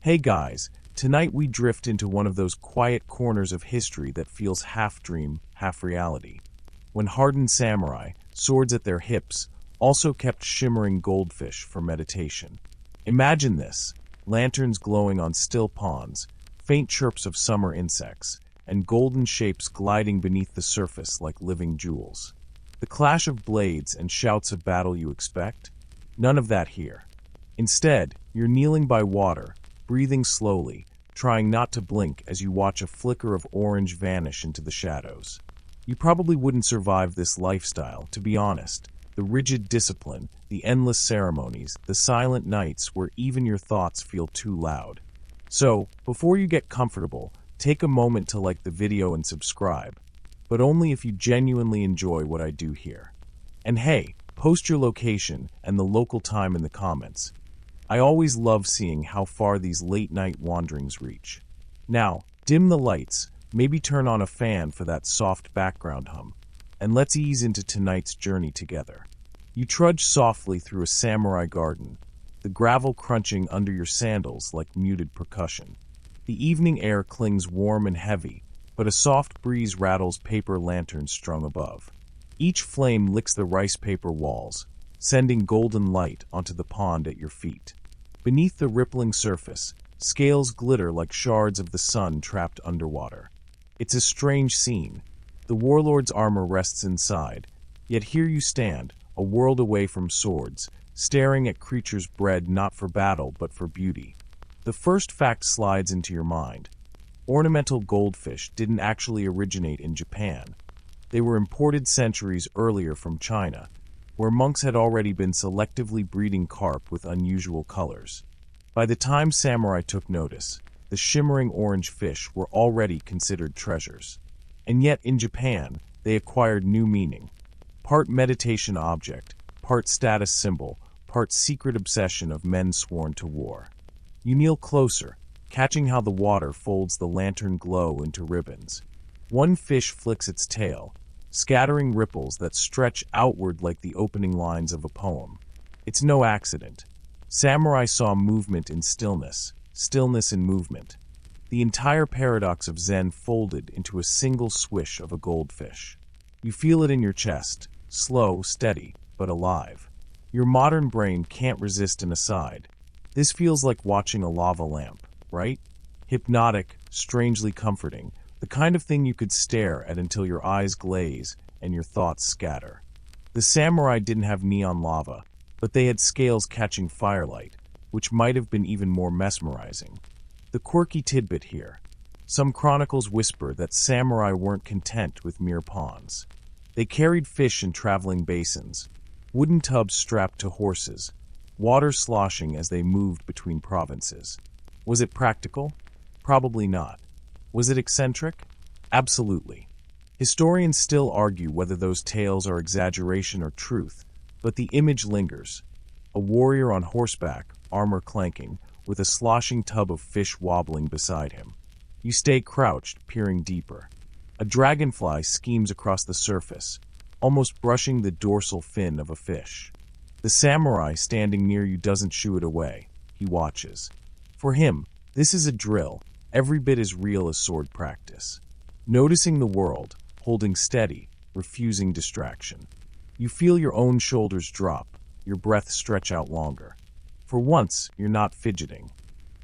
Hey guys, tonight we drift into one of those quiet corners of history that feels half dream, half reality. When hardened samurai, swords at their hips, also kept shimmering goldfish for meditation. Imagine this: lanterns glowing on still ponds, faint chirps of summer insects, and golden shapes gliding beneath the surface like living jewels. The clash of blades and shouts of battle you expect? None of that here. Instead, you're kneeling by water, breathing slowly, trying not to blink as you watch a flicker of orange vanish into the shadows. You probably wouldn't survive this lifestyle, to be honest. The rigid discipline, the endless ceremonies, the silent nights where even your thoughts feel too loud. So, before you get comfortable, take a moment to like the video and subscribe, but only if you genuinely enjoy what I do here. And hey, post your location and the local time in the comments. I always love seeing how far these late-night wanderings reach. Now, dim the lights, maybe turn on a fan for that soft background hum, and let's ease into tonight's journey together. You trudge softly through a samurai garden, the gravel crunching under your sandals like muted percussion. The evening air clings warm and heavy, but a soft breeze rattles paper lanterns strung above. Each flame licks the rice paper walls, sending golden light onto the pond at your feet. Beneath the rippling surface, scales glitter like shards of the sun trapped underwater. It's a strange scene. The warlord's armor rests inside, yet here you stand, a world away from swords, staring at creatures bred not for battle but for beauty. The first fact slides into your mind. Ornamental goldfish didn't actually originate in Japan. They were imported centuries earlier from China, where monks had already been selectively breeding carp with unusual colors. By the time samurai took notice, the shimmering orange fish were already considered treasures. And yet in Japan, they acquired new meaning. Part meditation object, part status symbol, part secret obsession of men sworn to war. You kneel closer, catching how the water folds the lantern glow into ribbons. One fish flicks its tail, scattering ripples that stretch outward like the opening lines of a poem. It's no accident. Samurai saw movement in stillness, stillness in movement. The entire paradox of Zen folded into a single swish of a goldfish. You feel it in your chest, slow, steady, but alive. Your modern brain can't resist an aside. This feels like watching a lava lamp, right? Hypnotic, strangely comforting, the kind of thing you could stare at until your eyes glaze and your thoughts scatter. The samurai didn't have neon lava, but they had scales catching firelight, which might have been even more mesmerizing. The quirky tidbit here. Some chronicles whisper that samurai weren't content with mere ponds. They carried fish in traveling basins, wooden tubs strapped to horses, water sloshing as they moved between provinces. Was it practical? Probably not. Was it eccentric? Absolutely. Historians still argue whether those tales are exaggeration or truth, but the image lingers. A warrior on horseback, armor clanking, with a sloshing tub of fish wobbling beside him. You stay crouched, peering deeper. A dragonfly schemes across the surface, almost brushing the dorsal fin of a fish. The samurai standing near you doesn't shoo it away. He watches. For him, this is a drill, every bit as real as sword practice. Noticing the world, holding steady, refusing distraction. You feel your own shoulders drop, your breath stretch out longer. For once, you're not fidgeting.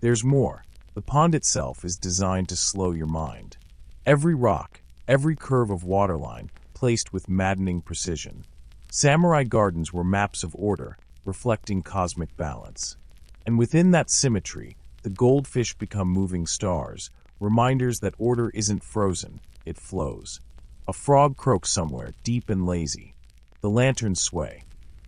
There's more. The pond itself is designed to slow your mind. Every rock, every curve of waterline, placed with maddening precision. Samurai gardens were maps of order, reflecting cosmic balance. And within that symmetry, the goldfish become moving stars, reminders that order isn't frozen, it flows. A frog croaks somewhere, deep and lazy. The lanterns sway.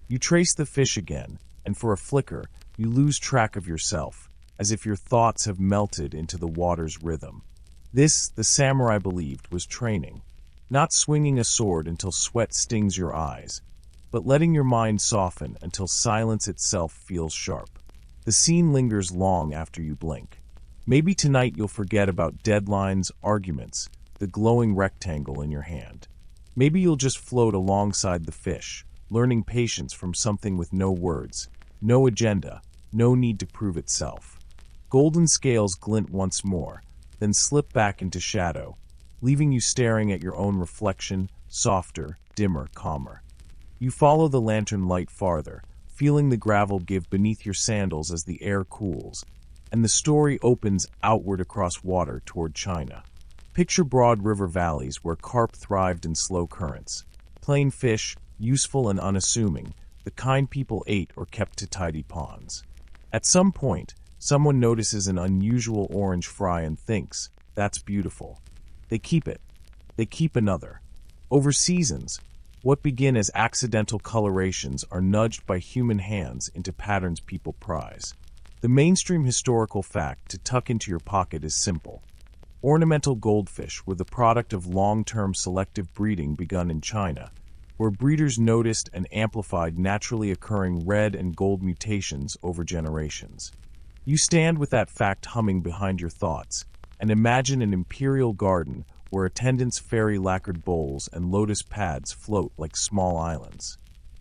You trace the fish again, and for a flicker, you lose track of yourself, as if your thoughts have melted into the water's rhythm. This, the samurai believed, was training. Not swinging a sword until sweat stings your eyes, but letting your mind soften until silence itself feels sharp. The scene lingers long after you blink. Maybe tonight you'll forget about deadlines, arguments, the glowing rectangle in your hand. Maybe you'll just float alongside the fish, learning patience from something with no words, no agenda, no need to prove itself. Golden scales glint once more, then slip back into shadow, leaving you staring at your own reflection, softer, dimmer, calmer. You follow the lantern light farther, feeling the gravel give beneath your sandals as the air cools, and the story opens outward across water toward China. Picture broad river valleys where carp thrived in slow currents. Plain fish, useful and unassuming, the kind people ate or kept to tidy ponds. At some point, someone notices an unusual orange fry and thinks, "That's beautiful." They keep it. They keep another. Over seasons, what begin as accidental colorations are nudged by human hands into patterns people prize. The mainstream historical fact to tuck into your pocket is simple. Ornamental goldfish were the product of long-term selective breeding begun in China, where breeders noticed and amplified naturally occurring red and gold mutations over generations. You stand with that fact humming behind your thoughts, and imagine an imperial garden where attendants' fairy lacquered bowls and lotus pads float like small islands.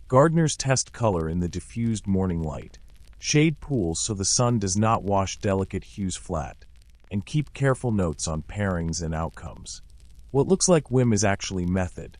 Gardeners test color in the diffused morning light, shade pools so the sun does not wash delicate hues flat, and keep careful notes on pairings and outcomes. What looks like whim is actually method.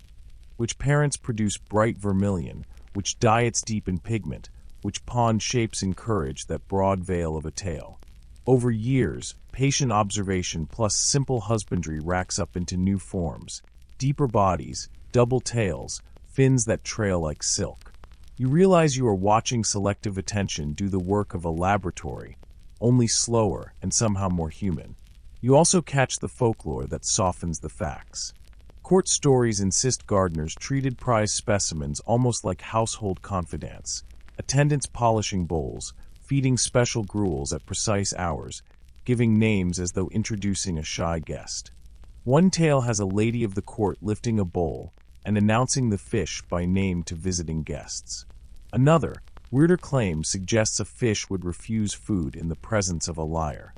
Which parents produce bright vermilion, which diets deep in pigment, which pond shapes encourage that broad veil of a tail. Over years, patient observation plus simple husbandry racks up into new forms, deeper bodies, double tails, fins that trail like silk. You realize you are watching selective attention do the work of a laboratory, only slower and somehow more human. You also catch the folklore that softens the facts. Court stories insist gardeners treated prize specimens almost like household confidants, attendants polishing bowls, feeding special gruels at precise hours, giving names as though introducing a shy guest. One tale has a lady of the court lifting a bowl and announcing the fish by name to visiting guests. Another, weirder claim suggests a fish would refuse food in the presence of a liar.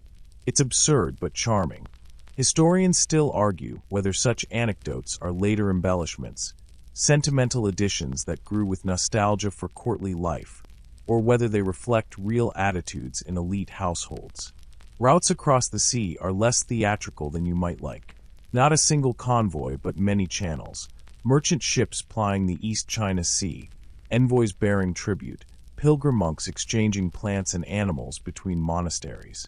It's absurd but charming. Historians still argue whether such anecdotes are later embellishments, sentimental additions that grew with nostalgia for courtly life, or whether they reflect real attitudes in elite households. Routes across the sea are less theatrical than you might like. Not a single convoy, but many channels. Merchant ships plying the East China Sea, envoys bearing tribute, pilgrim monks exchanging plants and animals between monasteries.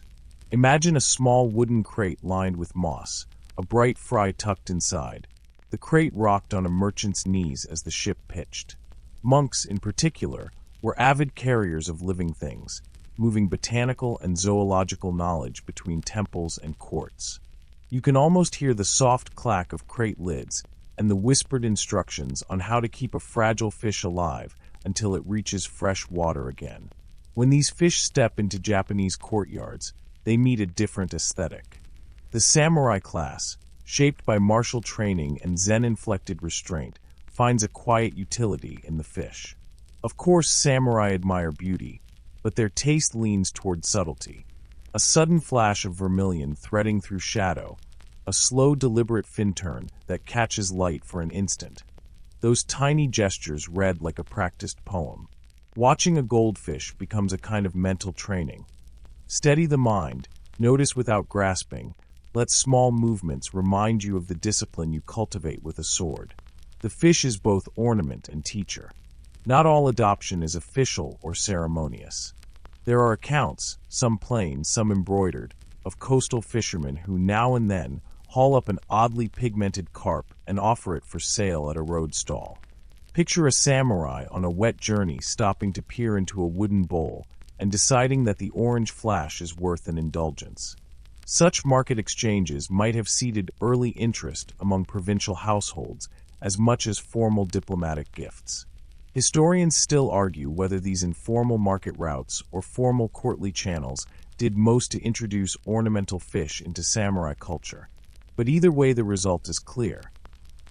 Imagine a small wooden crate lined with moss, a bright fry tucked inside. The crate rocked on a merchant's knees as the ship pitched. Monks, in particular, were avid carriers of living things, moving botanical and zoological knowledge between temples and courts. You can almost hear the soft clack of crate lids and the whispered instructions on how to keep a fragile fish alive until it reaches fresh water again. When these fish step into Japanese courtyards, they meet a different aesthetic. The samurai class, shaped by martial training and Zen-inflected restraint, finds a quiet utility in the fish. Of course, samurai admire beauty, but their taste leans toward subtlety. A sudden flash of vermilion threading through shadow, a slow, deliberate fin turn that catches light for an instant. Those tiny gestures read like a practiced poem. Watching a goldfish becomes a kind of mental training. Steady the mind, notice without grasping, let small movements remind you of the discipline you cultivate with a sword. The fish is both ornament and teacher. Not all adoption is official or ceremonious. There are accounts, some plain, some embroidered, of coastal fishermen who now and then haul up an oddly pigmented carp and offer it for sale at a road stall. Picture a samurai on a wet journey stopping to peer into a wooden bowl and deciding that the orange flash is worth an indulgence. Such market exchanges might have seeded early interest among provincial households as much as formal diplomatic gifts. Historians still argue whether these informal market routes or formal courtly channels did most to introduce ornamental fish into samurai culture. But either way, the result is clear.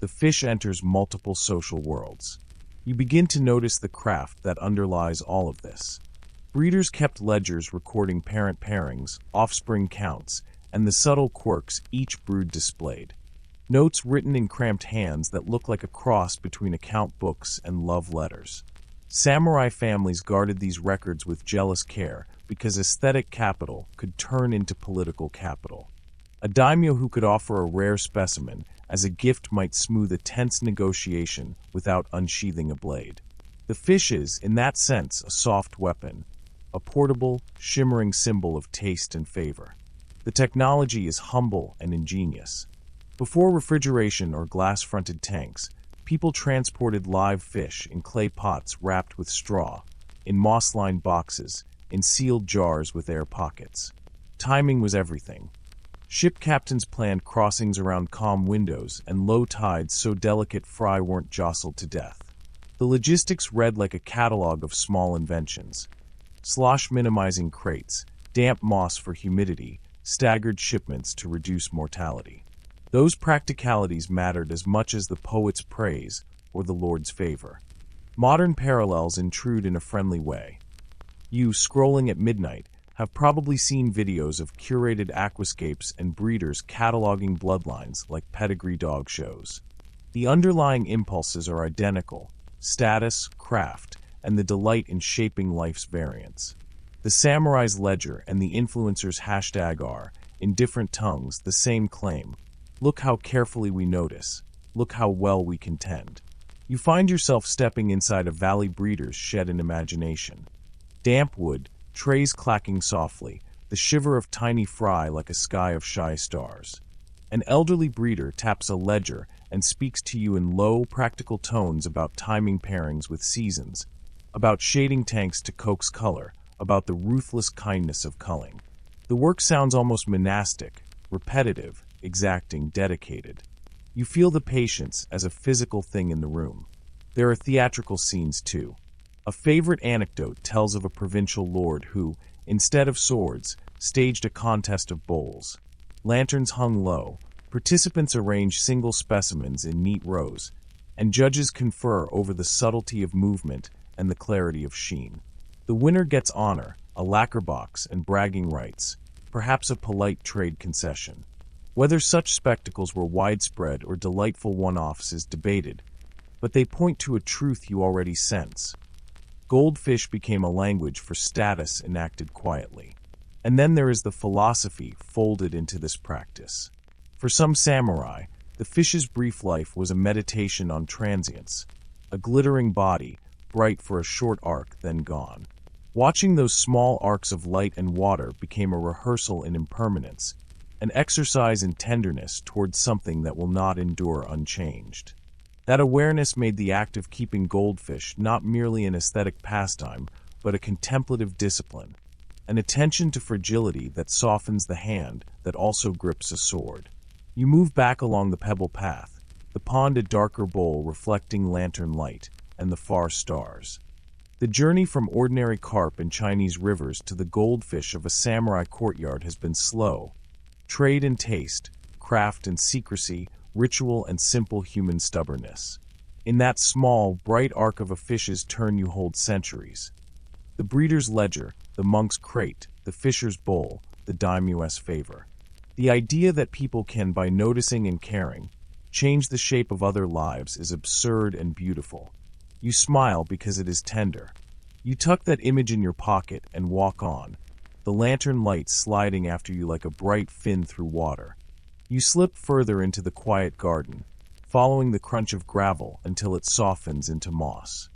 The fish enters multiple social worlds. You begin to notice the craft that underlies all of this. Breeders kept ledgers recording parent pairings, offspring counts, and the subtle quirks each brood displayed. Notes written in cramped hands that look like a cross between account books and love letters. Samurai families guarded these records with jealous care, because aesthetic capital could turn into political capital. A daimyo who could offer a rare specimen as a gift might smooth a tense negotiation without unsheathing a blade. The fish is, in that sense, a soft weapon, a portable, shimmering symbol of taste and favor. The technology is humble and ingenious. Before refrigeration or glass-fronted tanks, people transported live fish in clay pots wrapped with straw, in moss-lined boxes, in sealed jars with air pockets. Timing was everything. Ship captains planned crossings around calm windows and low tides so delicate fry weren't jostled to death. The logistics read like a catalog of small inventions. Slosh-minimizing crates, damp moss for humidity, staggered shipments to reduce mortality. Those practicalities mattered as much as the poet's praise or the Lord's favor. Modern parallels intrude in a friendly way. You, scrolling at midnight, have probably seen videos of curated aquascapes and breeders cataloging bloodlines like pedigree dog shows. The underlying impulses are identical: status, craft, and the delight in shaping life's variants. The samurai's ledger and the influencer's hashtag are, in different tongues, the same claim. Look how carefully we notice. Look how well we contend. You find yourself stepping inside a valley breeder's shed in imagination. Damp wood, trays clacking softly, the shiver of tiny fry like a sky of shy stars. An elderly breeder taps a ledger and speaks to you in low, practical tones about timing pairings with seasons, about shading tanks to coax color, about the ruthless kindness of culling. The work sounds almost monastic, repetitive, exacting, dedicated. You feel the patience as a physical thing in the room. There are theatrical scenes too. A favorite anecdote tells of a provincial lord who, instead of swords, staged a contest of bowls. Lanterns hung low, participants arrange single specimens in neat rows, and judges confer over the subtlety of movement and the clarity of sheen. The winner gets honor, a lacquer box, and bragging rights, perhaps a polite trade concession. Whether such spectacles were widespread or delightful one-offs is debated, but they point to a truth you already sense. Goldfish became a language for status enacted quietly. And then there is the philosophy folded into this practice. For some samurai, the fish's brief life was a meditation on transience, a glittering body, bright for a short arc, then gone. Watching those small arcs of light and water became a rehearsal in impermanence, an exercise in tenderness towards something that will not endure unchanged. That awareness made the act of keeping goldfish not merely an aesthetic pastime, but a contemplative discipline, an attention to fragility that softens the hand that also grips a sword. You move back along the pebble path, the pond a darker bowl reflecting lantern light and the far stars. The journey from ordinary carp in Chinese rivers to the goldfish of a samurai courtyard has been slow. Trade and taste, craft and secrecy, ritual and simple human stubbornness. In that small, bright arc of a fish's turn you hold centuries. The breeder's ledger, the monk's crate, the fisher's bowl, the daimyo's favor. The idea that people can, by noticing and caring, change the shape of other lives is absurd and beautiful. You smile because it is tender. You tuck that image in your pocket and walk on, the lantern light sliding after you like a bright fin through water. You slip further into the quiet garden, following the crunch of gravel until it softens into moss.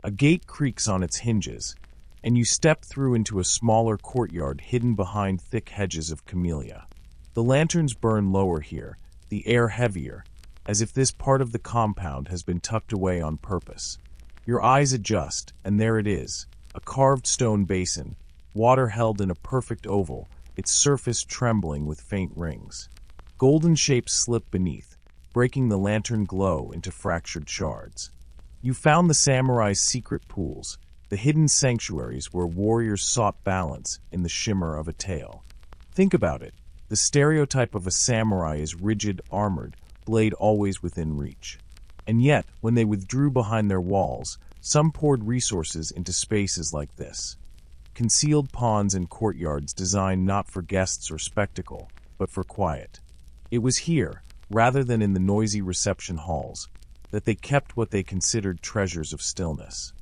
A gate creaks on its hinges, and you step through into a smaller courtyard hidden behind thick hedges of camellia. The lanterns burn lower here, the air heavier, as if this part of the compound has been tucked away on purpose. Your eyes adjust, and there it is, a carved stone basin, water held in a perfect oval, its surface trembling with faint rings. Golden shapes slip beneath, breaking the lantern glow into fractured shards. You found the samurai's secret pools, the hidden sanctuaries where warriors sought balance in the shimmer of a tale. Think about it. The stereotype of a samurai is rigid, armored, blade always within reach. And yet, when they withdrew behind their walls, some poured resources into spaces like this. Concealed ponds and courtyards designed not for guests or spectacle, but for quiet. It was here, rather than in the noisy reception halls, that they kept what they considered treasures of stillness.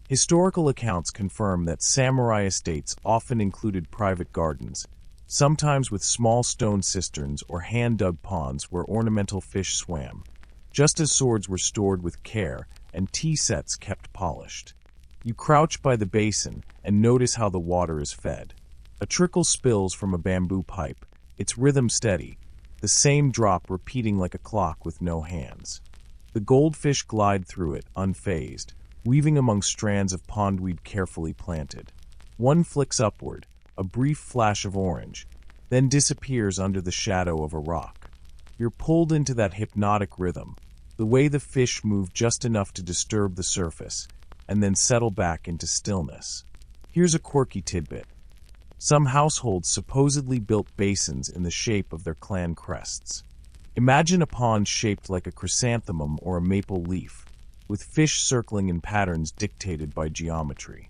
Historical accounts confirm that samurai estates often included private gardens, sometimes with small stone cisterns or hand-dug ponds where ornamental fish swam, just as swords were stored with care and tea sets kept polished. You crouch by the basin and notice how the water is fed. A trickle spills from a bamboo pipe, its rhythm steady, the same drop repeating like a clock with no hands. The goldfish glide through it, unfazed, weaving among strands of pondweed carefully planted. One flicks upward, a brief flash of orange, then disappears under the shadow of a rock. You're pulled into that hypnotic rhythm, the way the fish move just enough to disturb the surface, and then settle back into stillness. Here's a quirky tidbit. Some households supposedly built basins in the shape of their clan crests. Imagine a pond shaped like a chrysanthemum or a maple leaf, with fish circling in patterns dictated by geometry.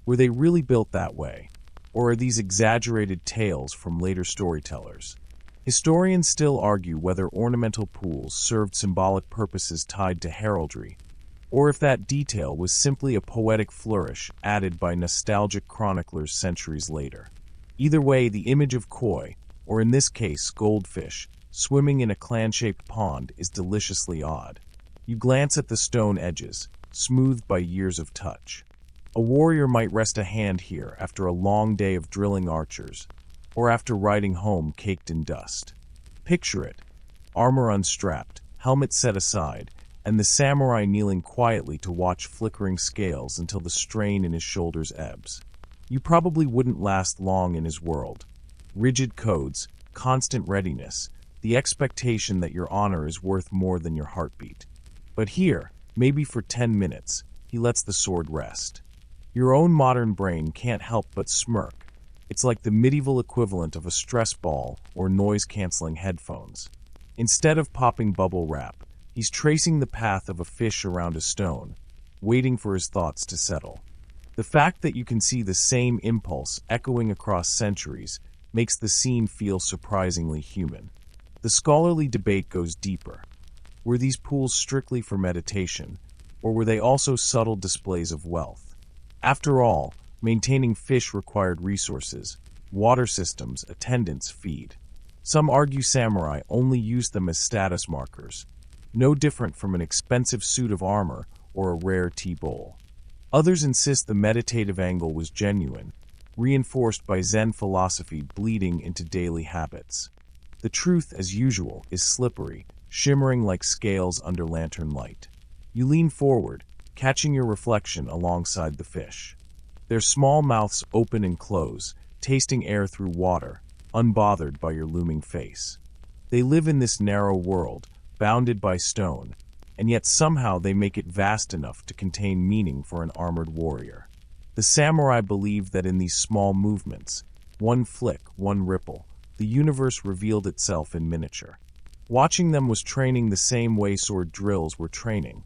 Were they really built that way? Or are these exaggerated tales from later storytellers? Historians still argue whether ornamental pools served symbolic purposes tied to heraldry, or if that detail was simply a poetic flourish added by nostalgic chroniclers centuries later. Either way, the image of koi, or in this case goldfish, swimming in a clan-shaped pond is deliciously odd. You glance at the stone edges, smoothed by years of touch. A warrior might rest a hand here after a long day of drilling archers, or after riding home caked in dust. Picture it: armor unstrapped, helmet set aside, and the samurai kneeling quietly to watch flickering scales until the strain in his shoulders ebbs. You probably wouldn't last long in his world. Rigid codes, constant readiness, the expectation that your honor is worth more than your heartbeat. But here, maybe for 10 minutes, he lets the sword rest. Your own modern brain can't help but smirk. It's like the medieval equivalent of a stress ball or noise-canceling headphones. Instead of popping bubble wrap, he's tracing the path of a fish around a stone, waiting for his thoughts to settle. The fact that you can see the same impulse echoing across centuries makes the scene feel surprisingly human. The scholarly debate goes deeper. Were these pools strictly for meditation, or were they also subtle displays of wealth? After all, maintaining fish required resources, water systems, attendants, feed. Some argue samurai only used them as status markers, no different from an expensive suit of armor or a rare tea bowl. Others insist the meditative angle was genuine, reinforced by Zen philosophy bleeding into daily habits. The truth, as usual, is slippery, shimmering like scales under lantern light. You lean forward, catching your reflection alongside the fish. Their small mouths open and close, tasting air through water, unbothered by your looming face. They live in this narrow world, bounded by stone, and yet somehow they make it vast enough to contain meaning for an armored warrior. The samurai believed that in these small movements, one flick, one ripple, the universe revealed itself in miniature. Watching them was training the same way sword drills were training.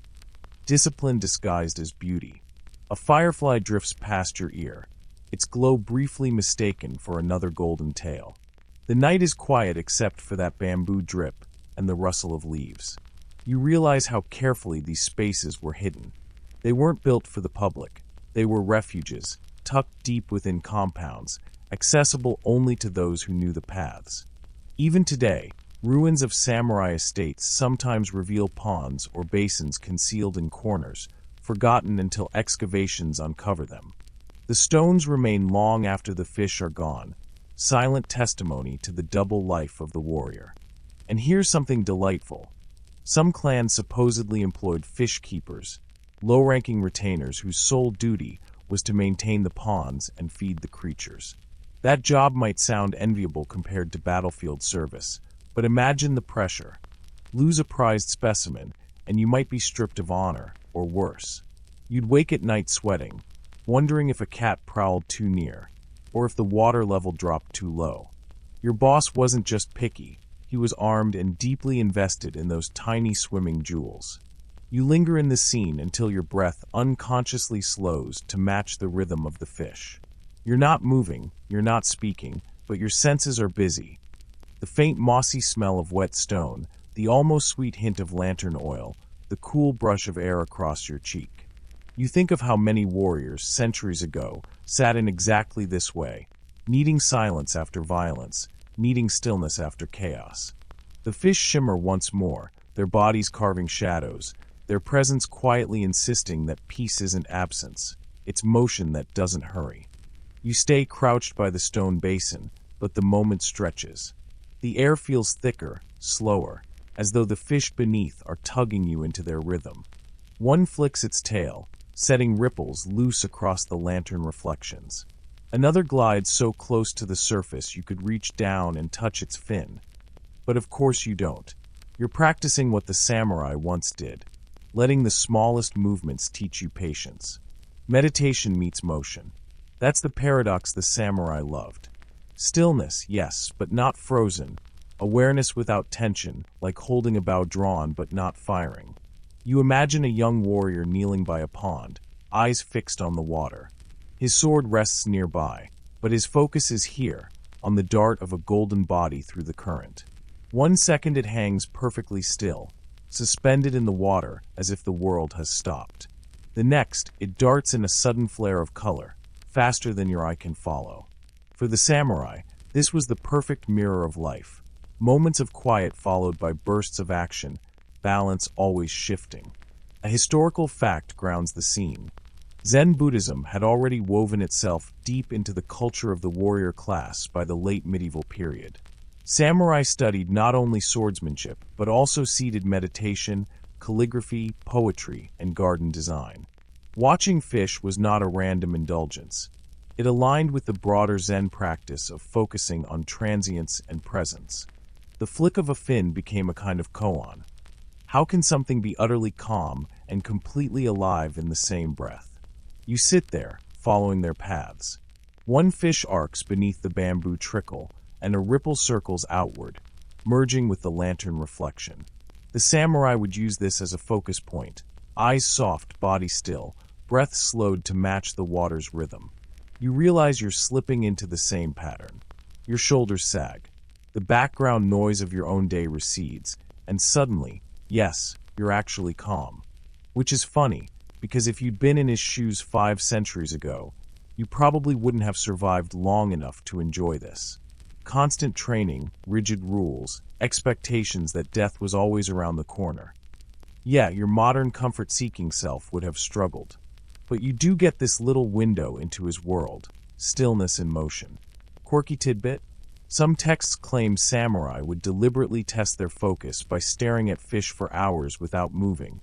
Discipline disguised as beauty. A firefly drifts past your ear, its glow briefly mistaken for another golden tail. The night is quiet except for that bamboo drip and the rustle of leaves. You realize how carefully these spaces were hidden. They weren't built for the public. They were refuges, tucked deep within compounds, accessible only to those who knew the paths. Even today, ruins of samurai estates sometimes reveal ponds or basins concealed in corners, forgotten until excavations uncover them. The stones remain long after the fish are gone, silent testimony to the double life of the warrior. And here's something delightful. Some clans supposedly employed fish keepers, low-ranking retainers whose sole duty was to maintain the ponds and feed the creatures. That job might sound enviable compared to battlefield service, but imagine the pressure. Lose a prized specimen, and you might be stripped of honor, or worse. You'd wake at night sweating, wondering if a cat prowled too near, or if the water level dropped too low. Your boss wasn't just picky, he was armed and deeply invested in those tiny swimming jewels. You linger in the scene until your breath unconsciously slows to match the rhythm of the fish. You're not moving, you're not speaking, but your senses are busy. The faint mossy smell of wet stone, the almost sweet hint of lantern oil, the cool brush of air across your cheek. You think of how many warriors, centuries ago, sat in exactly this way, needing silence after violence, needing stillness after chaos. The fish shimmer once more, their bodies carving shadows, their presence quietly insisting that peace isn't absence, it's motion that doesn't hurry. You stay crouched by the stone basin, but the moment stretches. The air feels thicker, slower, as though the fish beneath are tugging you into their rhythm. One flicks its tail, setting ripples loose across the lantern reflections. Another glides so close to the surface you could reach down and touch its fin. But of course you don't. You're practicing what the samurai once did, letting the smallest movements teach you patience. Meditation meets motion. That's the paradox the samurai loved. Stillness, yes, but not frozen. Awareness without tension, like holding a bow drawn but not firing. You imagine a young warrior kneeling by a pond, eyes fixed on the water. His sword rests nearby, but his focus is here, on the dart of a golden body through the current. 1 second it hangs perfectly still, suspended in the water as if the world has stopped. The next, it darts in a sudden flare of color, faster than your eye can follow. For the samurai, this was the perfect mirror of life. Moments of quiet followed by bursts of action, balance always shifting. A historical fact grounds the scene. Zen Buddhism had already woven itself deep into the culture of the warrior class by the late medieval period. Samurai studied not only swordsmanship, but also seated meditation, calligraphy, poetry, and garden design. Watching fish was not a random indulgence. It aligned with the broader Zen practice of focusing on transience and presence. The flick of a fin became a kind of koan. How can something be utterly calm and completely alive in the same breath? You sit there, following their paths. One fish arcs beneath the bamboo trickle, and a ripple circles outward, merging with the lantern reflection. The samurai would use this as a focus point, eyes soft, body still, breath slowed to match the water's rhythm. You realize you're slipping into the same pattern. Your shoulders sag. The background noise of your own day recedes, and suddenly, yes, you're actually calm. Which is funny, because if you'd been in his shoes 5 centuries ago, you probably wouldn't have survived long enough to enjoy this. Constant training, rigid rules, expectations that death was always around the corner. Yeah, your modern comfort-seeking self would have struggled. But you do get this little window into his world, stillness in motion. Quirky tidbit? Some texts claim samurai would deliberately test their focus by staring at fish for hours without moving,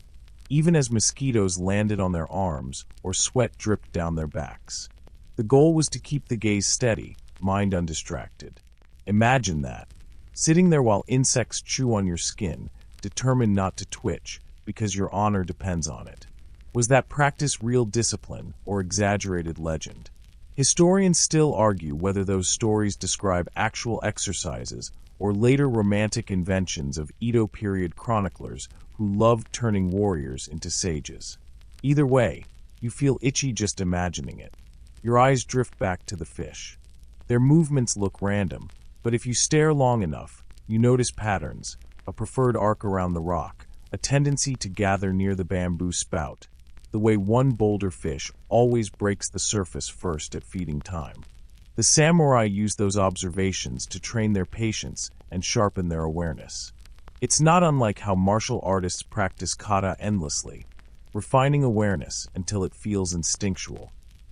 even as mosquitoes landed on their arms or sweat dripped down their backs. The goal was to keep the gaze steady, mind undistracted. Imagine that, sitting there while insects chew on your skin, determined not to twitch, because your honor depends on it. Was that practice real discipline or exaggerated legend? Historians still argue whether those stories describe actual exercises or later romantic inventions of Edo period chroniclers who loved turning warriors into sages. Either way, you feel itchy just imagining it. Your eyes drift back to the fish. Their movements look random, but if you stare long enough, you notice patterns, a preferred arc around the rock, a tendency to gather near the bamboo spout, the way one boulder fish always breaks the surface first at feeding time. The samurai used those observations to train their patience and sharpen their awareness. It's not unlike how martial artists practice kata endlessly, refining awareness until it feels instinctual.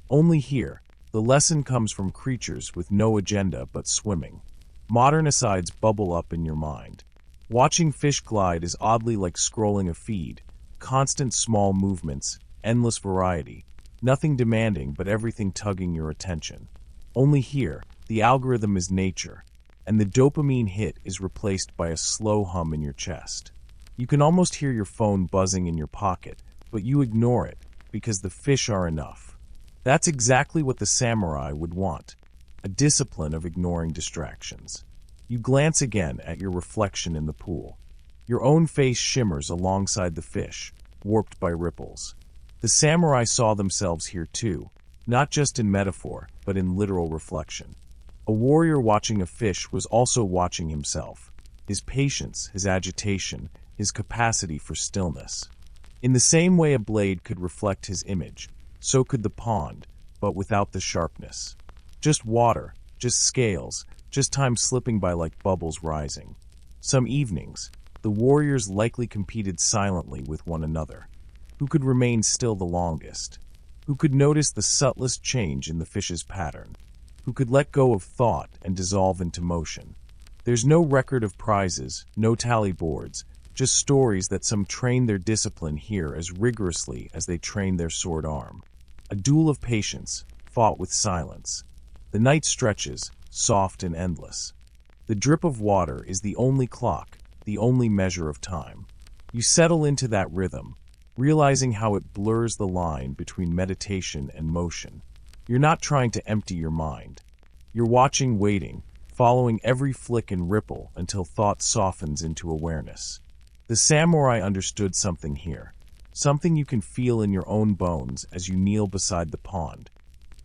Only here, the lesson comes from creatures with no agenda but swimming. Modern asides bubble up in your mind. Watching fish glide is oddly like scrolling a feed, constant small movements, endless variety, nothing demanding but everything tugging your attention. Only here, the algorithm is nature, and the dopamine hit is replaced by a slow hum in your chest. You can almost hear your phone buzzing in your pocket, but you ignore it because the fish are enough. That's exactly what the samurai would want, a discipline of ignoring distractions. You glance again at your reflection in the pool. Your own face shimmers alongside the fish, warped by ripples. The samurai saw themselves here too, not just in metaphor, but in literal reflection. A warrior watching a fish was also watching himself, his patience, his agitation, his capacity for stillness. In the same way a blade could reflect his image, so could the pond, but without the sharpness. Just water, just scales, just time slipping by like bubbles rising. Some evenings, the warriors likely competed silently with one another. Who could remain still the longest? Who could notice the subtlest change in the fish's pattern? Who could let go of thought and dissolve into motion? There's no record of prizes, no tally boards, just stories that some trained their discipline here as rigorously as they trained their sword arm. A duel of patience, fought with silence. The night stretches, soft and endless. The drip of water is the only clock, the only measure of time. You settle into that rhythm, realizing how it blurs the line between meditation and motion. You're not trying to empty your mind. You're watching, waiting, following every flick and ripple until thought softens into awareness. The samurai understood something here, something you can feel in your own bones as you kneel beside the pond.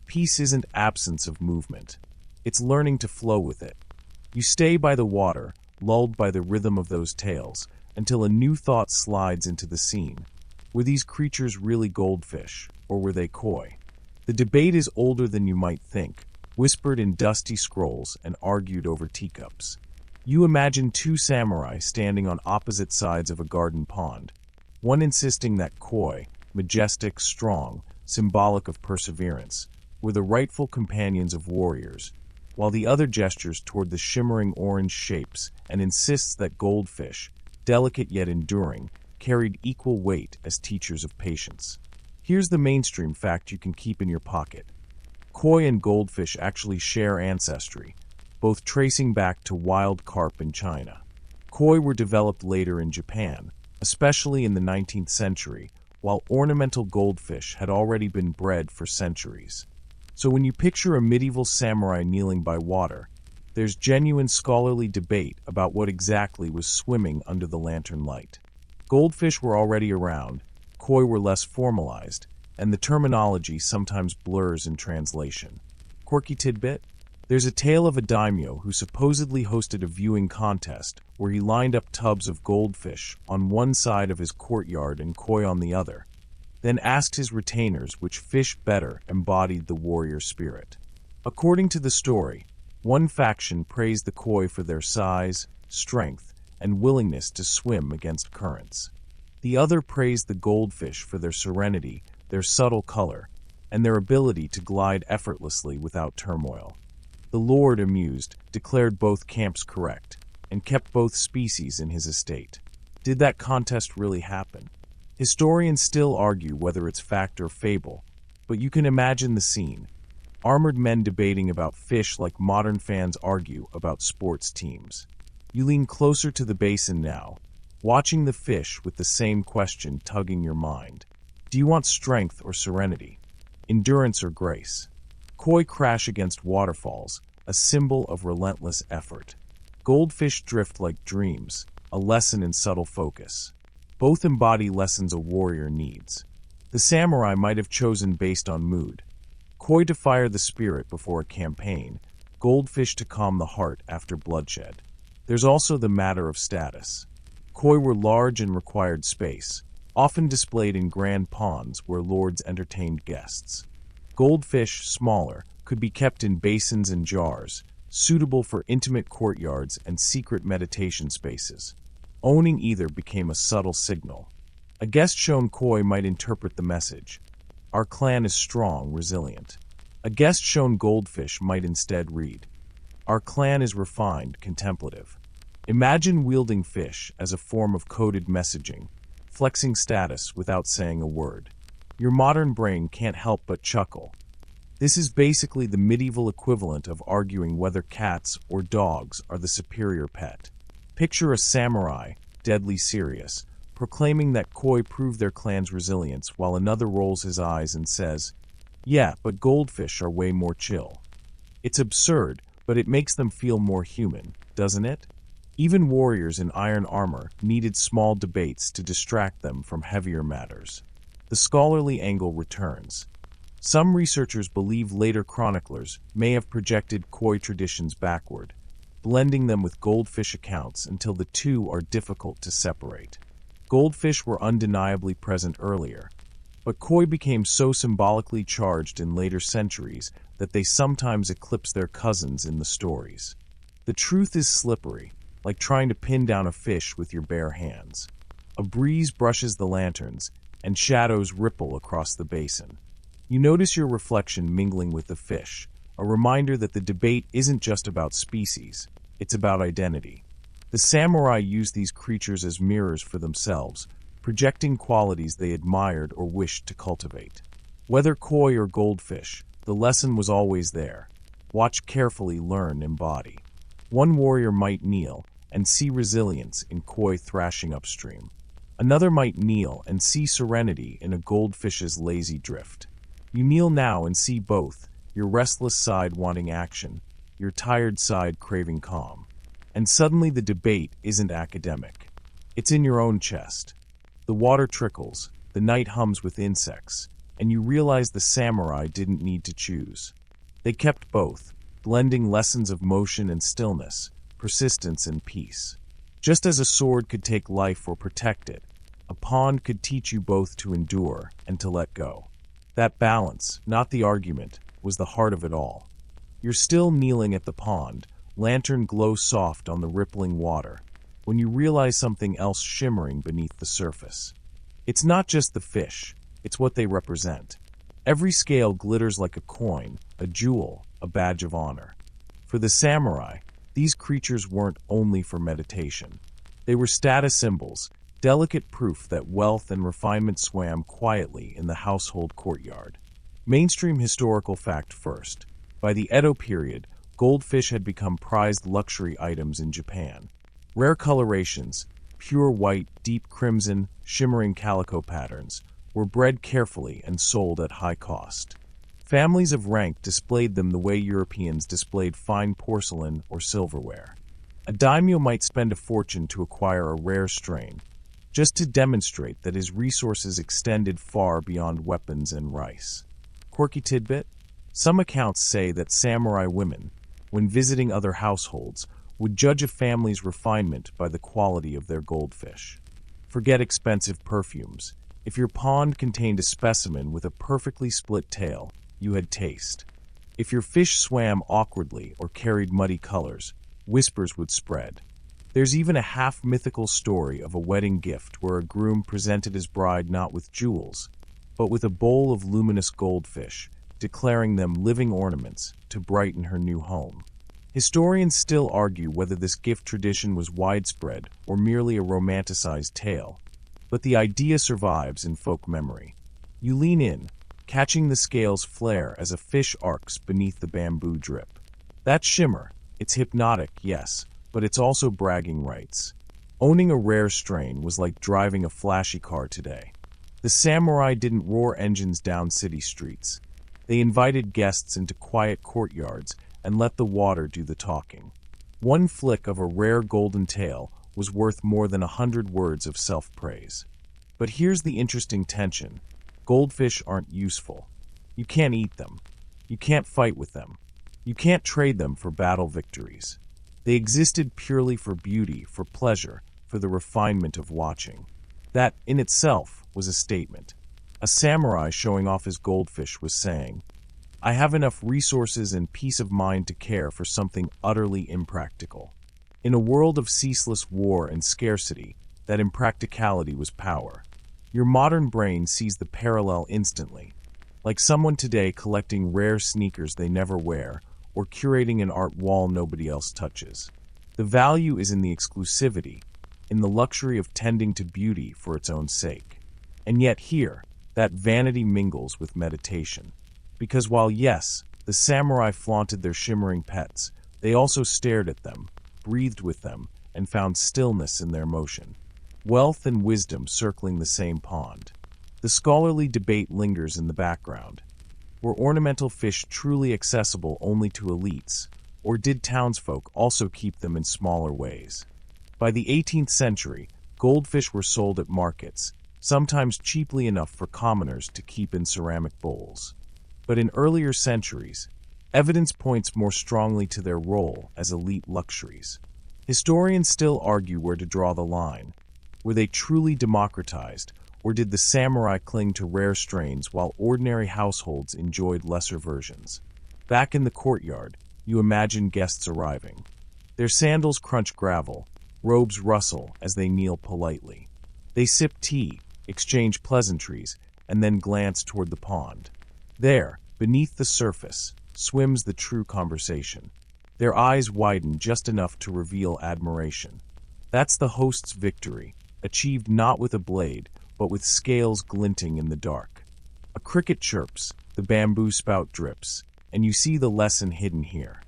Peace isn't absence of movement. It's learning to flow with it. You stay by the water, lulled by the rhythm of those tales, until a new thought slides into the scene. Were these creatures really goldfish, or were they koi? The debate is older than you might think, whispered in dusty scrolls and argued over teacups. You imagine two samurai standing on opposite sides of a garden pond, one insisting that koi, majestic, strong, symbolic of perseverance, were the rightful companions of warriors, while the other gestures toward the shimmering orange shapes and insists that goldfish, delicate yet enduring, carried equal weight as teachers of patience. Here's the mainstream fact you can keep in your pocket. Koi and goldfish actually share ancestry, both tracing back to wild carp in China. Koi were developed later in Japan, especially in the 19th century, while ornamental goldfish had already been bred for centuries. So when you picture a medieval samurai kneeling by water, there's genuine scholarly debate about what exactly was swimming under the lantern light. Goldfish were already around, koi were less formalized, and the terminology sometimes blurs in translation. Quirky tidbit? There's a tale of a daimyo who supposedly hosted a viewing contest where he lined up tubs of goldfish on one side of his courtyard and koi on the other, then asked his retainers which fish better embodied the warrior spirit. According to the story, one faction praised the koi for their size, strength, and willingness to swim against currents. The other praised the goldfish for their serenity, their subtle color, and their ability to glide effortlessly without turmoil. The lord, amused, declared both camps correct, and kept both species in his estate. Did that contest really happen? Historians still argue whether it's fact or fable, but you can imagine the scene. Armored men debating about fish like modern fans argue about sports teams. You lean closer to the basin now, watching the fish with the same question tugging your mind. Do you want strength or serenity? Endurance or grace? Koi crash against waterfalls, a symbol of relentless effort. Goldfish drift like dreams, a lesson in subtle focus. Both embody lessons a warrior needs. The samurai might have chosen based on mood. Koi to fire the spirit before a campaign, goldfish to calm the heart after bloodshed. There's also the matter of status. Koi were large and required space, often displayed in grand ponds where lords entertained guests. Goldfish, smaller, could be kept in basins and jars, suitable for intimate courtyards and secret meditation spaces. Owning either became a subtle signal. A guest shown koi might interpret the message: our clan is strong, resilient. A guest shown goldfish might instead read: our clan is refined, contemplative. Imagine wielding fish as a form of coded messaging, flexing status without saying a word. Your modern brain can't help but chuckle. This is basically the medieval equivalent of arguing whether cats or dogs are the superior pet. Picture a samurai, deadly serious, proclaiming that koi prove their clan's resilience while another rolls his eyes and says, yeah, but goldfish are way more chill. It's absurd, but it makes them feel more human, doesn't it? Even warriors in iron armor needed small debates to distract them from heavier matters. The scholarly angle returns. Some researchers believe later chroniclers may have projected koi traditions backward, blending them with goldfish accounts until the two are difficult to separate. Goldfish were undeniably present earlier, but koi became so symbolically charged in later centuries that they sometimes eclipse their cousins in the stories. The truth is slippery, like trying to pin down a fish with your bare hands. A breeze brushes the lanterns, and shadows ripple across the basin. You notice your reflection mingling with the fish, a reminder that the debate isn't just about species, it's about identity. The samurai used these creatures as mirrors for themselves, projecting qualities they admired or wished to cultivate. Whether koi or goldfish, the lesson was always there. Watch carefully, learn, embody. One warrior might kneel and see resilience in koi thrashing upstream. Another might kneel and see serenity in a goldfish's lazy drift. You kneel now and see both, your restless side wanting action, your tired side craving calm. And suddenly the debate isn't academic. It's in your own chest. The water trickles, the night hums with insects, and you realize the samurai didn't need to choose. They kept both, blending lessons of motion and stillness, persistence and peace. Just as a sword could take life or protect it, a pond could teach you both to endure and to let go. That balance, not the argument, was the heart of it all. You're still kneeling at the pond, lantern glow soft on the rippling water, when you realize something else shimmering beneath the surface. It's not just the fish, it's what they represent. Every scale glitters like a coin, a jewel, a badge of honor. For the samurai, these creatures weren't only for meditation. They were status symbols, delicate proof that wealth and refinement swam quietly in the household courtyard. Mainstream historical fact first. By the Edo period, goldfish had become prized luxury items in Japan. Rare colorations, pure white, deep crimson, shimmering calico patterns, were bred carefully and sold at high cost. Families of rank displayed them the way Europeans displayed fine porcelain or silverware. A daimyo might spend a fortune to acquire a rare strain, just to demonstrate that his resources extended far beyond weapons and rice. Quirky tidbit? Some accounts say that samurai women, when visiting other households, would judge a family's refinement by the quality of their goldfish. Forget expensive perfumes. If your pond contained a specimen with a perfectly split tail, you had taste. If your fish swam awkwardly or carried muddy colors, whispers would spread. There's even a half-mythical story of a wedding gift where a groom presented his bride not with jewels, but with a bowl of luminous goldfish, declaring them living ornaments to brighten her new home. Historians still argue whether this gift tradition was widespread or merely a romanticized tale, but the idea survives in folk memory. You lean in, catching the scales flare as a fish arcs beneath the bamboo drip. That shimmer, it's hypnotic, yes, but it's also bragging rights. Owning a rare strain was like driving a flashy car today. The samurai didn't roar engines down city streets. They invited guests into quiet courtyards and let the water do the talking. One flick of a rare golden tail was worth more than 100 words of self-praise. But here's the interesting tension. Goldfish aren't useful. You can't eat them. You can't fight with them. You can't trade them for battle victories. They existed purely for beauty, for pleasure, for the refinement of watching. That, in itself, was a statement. A samurai showing off his goldfish was saying, I have enough resources and peace of mind to care for something utterly impractical. In a world of ceaseless war and scarcity, that impracticality was power. Your modern brain sees the parallel instantly, like someone today collecting rare sneakers they never wear, or curating an art wall nobody else touches. The value is in the exclusivity, in the luxury of tending to beauty for its own sake. And yet here, that vanity mingles with meditation. Because while yes, the samurai flaunted their shimmering pets, they also stared at them, breathed with them, and found stillness in their motion. Wealth and wisdom circling the same pond. The scholarly debate lingers in the background. Were ornamental fish truly accessible only to elites, or did townsfolk also keep them in smaller ways? By the 18th century, goldfish were sold at markets, sometimes cheaply enough for commoners to keep in ceramic bowls. But in earlier centuries, evidence points more strongly to their role as elite luxuries. Historians still argue where to draw the line. Were they truly democratized, or did the samurai cling to rare strains while ordinary households enjoyed lesser versions? Back in the courtyard, you imagine guests arriving. Their sandals crunch gravel, robes rustle as they kneel politely. They sip tea, exchange pleasantries, and then glance toward the pond. There, beneath the surface, swims the true conversation. Their eyes widen just enough to reveal admiration. That's the host's victory, achieved not with a blade, but with scales glinting in the dark. A cricket chirps, the bamboo spout drips, and you see the lesson hidden here.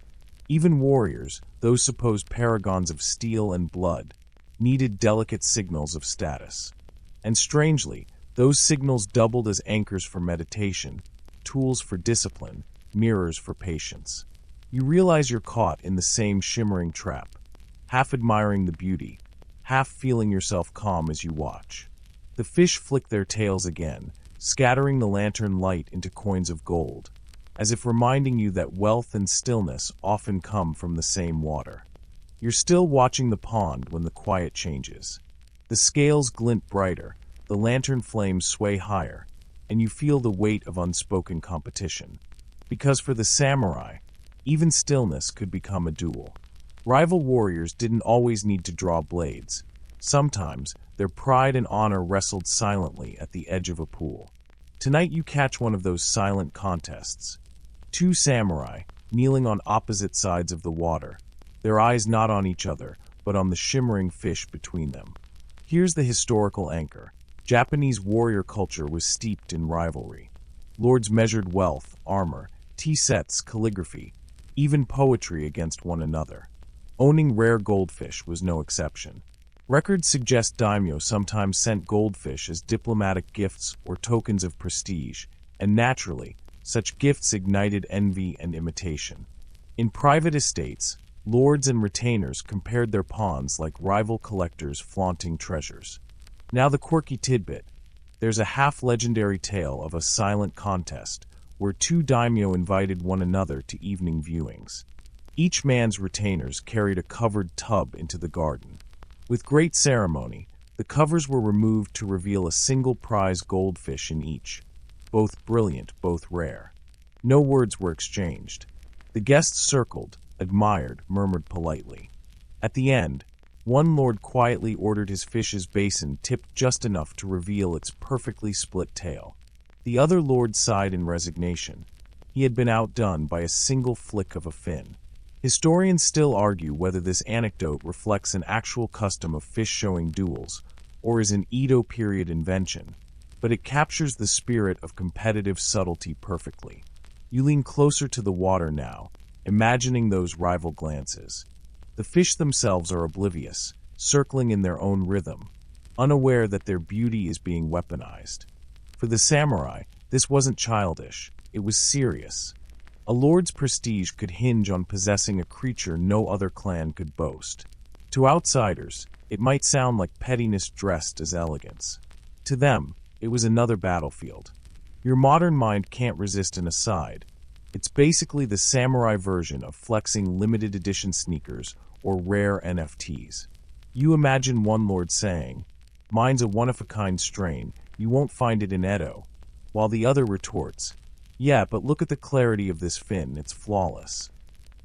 Even warriors, those supposed paragons of steel and blood, needed delicate signals of status. And strangely, those signals doubled as anchors for meditation, tools for discipline, mirrors for patience. You realize you're caught in the same shimmering trap, half admiring the beauty, half feeling yourself calm as you watch. The fish flick their tails again, scattering the lantern light into coins of gold, as if reminding you that wealth and stillness often come from the same water. You're still watching the pond when the quiet changes. The scales glint brighter, the lantern flames sway higher, and you feel the weight of unspoken competition. Because for the samurai, even stillness could become a duel. Rival warriors didn't always need to draw blades. Sometimes, their pride and honor wrestled silently at the edge of a pool. Tonight you catch one of those silent contests. Two samurai, kneeling on opposite sides of the water, their eyes not on each other, but on the shimmering fish between them. Here's the historical anchor. Japanese warrior culture was steeped in rivalry. Lords measured wealth, armor, tea sets, calligraphy, even poetry against one another. Owning rare goldfish was no exception. Records suggest daimyo sometimes sent goldfish as diplomatic gifts or tokens of prestige, and naturally, such gifts ignited envy and imitation. In private estates, lords and retainers compared their pawns like rival collectors flaunting treasures. Now the quirky tidbit. There's a half-legendary tale of a silent contest where two daimyo invited one another to evening viewings. Each man's retainers carried a covered tub into the garden. With great ceremony, the covers were removed to reveal a single prize goldfish in each. Both brilliant, both rare. No words were exchanged. The guests circled, admired, murmured politely. At the end, one lord quietly ordered his fish's basin tipped just enough to reveal its perfectly split tail. The other lord sighed in resignation. He had been outdone by a single flick of a fin. Historians still argue whether this anecdote reflects an actual custom of fish-showing duels, or is an Edo period invention, but it captures the spirit of competitive subtlety perfectly. You lean closer to the water now, imagining those rival glances. The fish themselves are oblivious, circling in their own rhythm, unaware that their beauty is being weaponized. For the samurai, this wasn't childish, it was serious. A lord's prestige could hinge on possessing a creature no other clan could boast. To outsiders, it might sound like pettiness dressed as elegance. To them, it was another battlefield. Your modern mind can't resist an aside. It's basically the samurai version of flexing limited edition sneakers or rare NFTs. You imagine one lord saying, "Mine's a one-of-a-kind strain, you won't find it in Edo," while the other retorts, "Yeah, but look at the clarity of this fin, it's flawless."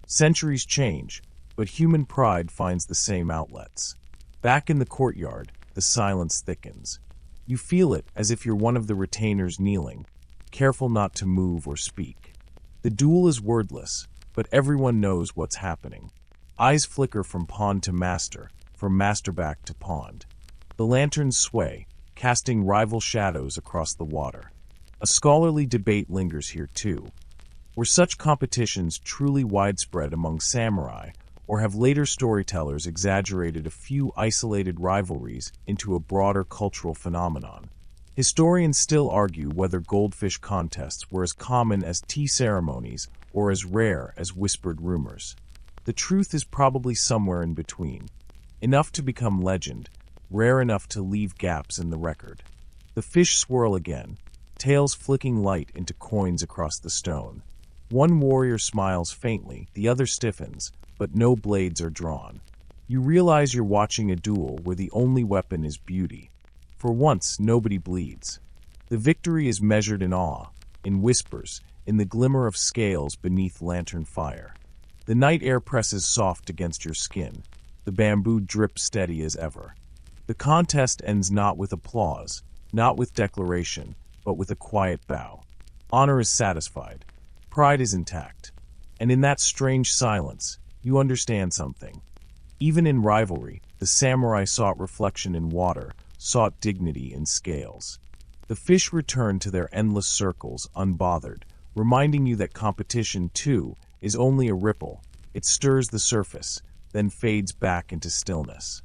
Centuries change, but human pride finds the same outlets. Back in the courtyard, the silence thickens. You feel it as if you're one of the retainers kneeling, careful not to move or speak. The duel is wordless, but everyone knows what's happening. Eyes flicker from pawn to master, from master back to pond. The lanterns sway, casting rival shadows across the water. A scholarly debate lingers here too. Were such competitions truly widespread among samurai, or have later storytellers exaggerated a few isolated rivalries into a broader cultural phenomenon? Historians still argue whether goldfish contests were as common as tea ceremonies or as rare as whispered rumors. The truth is probably somewhere in between. Enough to become legend, rare enough to leave gaps in the record. The fish swirl again, tails flicking light into coins across the stone. One warrior smiles faintly, the other stiffens, but no blades are drawn. You realize you're watching a duel where the only weapon is beauty. For once, nobody bleeds. The victory is measured in awe, in whispers, in the glimmer of scales beneath lantern fire. The night air presses soft against your skin. The bamboo drips steady as ever. The contest ends not with applause, not with declaration, but with a quiet bow. Honor is satisfied. Pride is intact. And in that strange silence, you understand something. Even in rivalry, the samurai sought reflection in water, sought dignity in scales. The fish returned to their endless circles, unbothered, reminding you that competition, too, is only a ripple. It stirs the surface, then fades back into stillness.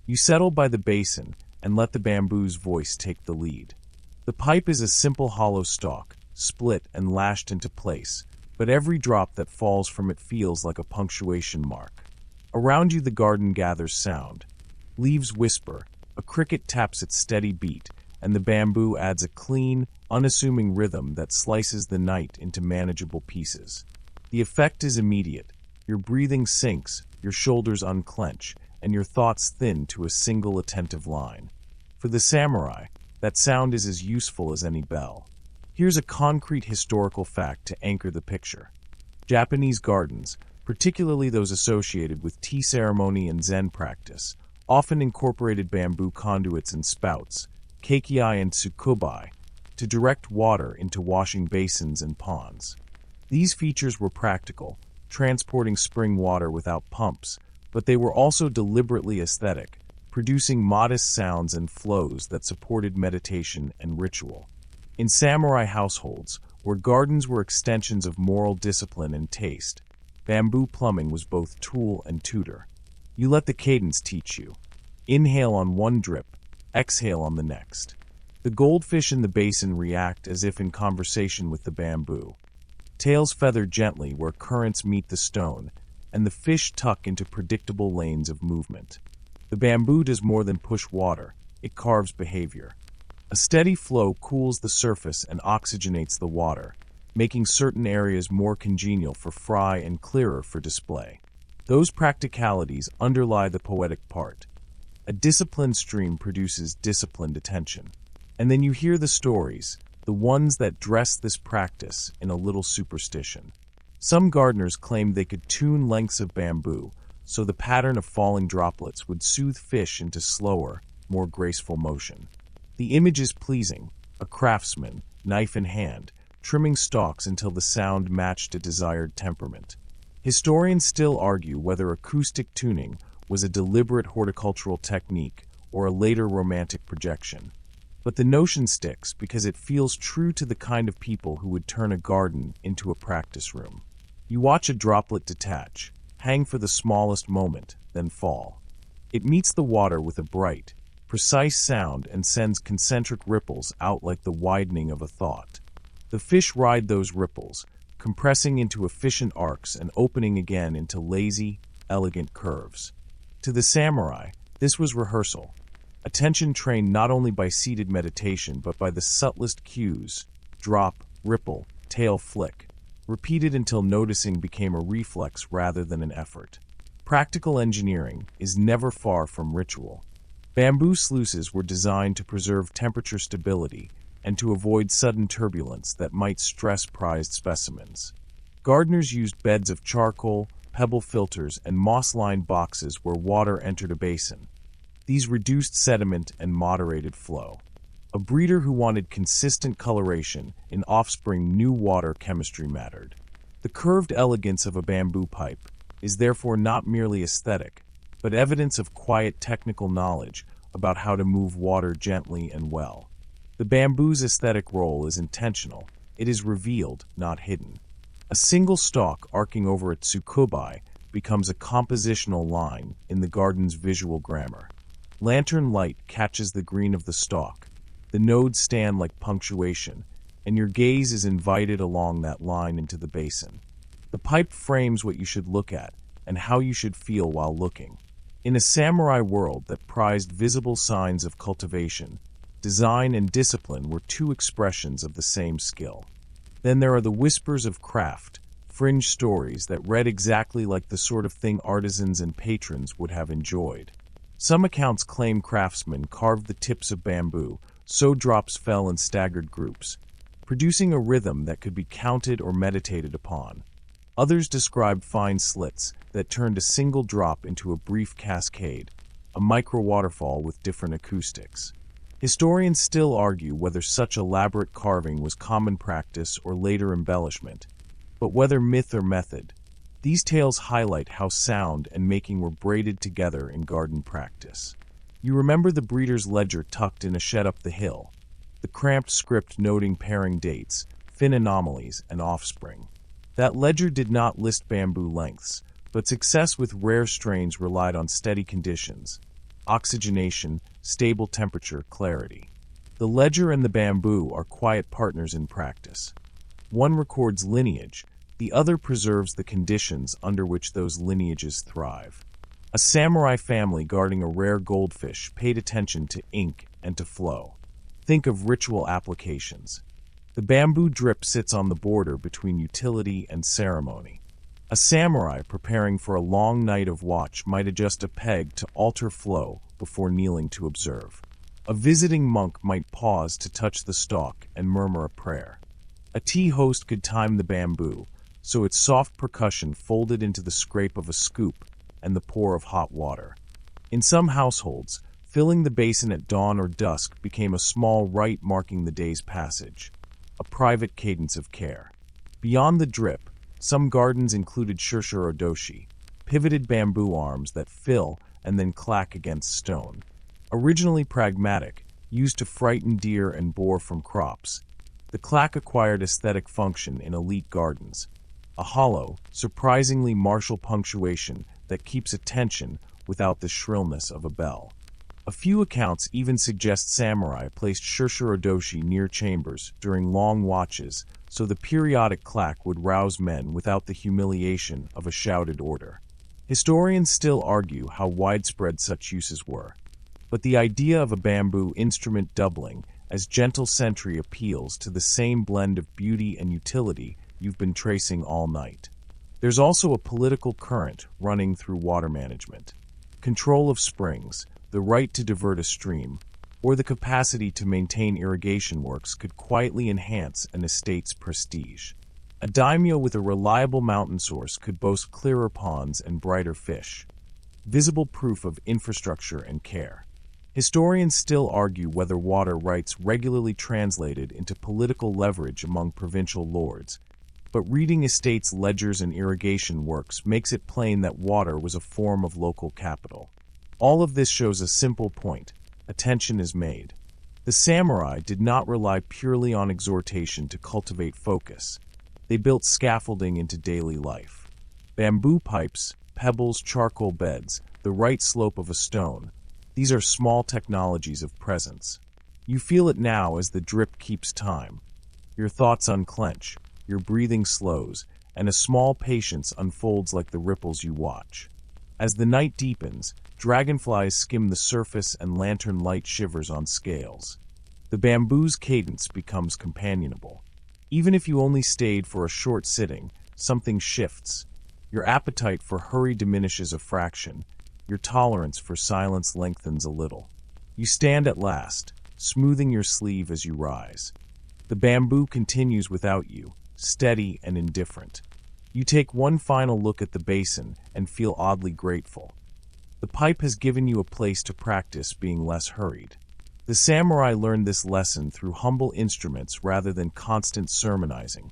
You settle by the basin and let the bamboo's voice take the lead. The pipe is a simple hollow stalk, split and lashed into place, but every drop that falls from it feels like a punctuation mark. Around you the garden gathers sound. Leaves whisper, a cricket taps its steady beat, and the bamboo adds a clean, unassuming rhythm that slices the night into manageable pieces. The effect is immediate. Your breathing sinks, your shoulders unclench, and your thoughts thin to a single attentive line. For the samurai, that sound is as useful as any bell. Here's a concrete historical fact to anchor the picture. Japanese gardens, particularly those associated with tea ceremony and Zen practice, often incorporated bamboo conduits and spouts, keikai and tsukubai, to direct water into washing basins and ponds. These features were practical, transporting spring water without pumps, but they were also deliberately aesthetic, producing modest sounds and flows that supported meditation and ritual. In samurai households, where gardens were extensions of moral discipline and taste, bamboo plumbing was both tool and tutor. You let the cadence teach you. Inhale on one drip, exhale on the next. The goldfish in the basin react as if in conversation with the bamboo. Tails feather gently where currents meet the stone, and the fish tuck into predictable lanes of movement. The bamboo does more than push water, it carves behavior. A steady flow cools the surface and oxygenates the water, making certain areas more congenial for fry and clearer for display. Those practicalities underlie the poetic part. A disciplined stream produces disciplined attention. And then you hear the stories, the ones that dress this practice in a little superstition. Some gardeners claimed they could tune lengths of bamboo, so the pattern of falling droplets would soothe fish into slower, more graceful motion. The image is pleasing, a craftsman, knife in hand, trimming stalks until the sound matched a desired temperament. Historians still argue whether acoustic tuning was a deliberate horticultural technique or a later romantic projection. But the notion sticks because it feels true to the kind of people who would turn a garden into a practice room. You watch a droplet detach, hang for the smallest moment, then fall. It meets the water with a bright, precise sound and sends concentric ripples out like the widening of a thought. The fish ride those ripples, compressing into efficient arcs and opening again into lazy, elegant curves. To the samurai, this was rehearsal. Attention trained not only by seated meditation but by the subtlest cues, drop, ripple, tail flick, repeated until noticing became a reflex rather than an effort. Practical engineering is never far from ritual. Bamboo sluices were designed to preserve temperature stability and to avoid sudden turbulence that might stress prized specimens. Gardeners used beds of charcoal, pebble filters, and moss-lined boxes where water entered a basin. These reduced sediment and moderated flow. A breeder who wanted consistent coloration in offspring knew water chemistry mattered. The curved elegance of a bamboo pipe is therefore not merely aesthetic, but evidence of quiet technical knowledge about how to move water gently and well. The bamboo's aesthetic role is intentional. It is revealed, not hidden. A single stalk arcing over a tsukubai becomes a compositional line in the garden's visual grammar. Lantern light catches the green of the stalk. The nodes stand like punctuation, and your gaze is invited along that line into the basin. The pipe frames what you should look at and how you should feel while looking. In a samurai world that prized visible signs of cultivation, design and discipline were two expressions of the same skill. Then there are the whispers of craft, fringe stories that read exactly like the sort of thing artisans and patrons would have enjoyed. Some accounts claim craftsmen carved the tips of bamboo, so drops fell in staggered groups, producing a rhythm that could be counted or meditated upon. Others described fine slits that turned a single drop into a brief cascade, a micro-waterfall with different acoustics. Historians still argue whether such elaborate carving was common practice or later embellishment, but whether myth or method, these tales highlight how sound and making were braided together in garden practice. You remember the breeder's ledger tucked in a shed up the hill, the cramped script noting pairing dates, fin anomalies, and offspring. That ledger did not list bamboo lengths, but success with rare strains relied on steady conditions, oxygenation, stable temperature, clarity. The ledger and the bamboo are quiet partners in practice. One records lineage, the other preserves the conditions under which those lineages thrive. A samurai family guarding a rare goldfish paid attention to ink and to flow. Think of ritual applications. The bamboo drip sits on the border between utility and ceremony. A samurai preparing for a long night of watch might adjust a peg to alter flow before kneeling to observe. A visiting monk might pause to touch the stalk and murmur a prayer. A tea host could time the bamboo, so its soft percussion folded into the scrape of a scoop and the pour of hot water. In some households, filling the basin at dawn or dusk became a small rite marking the day's passage, a private cadence of care. Beyond the drip, some gardens included shurshur-odoshi, pivoted bamboo arms that fill and then clack against stone. Originally pragmatic, used to frighten deer and boar from crops, the clack acquired aesthetic function in elite gardens. A hollow, surprisingly martial punctuation that keeps attention without the shrillness of a bell. A few accounts even suggest samurai placed shurshur-odoshi near chambers during long watches so the periodic clack would rouse men without the humiliation of a shouted order. Historians still argue how widespread such uses were, but the idea of a bamboo instrument doubling as gentle sentry appeals to the same blend of beauty and utility you've been tracing all night. There's also a political current running through water management. Control of springs, the right to divert a stream, or the capacity to maintain irrigation works could quietly enhance an estate's prestige. A daimyo with a reliable mountain source could boast clearer ponds and brighter fish, visible proof of infrastructure and care. Historians still argue whether water rights regularly translated into political leverage among provincial lords, but reading estates' ledgers and irrigation works makes it plain that water was a form of local capital. All of this shows a simple point: attention is made. The samurai did not rely purely on exhortation to cultivate focus. They built scaffolding into daily life. Bamboo pipes, pebbles, charcoal beds, the right slope of a stone. These are small technologies of presence. You feel it now as the drip keeps time. Your thoughts unclench, your breathing slows, and a small patience unfolds like the ripples you watch. As the night deepens, dragonflies skim the surface and lantern light shivers on scales. The bamboo's cadence becomes companionable. Even if you only stayed for a short sitting, something shifts. Your appetite for hurry diminishes a fraction. Your tolerance for silence lengthens a little. You stand at last, smoothing your sleeve as you rise. The bamboo continues without you, steady and indifferent. You take one final look at the basin and feel oddly grateful. The pipe has given you a place to practice being less hurried. The samurai learned this lesson through humble instruments rather than constant sermonizing.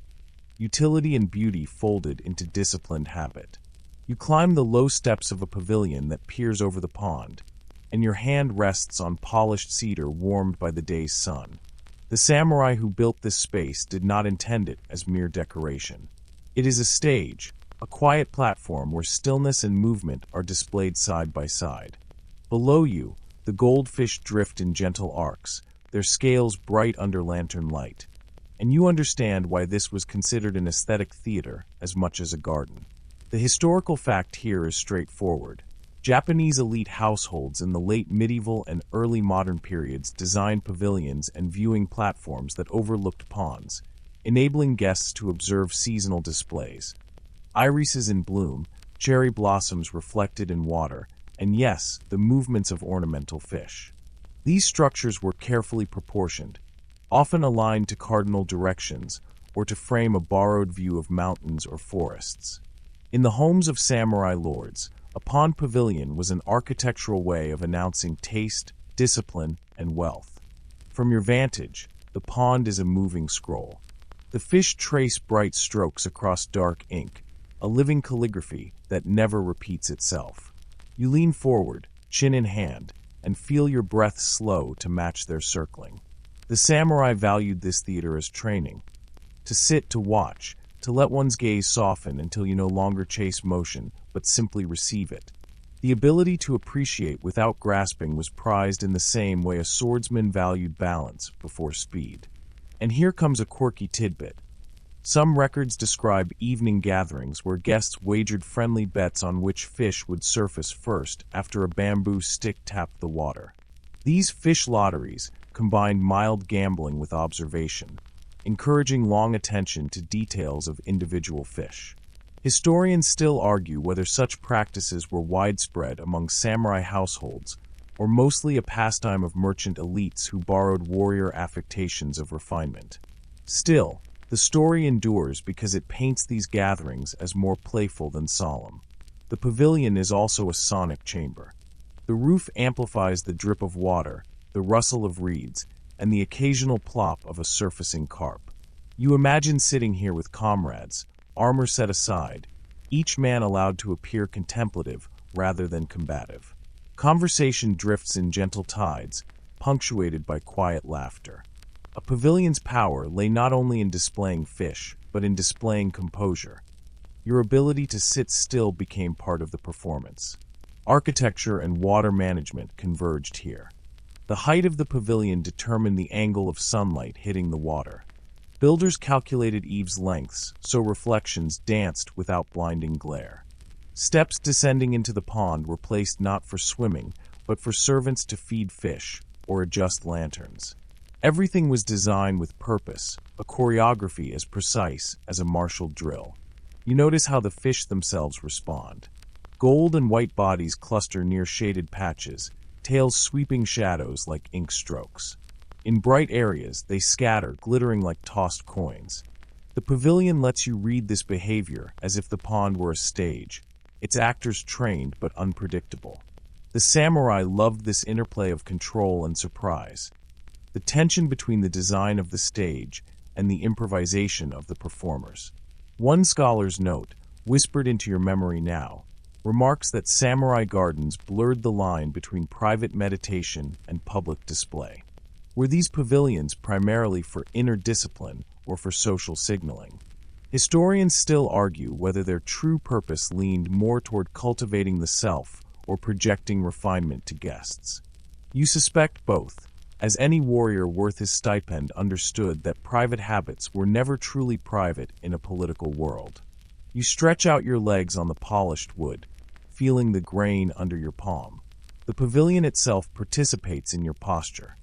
Utility and beauty folded into disciplined habit. You climb the low steps of a pavilion that peers over the pond, and your hand rests on polished cedar warmed by the day's sun. The samurai who built this space did not intend it as mere decoration. It is a stage, a quiet platform where stillness and movement are displayed side by side. Below you, the goldfish drift in gentle arcs, their scales bright under lantern light. And you understand why this was considered an aesthetic theater as much as a garden. The historical fact here is straightforward. Japanese elite households in the late medieval and early modern periods designed pavilions and viewing platforms that overlooked ponds, enabling guests to observe seasonal displays. irises in bloom, cherry blossoms reflected in water, and yes, the movements of ornamental fish. These structures were carefully proportioned, often aligned to cardinal directions or to frame a borrowed view of mountains or forests. In the homes of samurai lords, a pond pavilion was an architectural way of announcing taste, discipline, and wealth. From your vantage, the pond is a moving scroll. The fish trace bright strokes across dark ink, a living calligraphy that never repeats itself. You lean forward, chin in hand, and feel your breath slow to match their circling. The samurai valued this theater as training. To sit, to watch, to let one's gaze soften until you no longer chase motion, but simply receive it. The ability to appreciate without grasping was prized in the same way a swordsman valued balance before speed. And here comes a quirky tidbit. Some records describe evening gatherings where guests wagered friendly bets on which fish would surface first after a bamboo stick tapped the water. These fish lotteries combined mild gambling with observation, encouraging long attention to details of individual fish. Historians still argue whether such practices were widespread among samurai households or mostly a pastime of merchant elites who borrowed warrior affectations of refinement. Still, the story endures because it paints these gatherings as more playful than solemn. The pavilion is also a sonic chamber. The roof amplifies the drip of water, the rustle of reeds, and the occasional plop of a surfacing carp. You imagine sitting here with comrades, armor set aside, each man allowed to appear contemplative rather than combative. Conversation drifts in gentle tides, punctuated by quiet laughter. A pavilion's power lay not only in displaying fish, but in displaying composure. Your ability to sit still became part of the performance. Architecture and water management converged here. The height of the pavilion determined the angle of sunlight hitting the water. Builders calculated eaves lengths, so reflections danced without blinding glare. Steps descending into the pond were placed not for swimming, but for servants to feed fish or adjust lanterns. Everything was designed with purpose, a choreography as precise as a martial drill. You notice how the fish themselves respond. Gold and white bodies cluster near shaded patches, tails sweeping shadows like ink strokes. In bright areas, they scatter, glittering like tossed coins. The pavilion lets you read this behavior as if the pond were a stage, its actors trained but unpredictable. The samurai loved this interplay of control and surprise, the tension between the design of the stage and the improvisation of the performers. One scholar's note, whispered into your memory now, remarks that samurai gardens blurred the line between private meditation and public display. Were these pavilions primarily for inner discipline or for social signaling? Historians still argue whether their true purpose leaned more toward cultivating the self or projecting refinement to guests. You suspect both, as any warrior worth his stipend understood that private habits were never truly private in a political world. You stretch out your legs on the polished wood, feeling the grain under your palm. The pavilion itself participates in your posture.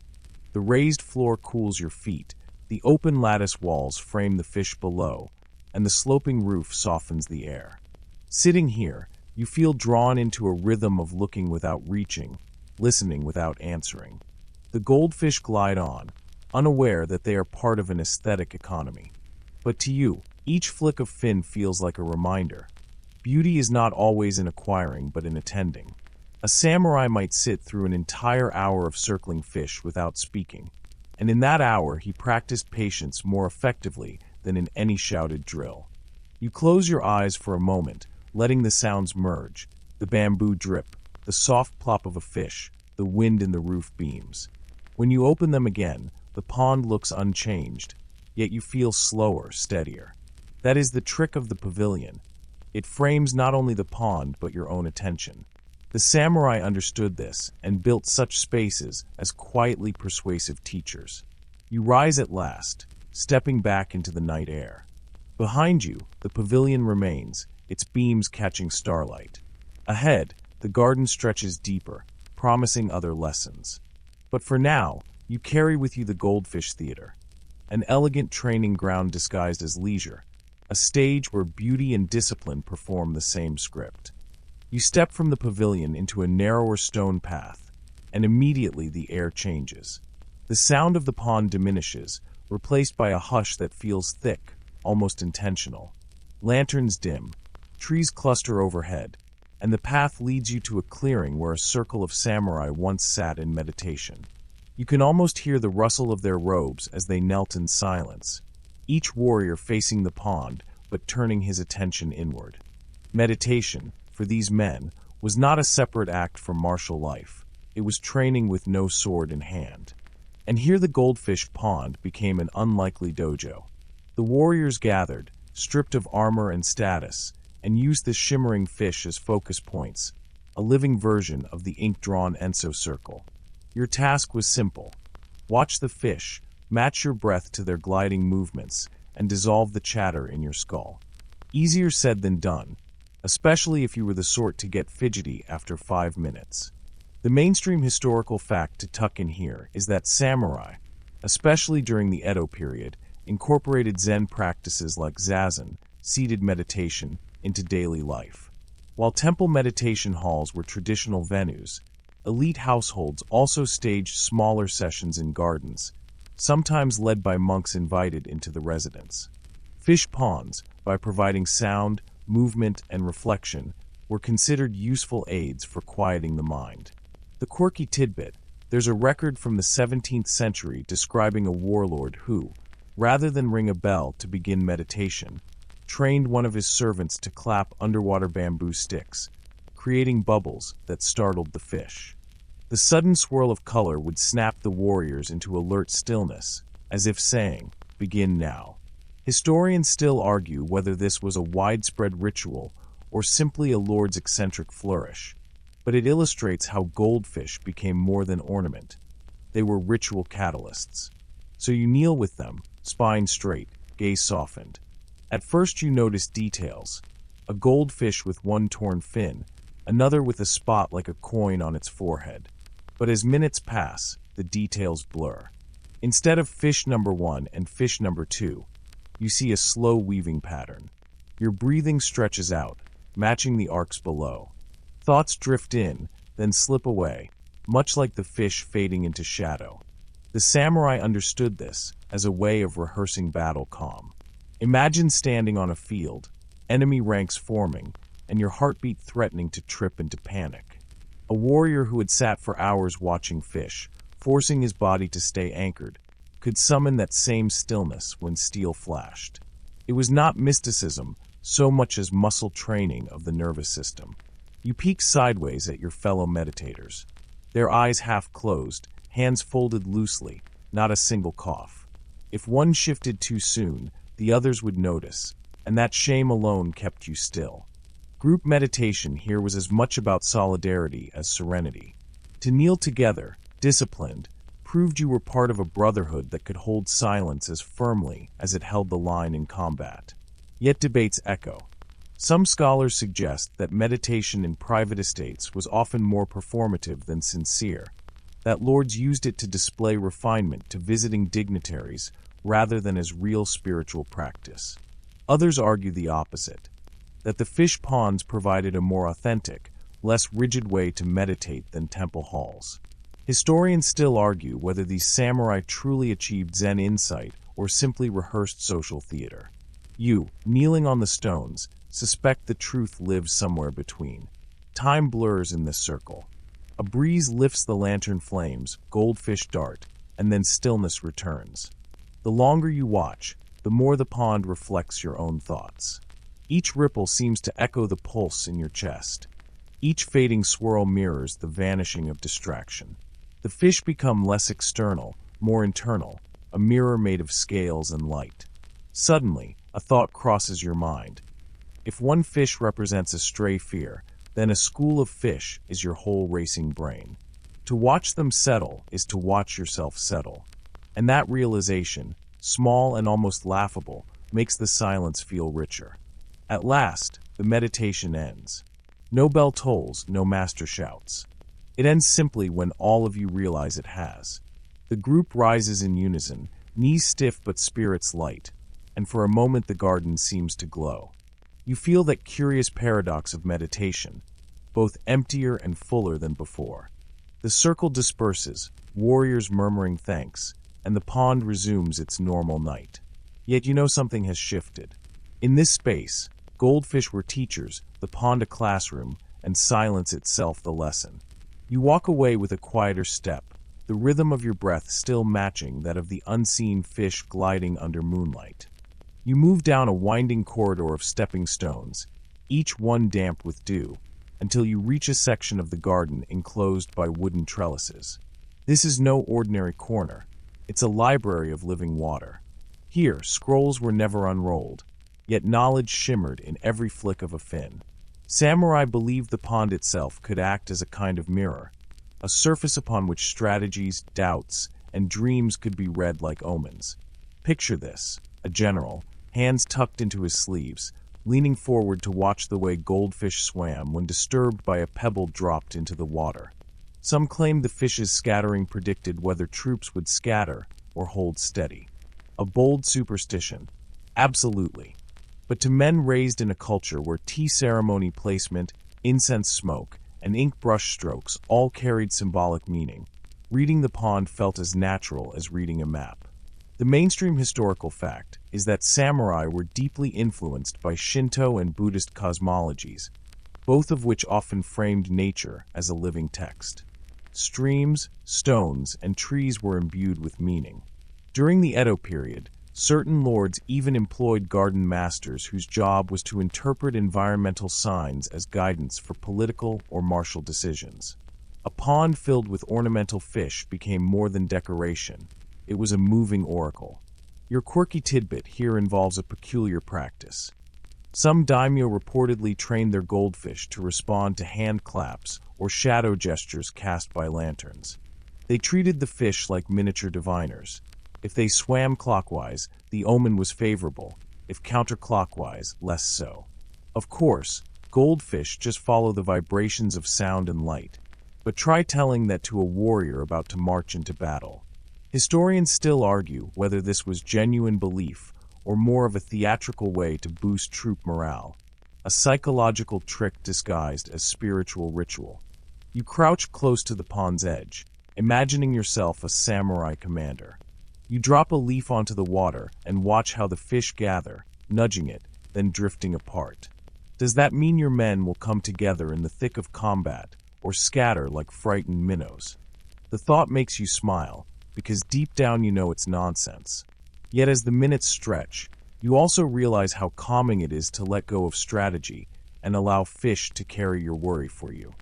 The raised floor cools your feet, the open lattice walls frame the fish below, and the sloping roof softens the air. Sitting here, you feel drawn into a rhythm of looking without reaching, listening without answering. The goldfish glide on, unaware that they are part of an aesthetic economy. But to you, each flick of fin feels like a reminder. Beauty is not always in acquiring, but in attending. A samurai might sit through an entire hour of circling fish without speaking, and in that hour he practiced patience more effectively than in any shouted drill. You close your eyes for a moment, letting the sounds merge, the bamboo drip, the soft plop of a fish, the wind in the roof beams. When you open them again, the pond looks unchanged, yet you feel slower, steadier. That is the trick of the pavilion. It frames not only the pond but your own attention. The samurai understood this and built such spaces as quietly persuasive teachers. You rise at last, stepping back into the night air. Behind you, the pavilion remains, its beams catching starlight. Ahead, the garden stretches deeper, promising other lessons. But for now, you carry with you the Goldfish Theater, an elegant training ground disguised as leisure, a stage where beauty and discipline perform the same script. You step from the pavilion into a narrower stone path, and immediately the air changes. The sound of the pond diminishes, replaced by a hush that feels thick, almost intentional. Lanterns dim, trees cluster overhead, and the path leads you to a clearing where a circle of samurai once sat in meditation. You can almost hear the rustle of their robes as they knelt in silence, each warrior facing the pond but turning his attention inward. Meditation, for these men, was not a separate act from martial life. It was training with no sword in hand. And here the Goldfish pond became an unlikely dojo. The warriors gathered, stripped of armor and status, and used the shimmering fish as focus points, a living version of the ink-drawn Enso circle. Your task was simple. Watch the fish, match your breath to their gliding movements, and dissolve the chatter in your skull. Easier said than done, especially if you were the sort to get fidgety after 5 minutes. The mainstream historical fact to tuck in here is that samurai, especially during the Edo period, incorporated Zen practices like zazen, seated meditation, into daily life. While temple meditation halls were traditional venues, elite households also staged smaller sessions in gardens, sometimes led by monks invited into the residence. Fish ponds, by providing sound, movement, and reflection, were considered useful aids for quieting the mind. The quirky tidbit: there's a record from the 17th century describing a warlord who, rather than ring a bell to begin meditation, trained one of his servants to clap underwater bamboo sticks, creating bubbles that startled the fish. The sudden swirl of color would snap the warriors into alert stillness, as if saying, "Begin now." Historians still argue whether this was a widespread ritual or simply a lord's eccentric flourish, but it illustrates how goldfish became more than ornament. They were ritual catalysts. So you kneel with them, spine straight, gaze softened. At first you notice details: a goldfish with one torn fin, another with a spot like a coin on its forehead. But as minutes pass, the details blur. Instead of fish number 1 and fish number 2, you see a slow weaving pattern. Your breathing stretches out, matching the arcs below. Thoughts drift in, then slip away, much like the fish fading into shadow. The samurai understood this as a way of rehearsing battle calm. Imagine standing on a field, enemy ranks forming, and your heartbeat threatening to trip into panic. A warrior who had sat for hours watching fish, forcing his body to stay anchored, could summon that same stillness when steel flashed. It was not mysticism so much as muscle training of the nervous system. You peek sideways at your fellow meditators. Their eyes half closed, hands folded loosely, not a single cough. If one shifted too soon, the others would notice, and that shame alone kept you still. Group meditation here was as much about solidarity as serenity. To kneel together, disciplined, proved you were part of a brotherhood that could hold silence as firmly as it held the line in combat. Yet debates echo. Some scholars suggest that meditation in private estates was often more performative than sincere, that lords used it to display refinement to visiting dignitaries rather than as real spiritual practice. Others argue the opposite, that the fish ponds provided a more authentic, less rigid way to meditate than temple halls. Historians still argue whether these samurai truly achieved Zen insight or simply rehearsed social theater. You, kneeling on the stones, suspect the truth lives somewhere between. Time blurs in this circle. A breeze lifts the lantern flames, goldfish dart, and then stillness returns. The longer you watch, the more the pond reflects your own thoughts. Each ripple seems to echo the pulse in your chest. Each fading swirl mirrors the vanishing of distraction. The fish become less external, more internal, a mirror made of scales and light. Suddenly, a thought crosses your mind. If one fish represents a stray fear, then a school of fish is your whole racing brain. To watch them settle is to watch yourself settle. And that realization, small and almost laughable, makes the silence feel richer. At last, the meditation ends. No bell tolls, no master shouts. It ends simply when all of you realize it has. The group rises in unison, knees stiff but spirits light. and for a moment the garden seems to glow. You feel that curious paradox of meditation, both emptier and fuller than before. The circle disperses, warriors murmuring thanks, and the pond resumes its normal night. Yet you know something has shifted. In this space, goldfish were teachers, the pond a classroom, and silence itself the lesson. You walk away with a quieter step, the rhythm of your breath still matching that of the unseen fish gliding under moonlight. You move down a winding corridor of stepping stones, each one damp with dew, until you reach a section of the garden enclosed by wooden trellises. This is no ordinary corner. It's a library of living water. Here, scrolls were never unrolled, yet knowledge shimmered in every flick of a fin. Samurai believed the pond itself could act as a kind of mirror, a surface upon which strategies, doubts, and dreams could be read like omens. Picture this: a general, hands tucked into his sleeves, leaning forward to watch the way goldfish swam when disturbed by a pebble dropped into the water. Some claimed the fish's scattering predicted whether troops would scatter or hold steady. A bold superstition. Absolutely. But to men raised in a culture where tea ceremony placement, incense smoke, and ink brush strokes all carried symbolic meaning, reading the pond felt as natural as reading a map. The mainstream historical fact is that samurai were deeply influenced by Shinto and Buddhist cosmologies, both of which often framed nature as a living text. Streams, stones, and trees were imbued with meaning. During the Edo period, certain lords even employed garden masters whose job was to interpret environmental signs as guidance for political or martial decisions. A pond filled with ornamental fish became more than decoration. It was a moving oracle. Your quirky tidbit here involves a peculiar practice. Some daimyo reportedly trained their goldfish to respond to hand claps or shadow gestures cast by lanterns. They treated the fish like miniature diviners. If they swam clockwise, the omen was favorable. If counterclockwise, less so. Of course, goldfish just follow the vibrations of sound and light. But try telling that to a warrior about to march into battle. Historians still argue whether this was genuine belief or more of a theatrical way to boost troop morale, a psychological trick disguised as spiritual ritual. You crouch close to the pond's edge, imagining yourself a samurai commander. You drop a leaf onto the water and watch how the fish gather, nudging it, then drifting apart. Does that mean your men will come together in the thick of combat, or scatter like frightened minnows? The thought makes you smile, because deep down you know it's nonsense. Yet as the minutes stretch, you also realize how calming it is to let go of strategy and allow fish to carry your worry for you.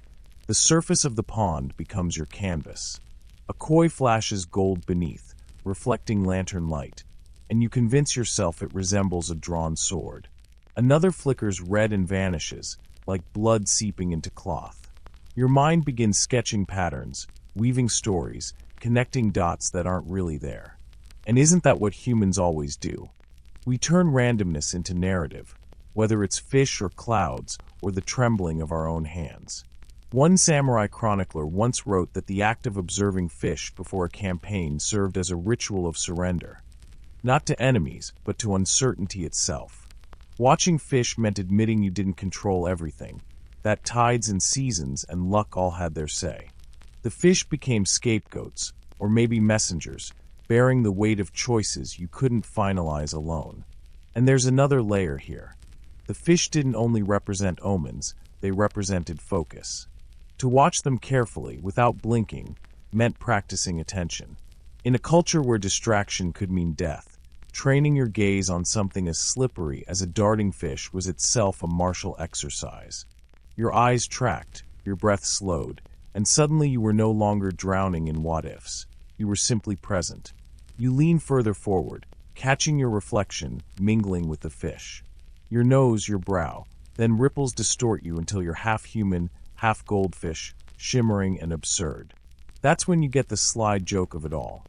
The surface of the pond becomes your canvas. A koi flashes gold beneath, reflecting lantern light, and you convince yourself it resembles a drawn sword. Another flickers red and vanishes, like blood seeping into cloth. Your mind begins sketching patterns, weaving stories, connecting dots that aren't really there. And isn't that what humans always do? We turn randomness into narrative, whether it's fish or clouds or the trembling of our own hands. One samurai chronicler once wrote that the act of observing fish before a campaign served as a ritual of surrender, not to enemies, but to uncertainty itself. Watching fish meant admitting you didn't control everything, that tides and seasons and luck all had their say. The fish became scapegoats, or maybe messengers, bearing the weight of choices you couldn't finalize alone. And there's another layer here. The fish didn't only represent omens, they represented focus. To watch them carefully, without blinking, meant practicing attention. In a culture where distraction could mean death, training your gaze on something as slippery as a darting fish was itself a martial exercise. Your eyes tracked, your breath slowed, and suddenly you were no longer drowning in what-ifs. You were simply present. You lean further forward, catching your reflection, mingling with the fish. Your nose, your brow, then ripples distort you until you're half human, half goldfish, shimmering and absurd. That's when you get the sly joke of it all.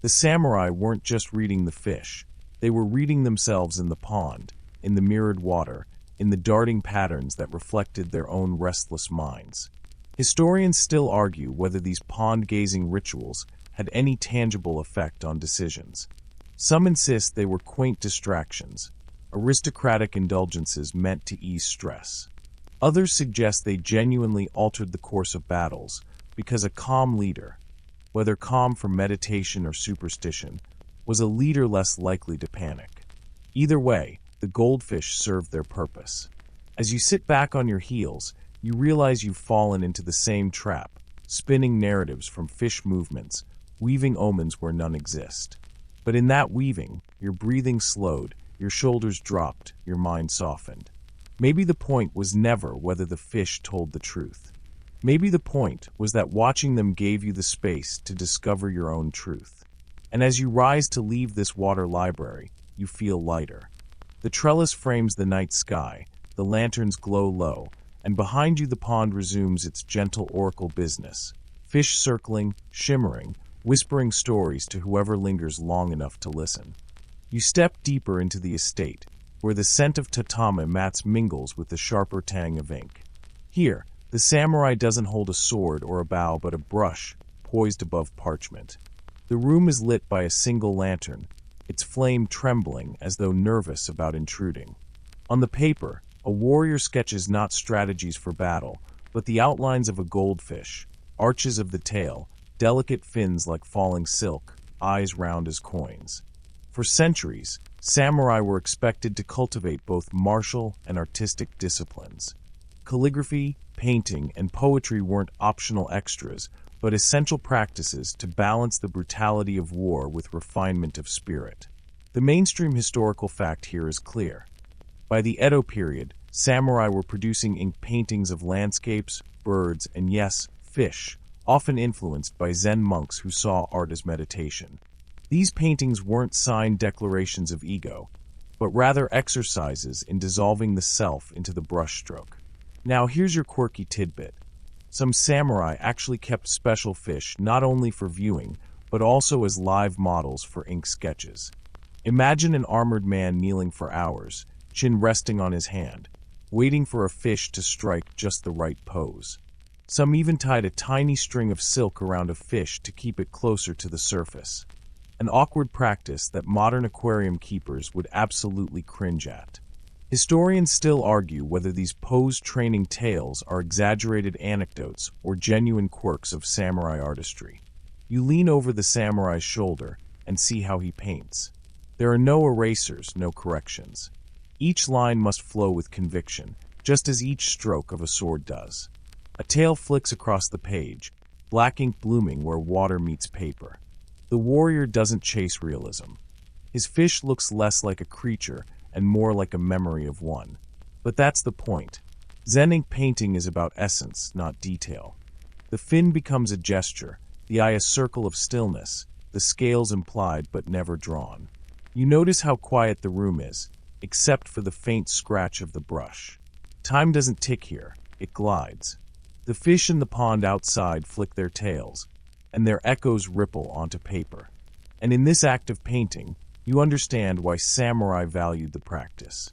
The samurai weren't just reading the fish. They were reading themselves in the pond, in the mirrored water, in the darting patterns that reflected their own restless minds. Historians still argue whether these pond-gazing rituals had any tangible effect on decisions. Some insist they were quaint distractions, aristocratic indulgences meant to ease stress. Others suggest they genuinely altered the course of battles because a calm leader, whether calm from meditation or superstition, was a leader less likely to panic. Either way, the goldfish served their purpose. As you sit back on your heels, you realize you've fallen into the same trap, spinning narratives from fish movements, weaving omens where none exist. But in that weaving, your breathing slowed, your shoulders dropped, your mind softened. Maybe the point was never whether the fish told the truth. Maybe the point was that watching them gave you the space to discover your own truth. And as you rise to leave this water library, you feel lighter. The trellis frames the night sky, the lanterns glow low, and behind you the pond resumes its gentle oracle business. Fish circling, shimmering, whispering stories to whoever lingers long enough to listen. You step deeper into the estate, where the scent of tatame mats mingles with the sharper tang of ink. Here, the samurai doesn't hold a sword or a bow but a brush, poised above parchment. The room is lit by a single lantern, its flame trembling as though nervous about intruding. On the paper, a warrior sketches not strategies for battle, but the outlines of a goldfish, arches of the tail, delicate fins like falling silk, eyes round as coins. For centuries, samurai were expected to cultivate both martial and artistic disciplines. Calligraphy, painting, and poetry weren't optional extras, but essential practices to balance the brutality of war with refinement of spirit. The mainstream historical fact here is clear. By the Edo period, samurai were producing ink paintings of landscapes, birds, and yes, fish, often influenced by Zen monks who saw art as meditation. These paintings weren't signed declarations of ego, but rather exercises in dissolving the self into the brushstroke. Now here's your quirky tidbit. Some samurai actually kept special fish not only for viewing, but also as live models for ink sketches. Imagine an armored man kneeling for hours, chin resting on his hand, waiting for a fish to strike just the right pose. Some even tied a tiny string of silk around a fish to keep it closer to the surface. An awkward practice that modern aquarium keepers would absolutely cringe at. Historians still argue whether these pose-training tales are exaggerated anecdotes or genuine quirks of samurai artistry. You lean over the samurai's shoulder and see how he paints. There are no erasers, no corrections. Each line must flow with conviction, just as each stroke of a sword does. A tail flicks across the page, black ink blooming where water meets paper. The warrior doesn't chase realism. His fish looks less like a creature and more like a memory of one. But that's the point. Zen ink painting is about essence, not detail. The fin becomes a gesture, the eye a circle of stillness, the scales implied but never drawn. You notice how quiet the room is, except for the faint scratch of the brush. Time doesn't tick here, it glides. The fish in the pond outside flick their tails, and their echoes ripple onto paper. And in this act of painting, you understand why samurai valued the practice.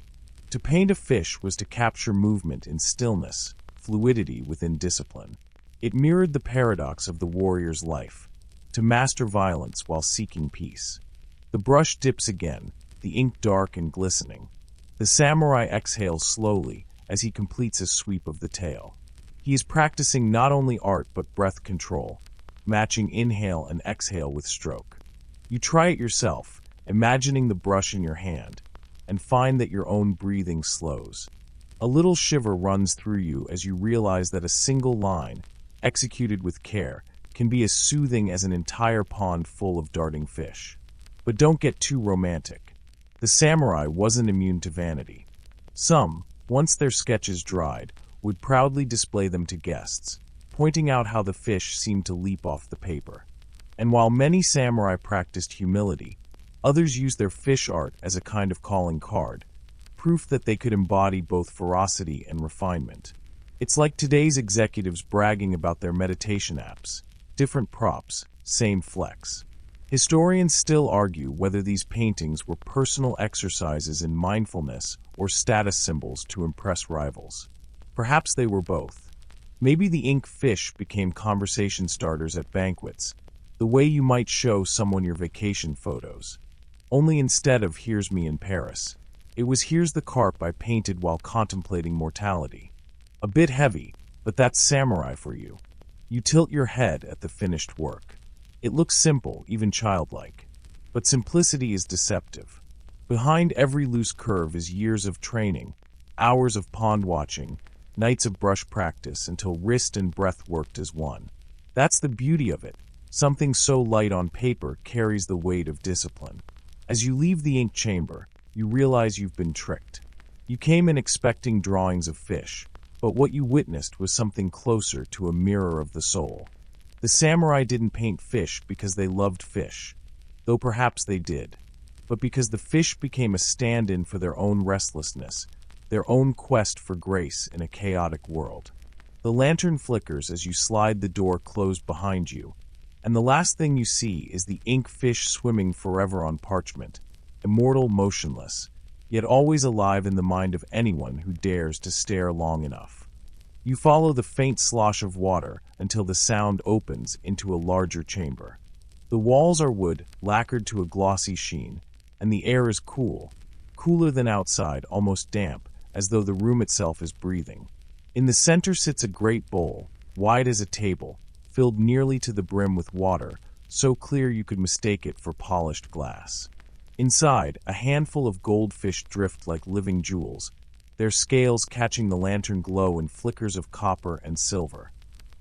To paint a fish was to capture movement in stillness, fluidity within discipline. It mirrored the paradox of the warrior's life, to master violence while seeking peace. The brush dips again, the ink dark and glistening. The samurai exhales slowly as he completes a sweep of the tail. He is practicing not only art but breath control, matching inhale and exhale with stroke. You try it yourself, imagining the brush in your hand, and find that your own breathing slows. A little shiver runs through you as you realize that a single line, executed with care, can be as soothing as an entire pond full of darting fish. But don't get too romantic. The samurai wasn't immune to vanity. Some, once their sketches dried, would proudly display them to guests, pointing out how the fish seemed to leap off the paper. And while many samurai practiced humility, others used their fish art as a kind of calling card, proof that they could embody both ferocity and refinement. It's like today's executives bragging about their meditation apps. Different props, same flex. Historians still argue whether these paintings were personal exercises in mindfulness or status symbols to impress rivals. Perhaps they were both. Maybe the ink fish became conversation starters at banquets, the way you might show someone your vacation photos. Only instead of "Here's me in Paris," it was "Here's the carp I painted while contemplating mortality." A bit heavy, but that's samurai for you. You tilt your head at the finished work. It looks simple, even childlike. But simplicity is deceptive. Behind every loose curve is years of training, hours of pond watching, nights of brush practice until wrist and breath worked as one. That's the beauty of it. Something so light on paper carries the weight of discipline. As you leave the ink chamber, you realize you've been tricked. You came in expecting drawings of fish, but what you witnessed was something closer to a mirror of the soul. The samurai didn't paint fish because they loved fish, though perhaps they did, but because the fish became a stand-in for their own restlessness, their own quest for grace in a chaotic world. The lantern flickers as you slide the door closed behind you, and the last thing you see is the ink fish swimming forever on parchment, immortal, motionless, yet always alive in the mind of anyone who dares to stare long enough. You follow the faint slosh of water until the sound opens into a larger chamber. The walls are wood, lacquered to a glossy sheen, and the air is cool, cooler than outside, almost damp, as though the room itself is breathing. In the center sits a great bowl, wide as a table, filled nearly to the brim with water, so clear you could mistake it for polished glass. Inside, a handful of goldfish drift like living jewels, their scales catching the lantern glow in flickers of copper and silver.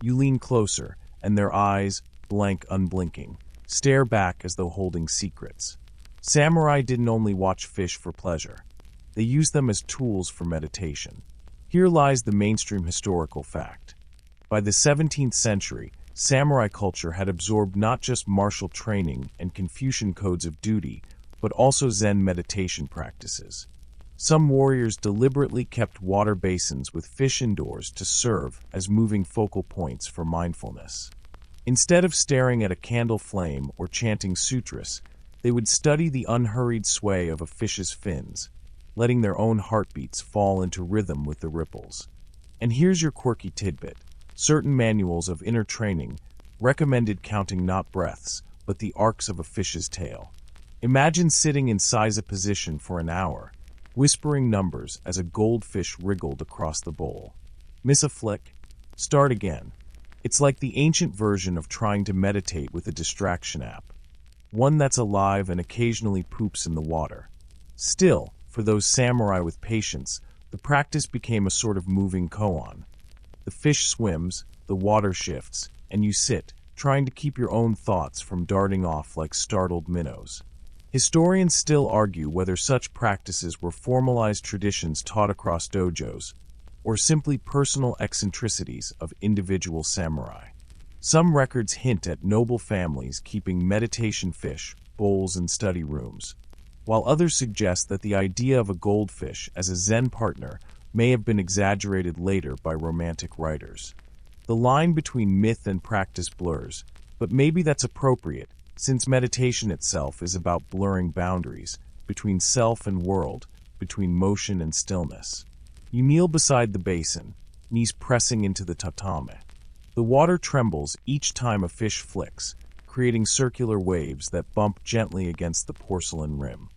You lean closer, and their eyes, blank, unblinking, stare back as though holding secrets. Samurai didn't only watch fish for pleasure. They used them as tools for meditation. Here lies the mainstream historical fact. By the 17th century, samurai culture had absorbed not just martial training and Confucian codes of duty, but also Zen meditation practices. Some warriors deliberately kept water basins with fish indoors to serve as moving focal points for mindfulness. Instead of staring at a candle flame or chanting sutras, they would study the unhurried sway of a fish's fins, letting their own heartbeats fall into rhythm with the ripples. And here's your quirky tidbit. Certain manuals of inner training recommended counting not breaths, but the arcs of a fish's tail. Imagine sitting in seiza position for an hour, whispering numbers as a goldfish wriggled across the bowl. Miss a flick? Start again. It's like the ancient version of trying to meditate with a distraction app, one that's alive and occasionally poops in the water. Still, for those samurai with patience, the practice became a sort of moving koan. The fish swims, the water shifts, and you sit, trying to keep your own thoughts from darting off like startled minnows. Historians still argue whether such practices were formalized traditions taught across dojos, or simply personal eccentricities of individual samurai. Some records hint at noble families keeping meditation fish, bowls, in study rooms, while others suggest that the idea of a goldfish as a Zen partner may have been exaggerated later by romantic writers. The line between myth and practice blurs, but maybe that's appropriate, since meditation itself is about blurring boundaries between self and world, between motion and stillness. You kneel beside the basin, knees pressing into the tatame. The water trembles each time a fish flicks, creating circular waves that bump gently against the porcelain rim.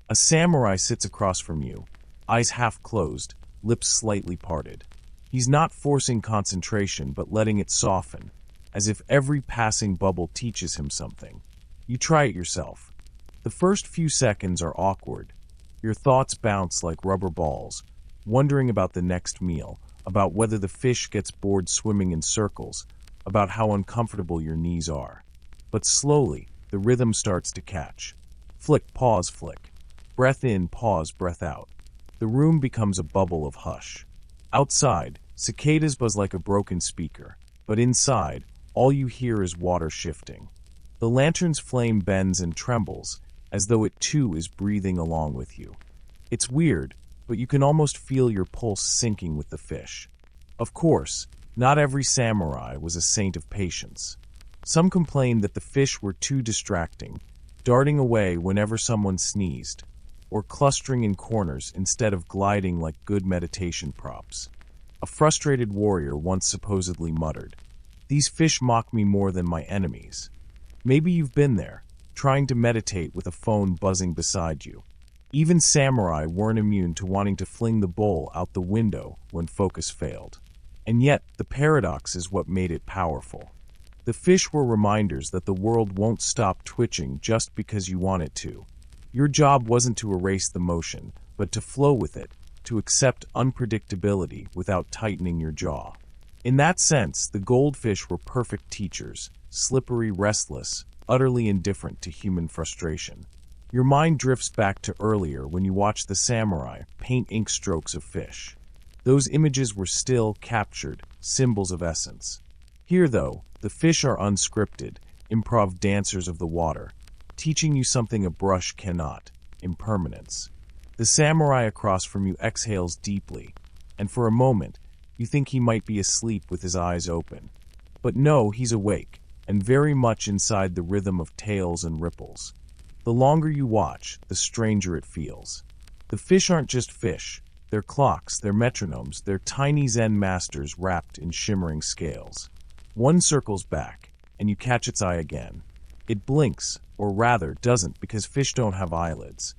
A samurai sits across from you, eyes half closed, lips slightly parted. He's not forcing concentration but letting it soften, as if every passing bubble teaches him something. You try it yourself. The first few seconds are awkward. Your thoughts bounce like rubber balls, wondering about the next meal, about whether the fish gets bored swimming in circles, about how uncomfortable your knees are. But slowly, the rhythm starts to catch. Flick, pause, flick. Breath in, pause, breath out. The room becomes a bubble of hush. Outside, cicadas buzz like a broken speaker, but inside, all you hear is water shifting. The lantern's flame bends and trembles, as though it too is breathing along with you. It's weird, but you can almost feel your pulse syncing with the fish. Of course, not every samurai was a saint of patience. Some complained that the fish were too distracting, darting away whenever someone sneezed, or clustering in corners instead of gliding like good meditation props. A frustrated warrior once supposedly muttered, "These fish mock me more than my enemies." Maybe you've been there, trying to meditate with a phone buzzing beside you. Even samurai weren't immune to wanting to fling the bowl out the window when focus failed. And yet, the paradox is what made it powerful. The fish were reminders that the world won't stop twitching just because you want it to. Your job wasn't to erase the motion, but to flow with it, to accept unpredictability without tightening your jaw. In that sense, the goldfish were perfect teachers, slippery, restless, utterly indifferent to human frustration. Your mind drifts back to earlier when you watched the samurai paint ink strokes of fish. Those images were still, captured, symbols of essence. Here, though, the fish are unscripted, improv dancers of the water, teaching you something a brush cannot: impermanence. The samurai across from you exhales deeply, and for a moment, you think he might be asleep with his eyes open. But no, he's awake, and very much inside the rhythm of tails and ripples. The longer you watch, the stranger it feels. The fish aren't just fish. They're clocks, they're metronomes, they're tiny Zen masters wrapped in shimmering scales. One circles back, and you catch its eye again. It blinks, or rather, doesn't, because fish don't have eyelids.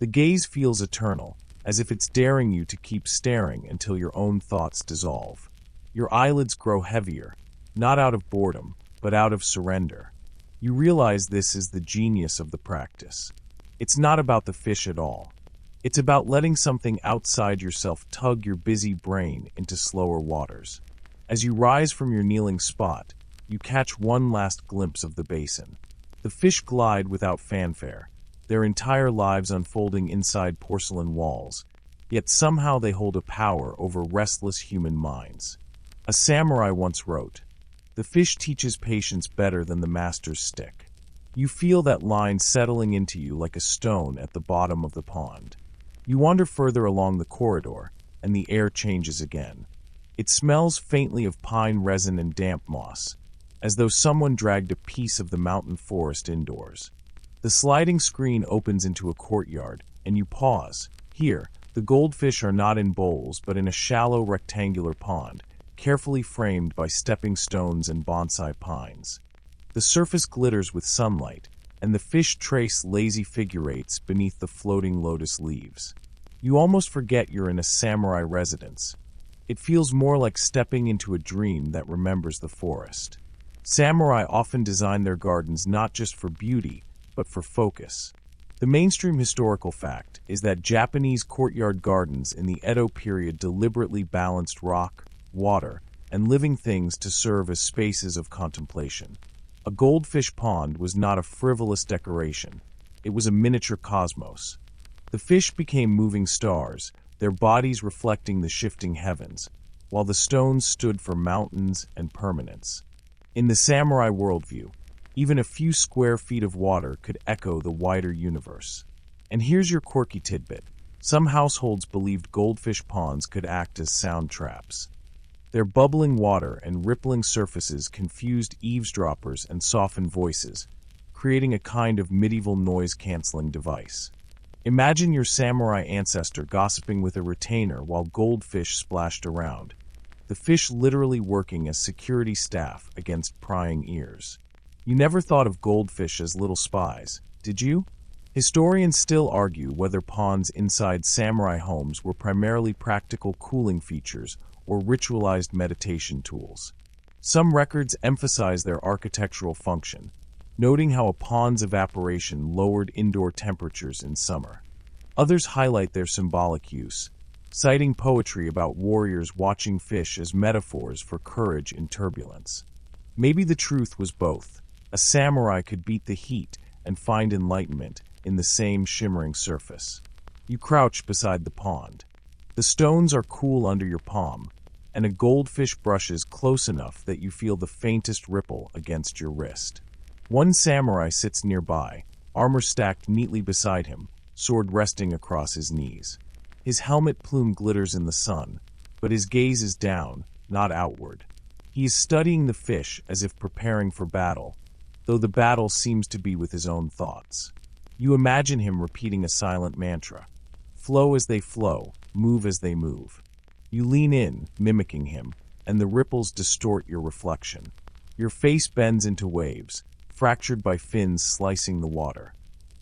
The gaze feels eternal, as if it's daring you to keep staring until your own thoughts dissolve. Your eyelids grow heavier, not out of boredom, but out of surrender. You realize this is the genius of the practice. It's not about the fish at all. It's about letting something outside yourself tug your busy brain into slower waters. As you rise from your kneeling spot, you catch one last glimpse of the basin. The fish glide without fanfare, their entire lives unfolding inside porcelain walls, yet somehow they hold a power over restless human minds. A samurai once wrote, "The fish teaches patience better than the master's stick." You feel that line settling into you like a stone at the bottom of the pond. You wander further along the corridor, and the air changes again. It smells faintly of pine resin and damp moss, as though someone dragged a piece of the mountain forest indoors. The sliding screen opens into a courtyard, and you pause. Here, the goldfish are not in bowls, but in a shallow rectangular pond, carefully framed by stepping stones and bonsai pines. The surface glitters with sunlight, and the fish trace lazy figure eights beneath the floating lotus leaves. You almost forget you're in a samurai residence. It feels more like stepping into a dream that remembers the forest. Samurai often design their gardens not just for beauty, but for focus. The mainstream historical fact is that Japanese courtyard gardens in the Edo period deliberately balanced rock, water, and living things to serve as spaces of contemplation. A goldfish pond was not a frivolous decoration. It was a miniature cosmos. The fish became moving stars, their bodies reflecting the shifting heavens, while the stones stood for mountains and permanence. In the samurai worldview, even a few square feet of water could echo the wider universe. And here's your quirky tidbit. Some households believed goldfish ponds could act as sound traps. Their bubbling water and rippling surfaces confused eavesdroppers and softened voices, creating a kind of medieval noise-canceling device. Imagine your samurai ancestor gossiping with a retainer while goldfish splashed around, the fish literally working as security staff against prying ears. You never thought of goldfish as little spies, did you? Historians still argue whether ponds inside samurai homes were primarily practical cooling features or ritualized meditation tools. Some records emphasize their architectural function, noting how a pond's evaporation lowered indoor temperatures in summer. Others highlight their symbolic use, citing poetry about warriors watching fish as metaphors for courage in turbulence. Maybe the truth was both. A samurai could beat the heat and find enlightenment in the same shimmering surface. You crouch beside the pond. The stones are cool under your palm, and a goldfish brushes close enough that you feel the faintest ripple against your wrist. One samurai sits nearby, armor stacked neatly beside him, sword resting across his knees. His helmet plume glitters in the sun, but his gaze is down, not outward. He is studying the fish as if preparing for battle, though the battle seems to be with his own thoughts. You imagine him repeating a silent mantra. Flow as they flow, move as they move. You lean in, mimicking him, and the ripples distort your reflection. Your face bends into waves, fractured by fins slicing the water.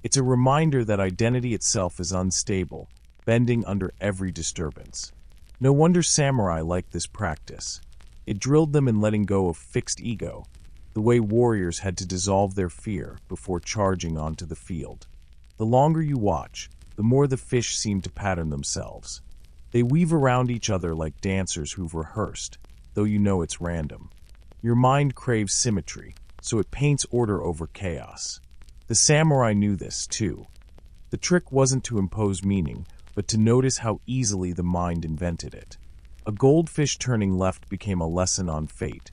It's a reminder that identity itself is unstable, bending under every disturbance. No wonder samurai liked this practice. It drilled them in letting go of fixed ego, the way warriors had to dissolve their fear before charging onto the field. The longer you watch, the more the fish seem to pattern themselves. They weave around each other like dancers who've rehearsed, though you know it's random. Your mind craves symmetry, so it paints order over chaos. The samurai knew this, too. The trick wasn't to impose meaning, but to notice how easily the mind invented it. A goldfish turning left became a lesson on fate.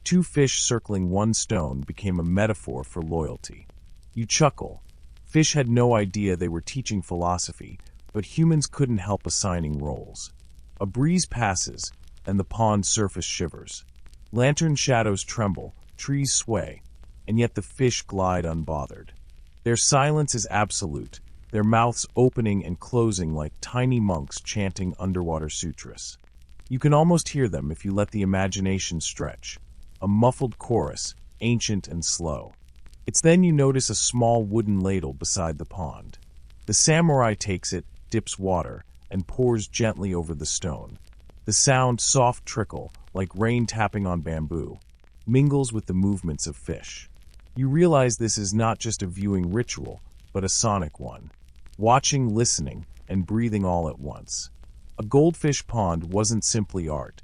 Two fish circling one stone became a metaphor for loyalty. You chuckle. Fish had no idea they were teaching philosophy, but humans couldn't help assigning roles. A breeze passes, and the pond surface shivers. Lantern shadows tremble, trees sway, and yet the fish glide unbothered. Their silence is absolute, their mouths opening and closing like tiny monks chanting underwater sutras. You can almost hear them if you let the imagination stretch. A muffled chorus, ancient and slow. It's then you notice a small wooden ladle beside the pond. The samurai takes it, dips water, and pours gently over the stone. The sound, soft trickle, like rain tapping on bamboo, mingles with the movements of fish. You realize this is not just a viewing ritual, but a sonic one. Watching, listening, and breathing all at once. A goldfish pond wasn't simply art.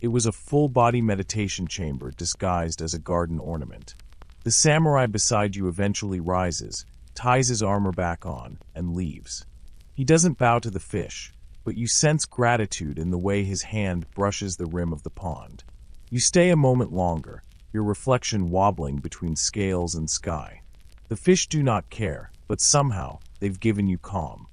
It was a full-body meditation chamber disguised as a garden ornament. The samurai beside you eventually rises, ties his armor back on, and leaves. He doesn't bow to the fish, but you sense gratitude in the way his hand brushes the rim of the pond. You stay a moment longer, your reflection wobbling between scales and sky. The fish do not care, but somehow they've given you calm.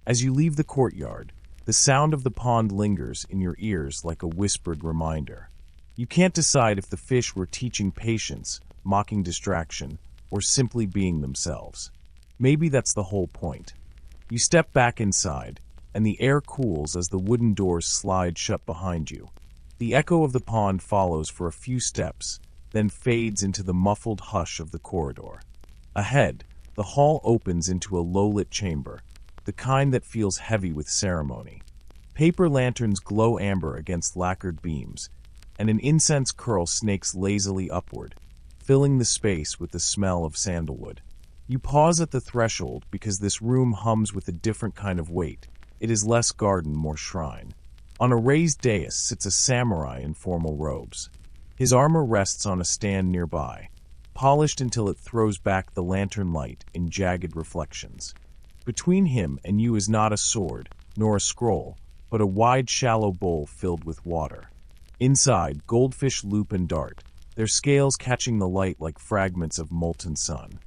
As you leave the courtyard, the sound of the pond lingers in your ears like a whispered reminder. You can't decide if the fish were teaching patience, mocking distraction, or simply being themselves. Maybe that's the whole point. You step back inside, and the air cools as the wooden doors slide shut behind you. The echo of the pond follows for a few steps, then fades into the muffled hush of the corridor. Ahead, the hall opens into a low-lit chamber, the kind that feels heavy with ceremony. Paper lanterns glow amber against lacquered beams, and an incense curl snakes lazily upward, filling the space with the smell of sandalwood. You pause at the threshold because this room hums with a different kind of weight. It is less garden, more shrine. On a raised dais sits a samurai in formal robes. His armor rests on a stand nearby, polished until it throws back the lantern light in jagged reflections. Between him and you is not a sword, nor a scroll, but a wide, shallow bowl filled with water. Inside, goldfish loop and dart, their scales catching the light like fragments of molten sun.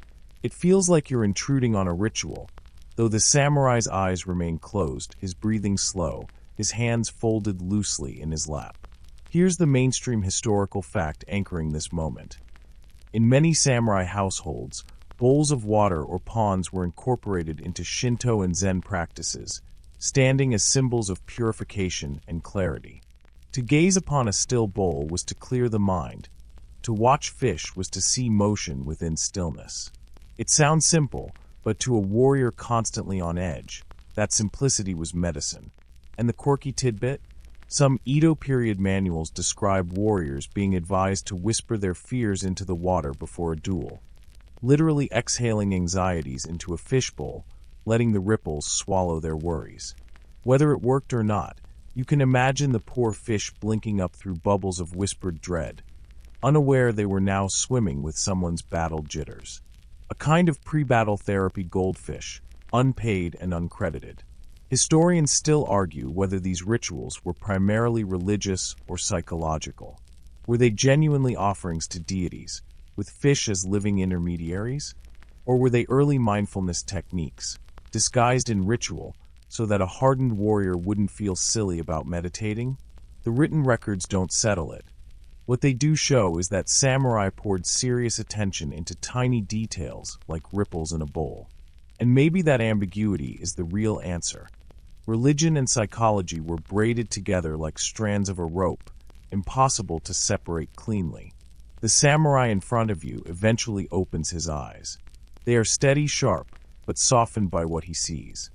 It feels like you're intruding on a ritual, though the samurai's eyes remain closed, his breathing slow, his hands folded loosely in his lap. Here's the mainstream historical fact anchoring this moment. In many samurai households, bowls of water or ponds were incorporated into Shinto and Zen practices, standing as symbols of purification and clarity. To gaze upon a still bowl was to clear the mind. To watch fish was to see motion within stillness. It sounds simple, but to a warrior constantly on edge, that simplicity was medicine. And the quirky tidbit? Some Edo period manuals describe warriors being advised to whisper their fears into the water before a duel, literally exhaling anxieties into a fishbowl, letting the ripples swallow their worries. Whether it worked or not, you can imagine the poor fish blinking up through bubbles of whispered dread, unaware they were now swimming with someone's battle jitters. A kind of pre-battle therapy goldfish, unpaid and uncredited. Historians still argue whether these rituals were primarily religious or psychological. Were they genuinely offerings to deities, with fish as living intermediaries? Or were they early mindfulness techniques, disguised in ritual so that a hardened warrior wouldn't feel silly about meditating? The written records don't settle it. What they do show is that samurai poured serious attention into tiny details like ripples in a bowl. And maybe that ambiguity is the real answer. Religion and psychology were braided together like strands of a rope, impossible to separate cleanly. The samurai in front of you eventually opens his eyes. They are steady, sharp, but softened by what he sees.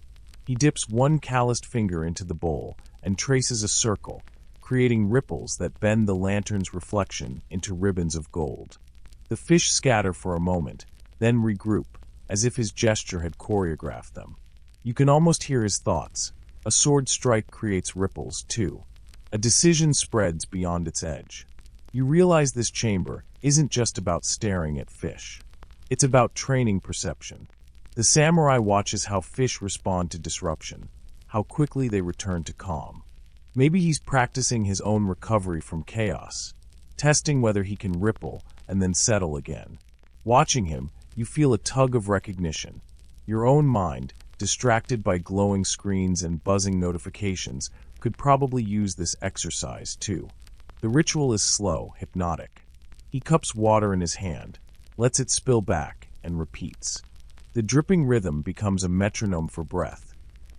He dips one calloused finger into the bowl and traces a circle, creating ripples that bend the lantern's reflection into ribbons of gold. The fish scatter for a moment, then regroup, as if his gesture had choreographed them. You can almost hear his thoughts. A sword strike creates ripples, too. A decision spreads beyond its edge. You realize this chamber isn't just about staring at fish. It's about training perception. The samurai watches how fish respond to disruption, how quickly they return to calm. Maybe he's practicing his own recovery from chaos, testing whether he can ripple and then settle again. Watching him, you feel a tug of recognition. Your own mind, distracted by glowing screens and buzzing notifications, could probably use this exercise too. The ritual is slow, hypnotic. He cups water in his hand, lets it spill back, and repeats. The dripping rhythm becomes a metronome for breath,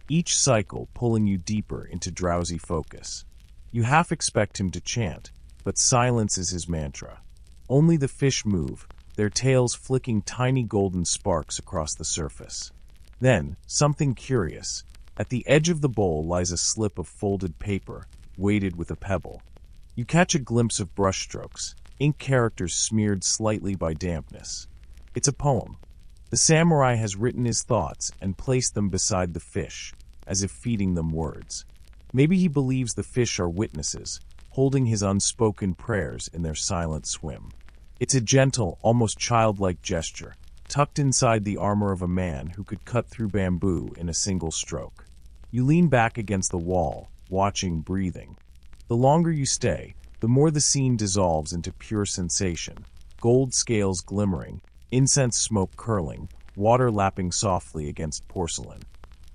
each cycle pulling you deeper into drowsy focus. You half expect him to chant, but silence is his mantra. Only the fish move, their tails flicking tiny golden sparks across the surface. Then, something curious. At the edge of the bowl lies a slip of folded paper, weighted with a pebble. You catch a glimpse of brushstrokes, ink characters smeared slightly by dampness. It's a poem. The samurai has written his thoughts and placed them beside the fish, as if feeding them words. Maybe he believes the fish are witnesses, holding his unspoken prayers in their silent swim. It's a gentle, almost childlike gesture, tucked inside the armor of a man who could cut through bamboo in a single stroke. You lean back against the wall, watching, breathing. The longer you stay, the more the scene dissolves into pure sensation. Gold scales glimmering, incense smoke curling, water lapping softly against porcelain.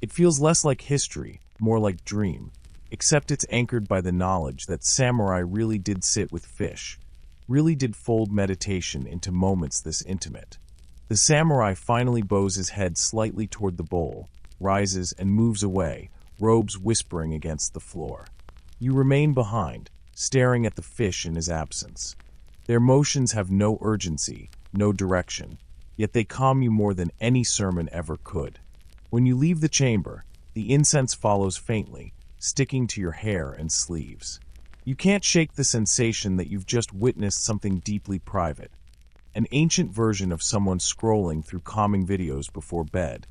It feels less like history, more like dream, except it's anchored by the knowledge that samurai really did sit with fish, really did fold meditation into moments this intimate. The samurai finally bows his head slightly toward the bowl, rises and moves away, robes whispering against the floor. You remain behind, staring at the fish in his absence. Their motions have no urgency, no direction, yet they calm you more than any sermon ever could. When you leave the chamber, the incense follows faintly, sticking to your hair and sleeves. You can't shake the sensation that you've just witnessed something deeply private. An ancient version of someone scrolling through calming videos before bed,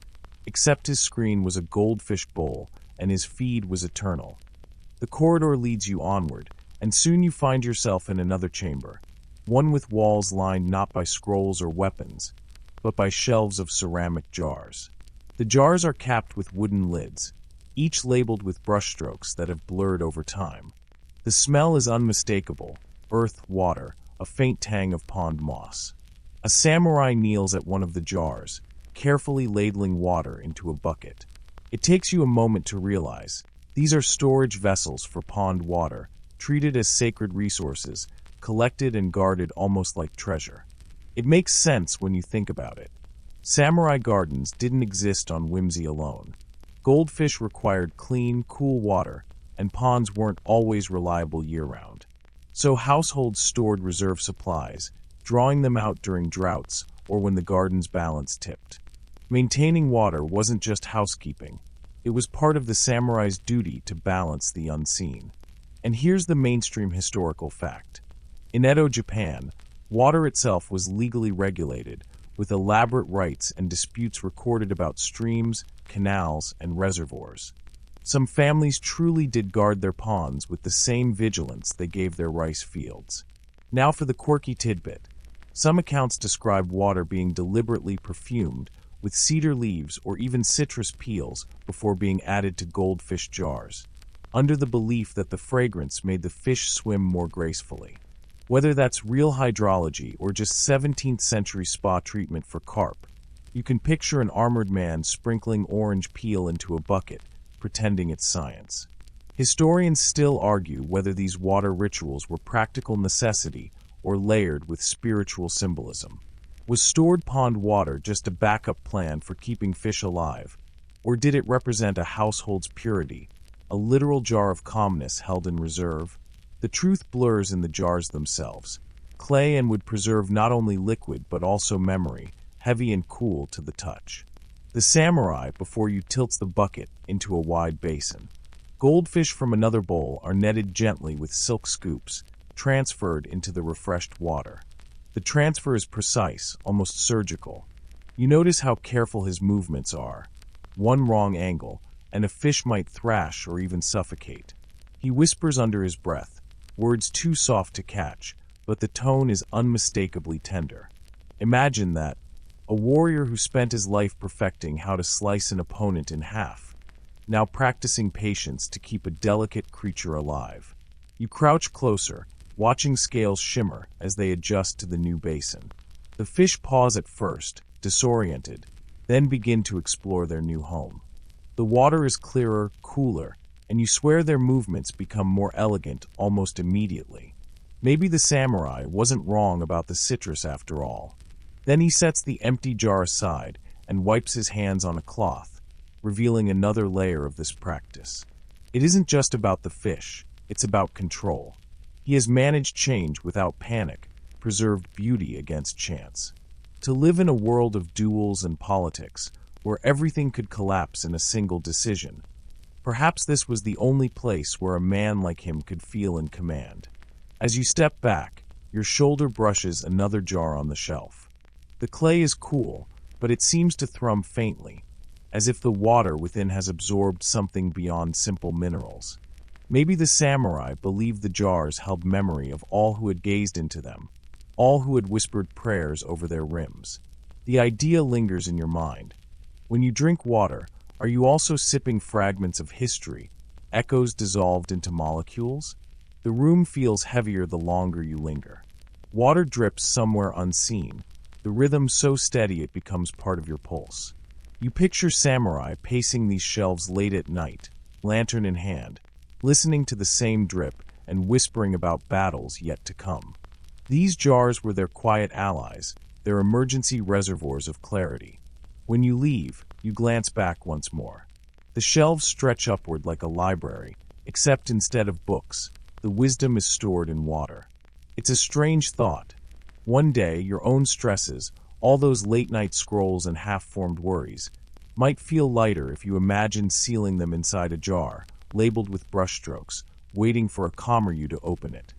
except his screen was a goldfish bowl and his feed was eternal. The corridor leads you onward, and soon you find yourself in another chamber, one with walls lined not by scrolls or weapons, but by shelves of ceramic jars. The jars are capped with wooden lids, each labeled with brushstrokes that have blurred over time. The smell is unmistakable: earth, water, a faint tang of pond moss. A samurai kneels at one of the jars, carefully ladling water into a bucket. It takes you a moment to realize these are storage vessels for pond water, treated as sacred resources, collected and guarded almost like treasure. It makes sense when you think about it. Samurai gardens didn't exist on whimsy alone. Goldfish required clean, cool water, and ponds weren't always reliable year-round. So households stored reserve supplies, drawing them out during droughts or when the garden's balance tipped. Maintaining water wasn't just housekeeping. It was part of the samurai's duty to balance the unseen. And here's the mainstream historical fact. In Edo, Japan, water itself was legally regulated, with elaborate rites and disputes recorded about streams, canals, and reservoirs. Some families truly did guard their ponds with the same vigilance they gave their rice fields. Now for the quirky tidbit. Some accounts describe water being deliberately perfumed with cedar leaves or even citrus peels before being added to goldfish jars, under the belief that the fragrance made the fish swim more gracefully. Whether that's real hydrology or just 17th century spa treatment for carp, you can picture an armored man sprinkling orange peel into a bucket, pretending it's science. Historians still argue whether these water rituals were practical necessity or layered with spiritual symbolism. Was stored pond water just a backup plan for keeping fish alive, or did it represent a household's purity, a literal jar of calmness held in reserve? The truth blurs in the jars themselves. clay and would preserve not only liquid but also memory, heavy and cool to the touch. The samurai before you tilts the bucket into a wide basin. Goldfish from another bowl are netted gently with silk scoops, transferred into the refreshed water. The transfer is precise, almost surgical. You notice how careful his movements are. One wrong angle, and a fish might thrash or even suffocate. He whispers under his breath, words too soft to catch, but the tone is unmistakably tender. Imagine that, a warrior who spent his life perfecting how to slice an opponent in half, now practicing patience to keep a delicate creature alive. You crouch closer, watching scales shimmer as they adjust to the new basin. The fish pause at first, disoriented, then begin to explore their new home. The water is clearer, cooler, and you swear their movements become more elegant almost immediately. Maybe the samurai wasn't wrong about the citrus after all. Then he sets the empty jar aside and wipes his hands on a cloth, revealing another layer of this practice. It isn't just about the fish, it's about control. He has managed change without panic, preserved beauty against chance. To live in a world of duels and politics, where everything could collapse in a single decision, perhaps this was the only place where a man like him could feel in command. As you step back, your shoulder brushes another jar on the shelf. The clay is cool, but it seems to thrum faintly, as if the water within has absorbed something beyond simple minerals. Maybe the samurai believed the jars held memory of all who had gazed into them, all who had whispered prayers over their rims. The idea lingers in your mind. When you drink water, are you also sipping fragments of history, echoes dissolved into molecules? The room feels heavier the longer you linger. Water drips somewhere unseen, the rhythm so steady it becomes part of your pulse. You picture samurai pacing these shelves late at night, lantern in hand, listening to the same drip and whispering about battles yet to come. These jars were their quiet allies, their emergency reservoirs of clarity. When you leave, you glance back once more. The shelves stretch upward like a library, except instead of books, the wisdom is stored in water. It's a strange thought. One day, your own stresses, all those late-night scrolls and half-formed worries, might feel lighter if you imagined sealing them inside a jar, labeled with brushstrokes, waiting for a calmer you to open it.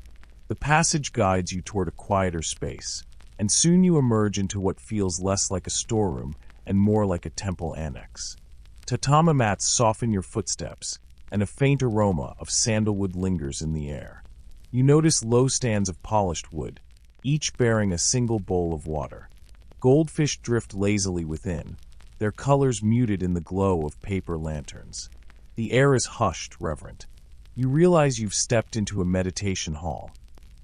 The passage guides you toward a quieter space, and soon you emerge into what feels less like a storeroom and more like a temple annex. Tatama mats soften your footsteps, and a faint aroma of sandalwood lingers in the air. You notice low stands of polished wood, each bearing a single bowl of water. Goldfish drift lazily within, their colors muted in the glow of paper lanterns. The air is hushed, reverent. You realize you've stepped into a meditation hall.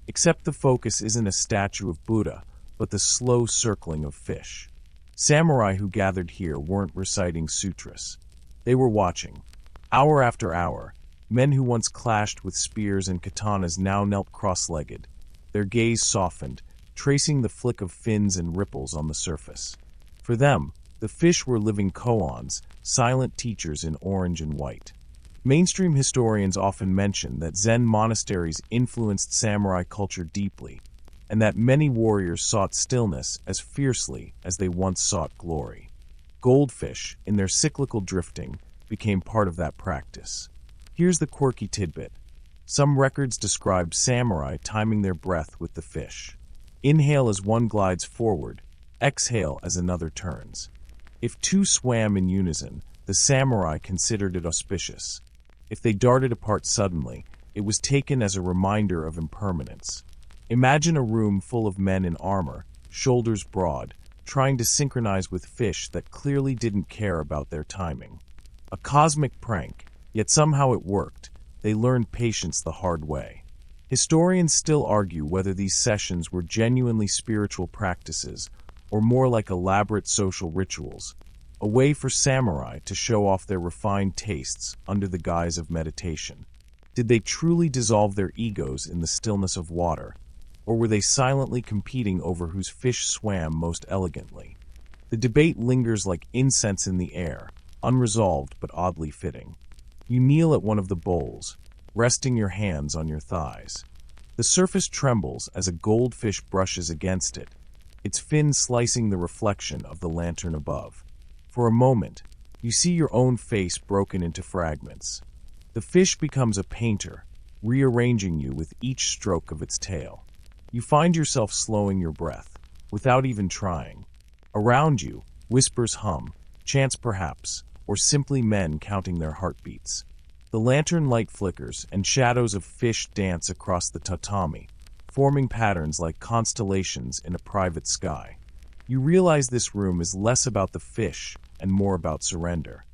Except the focus isn't a statue of Buddha, but the slow circling of fish. Samurai who gathered here weren't reciting sutras. They were watching. Hour after hour, men who once clashed with spears and katanas now knelt cross-legged, their gaze softened, tracing the flick of fins and ripples on the surface. For them, the fish were living koans, silent teachers in orange and white. Mainstream historians often mention that Zen monasteries influenced samurai culture deeply, and that many warriors sought stillness as fiercely as they once sought glory. Goldfish, in their cyclical drifting, became part of that practice. Here's the quirky tidbit. Some records describe samurai timing their breath with the fish. Inhale as one glides forward, exhale as another turns. If two swam in unison, the samurai considered it auspicious. If they darted apart suddenly, it was taken as a reminder of impermanence. Imagine a room full of men in armor, shoulders broad, trying to synchronize with fish that clearly didn't care about their timing. A cosmic prank, yet somehow it worked. They learned patience the hard way. Historians still argue whether these sessions were genuinely spiritual practices or more like elaborate social rituals, a way for samurai to show off their refined tastes under the guise of meditation. Did they truly dissolve their egos in the stillness of water, or were they silently competing over whose fish swam most elegantly? The debate lingers like incense in the air, unresolved but oddly fitting. You kneel at one of the bowls, resting your hands on your thighs. The surface trembles as a goldfish brushes against it, its fin slicing the reflection of the lantern above. For a moment, you see your own face broken into fragments. The fish becomes a painter, rearranging you with each stroke of its tail. You find yourself slowing your breath, without even trying. Around you, whispers hum, chants perhaps, or simply men counting their heartbeats. The lantern light flickers, and shadows of fish dance across the tatami, forming patterns like constellations in a private sky. You realize this room is less about the fish and more about surrender.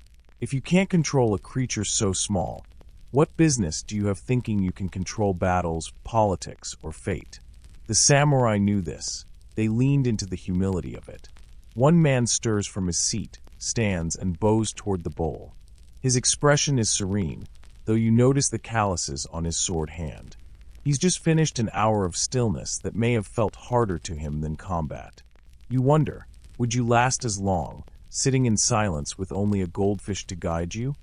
If you can't control a creature so small, what business do you have thinking you can control battles, politics, or fate? The samurai knew this. They leaned into the humility of it. One man stirs from his seat, stands, and bows toward the bowl. His expression is serene, though you notice the calluses on his sword hand. He's just finished an hour of stillness that may have felt harder to him than combat. You wonder, would you last as long, sitting in silence with only a goldfish to guide you?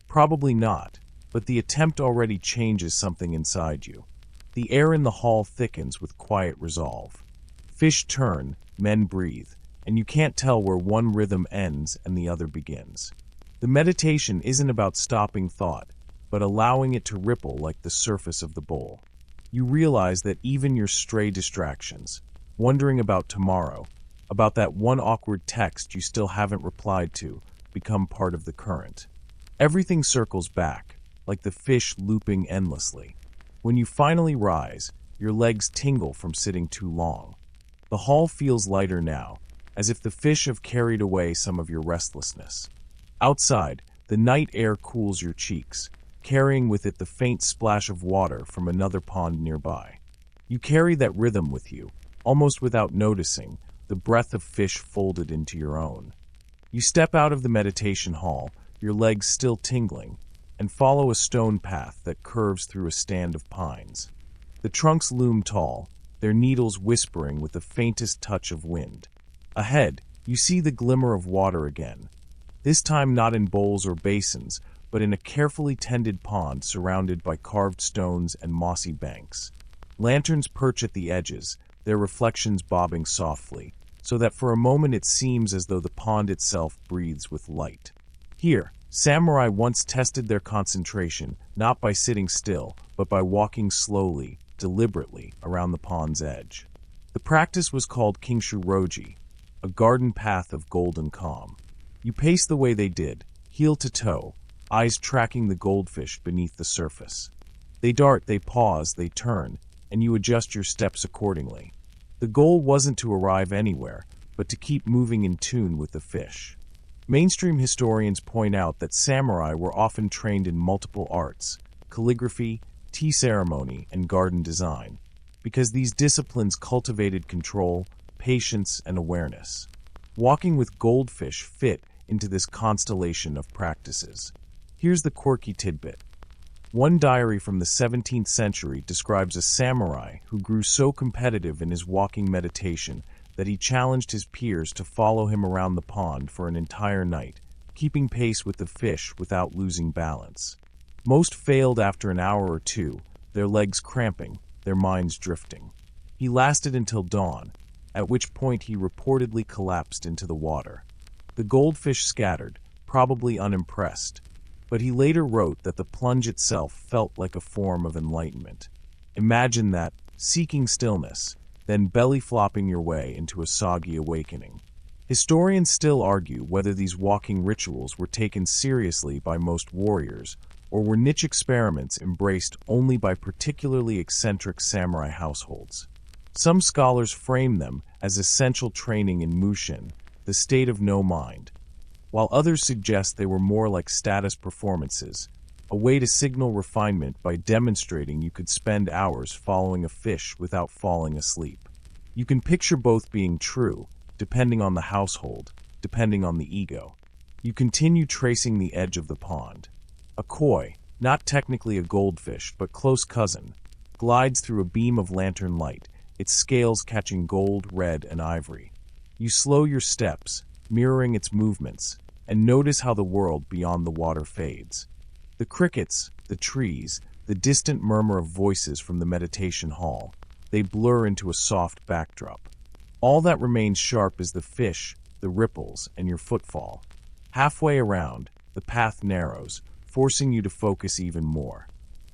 Probably not, but the attempt already changes something inside you. The air in the hall thickens with quiet resolve. Fish turn, men breathe, and you can't tell where one rhythm ends and the other begins. The meditation isn't about stopping thought, but allowing it to ripple like the surface of the bowl. You realize that even your stray distractions, wondering about tomorrow, about that one awkward text you still haven't replied to, become part of the current. Everything circles back, like the fish looping endlessly. When you finally rise, your legs tingle from sitting too long. The hall feels lighter now, as if the fish have carried away some of your restlessness. Outside, the night air cools your cheeks, carrying with it the faint splash of water from another pond nearby. You carry that rhythm with you, almost without noticing, the breath of fish folded into your own. You step out of the meditation hall, your legs still tingling, and follow a stone path that curves through a stand of pines. The trunks loom tall, their needles whispering with the faintest touch of wind. Ahead, you see the glimmer of water again, this time not in bowls or basins, but in a carefully tended pond surrounded by carved stones and mossy banks. Lanterns perch at the edges, their reflections bobbing softly, so that for a moment it seems as though the pond itself breathes with light. Here, samurai once tested their concentration, not by sitting still, but by walking slowly, deliberately, around the pond's edge. The practice was called kinshu-roji, a garden path of golden calm. You pace the way they did, heel to toe, eyes tracking the goldfish beneath the surface. They dart, they pause, they turn, and you adjust your steps accordingly. The goal wasn't to arrive anywhere, but to keep moving in tune with the fish. Mainstream historians point out that samurai were often trained in multiple arts, calligraphy, tea ceremony, and garden design, because these disciplines cultivated control, patience, and awareness. Walking with goldfish fit into this constellation of practices. Here's the quirky tidbit. One diary from the 17th century describes a samurai who grew so competitive in his walking meditation that he challenged his peers to follow him around the pond for an entire night, keeping pace with the fish without losing balance. Most failed after an hour or two, their legs cramping, their minds drifting. He lasted until dawn, at which point he reportedly collapsed into the water. The goldfish scattered, probably unimpressed, but he later wrote that the plunge itself felt like a form of enlightenment. Imagine that, seeking stillness, then belly-flopping your way into a soggy awakening. Historians still argue whether these walking rituals were taken seriously by most warriors, or were niche experiments embraced only by particularly eccentric samurai households. Some scholars frame them as essential training in mushin, the state of no mind, while others suggest they were more like status performances, a way to signal refinement by demonstrating you could spend hours following a fish without falling asleep. You can picture both being true, depending on the household, depending on the ego. You continue tracing the edge of the pond. A koi, not technically a goldfish but close cousin, glides through a beam of lantern light, its scales catching gold, red, and ivory. You slow your steps, mirroring its movements, and notice how the world beyond the water fades. The crickets, the trees, the distant murmur of voices from the meditation hall. They blur into a soft backdrop. All that remains sharp is the fish, the ripples, and your footfall. Halfway around, the path narrows, forcing you to focus even more.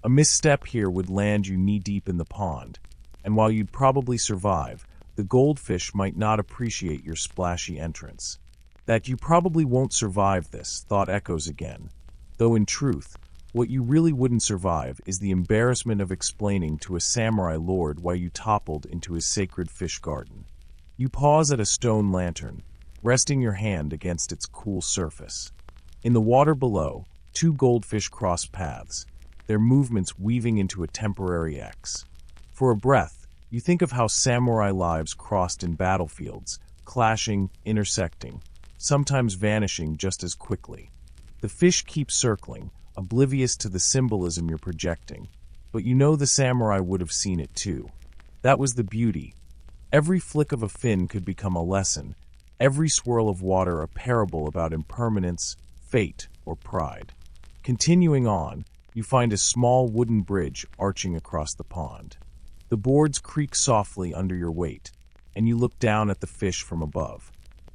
A misstep here would land you knee-deep in the pond, and while you'd probably survive, the goldfish might not appreciate your splashy entrance. That you probably won't survive this thought echoes again, though in truth, what you really wouldn't survive is the embarrassment of explaining to a samurai lord why you toppled into his sacred fish garden. You pause at a stone lantern, resting your hand against its cool surface. In the water below, two goldfish cross paths, their movements weaving into a temporary X. For a breath, you think of how samurai lives crossed in battlefields, clashing, intersecting, sometimes vanishing just as quickly. The fish keep circling, oblivious to the symbolism you're projecting, but you know the samurai would have seen it too. That was the beauty. Every flick of a fin could become a lesson, every swirl of water a parable about impermanence, fate, or pride. Continuing on, you find a small wooden bridge arching across the pond. The boards creak softly under your weight, and you look down at the fish from above.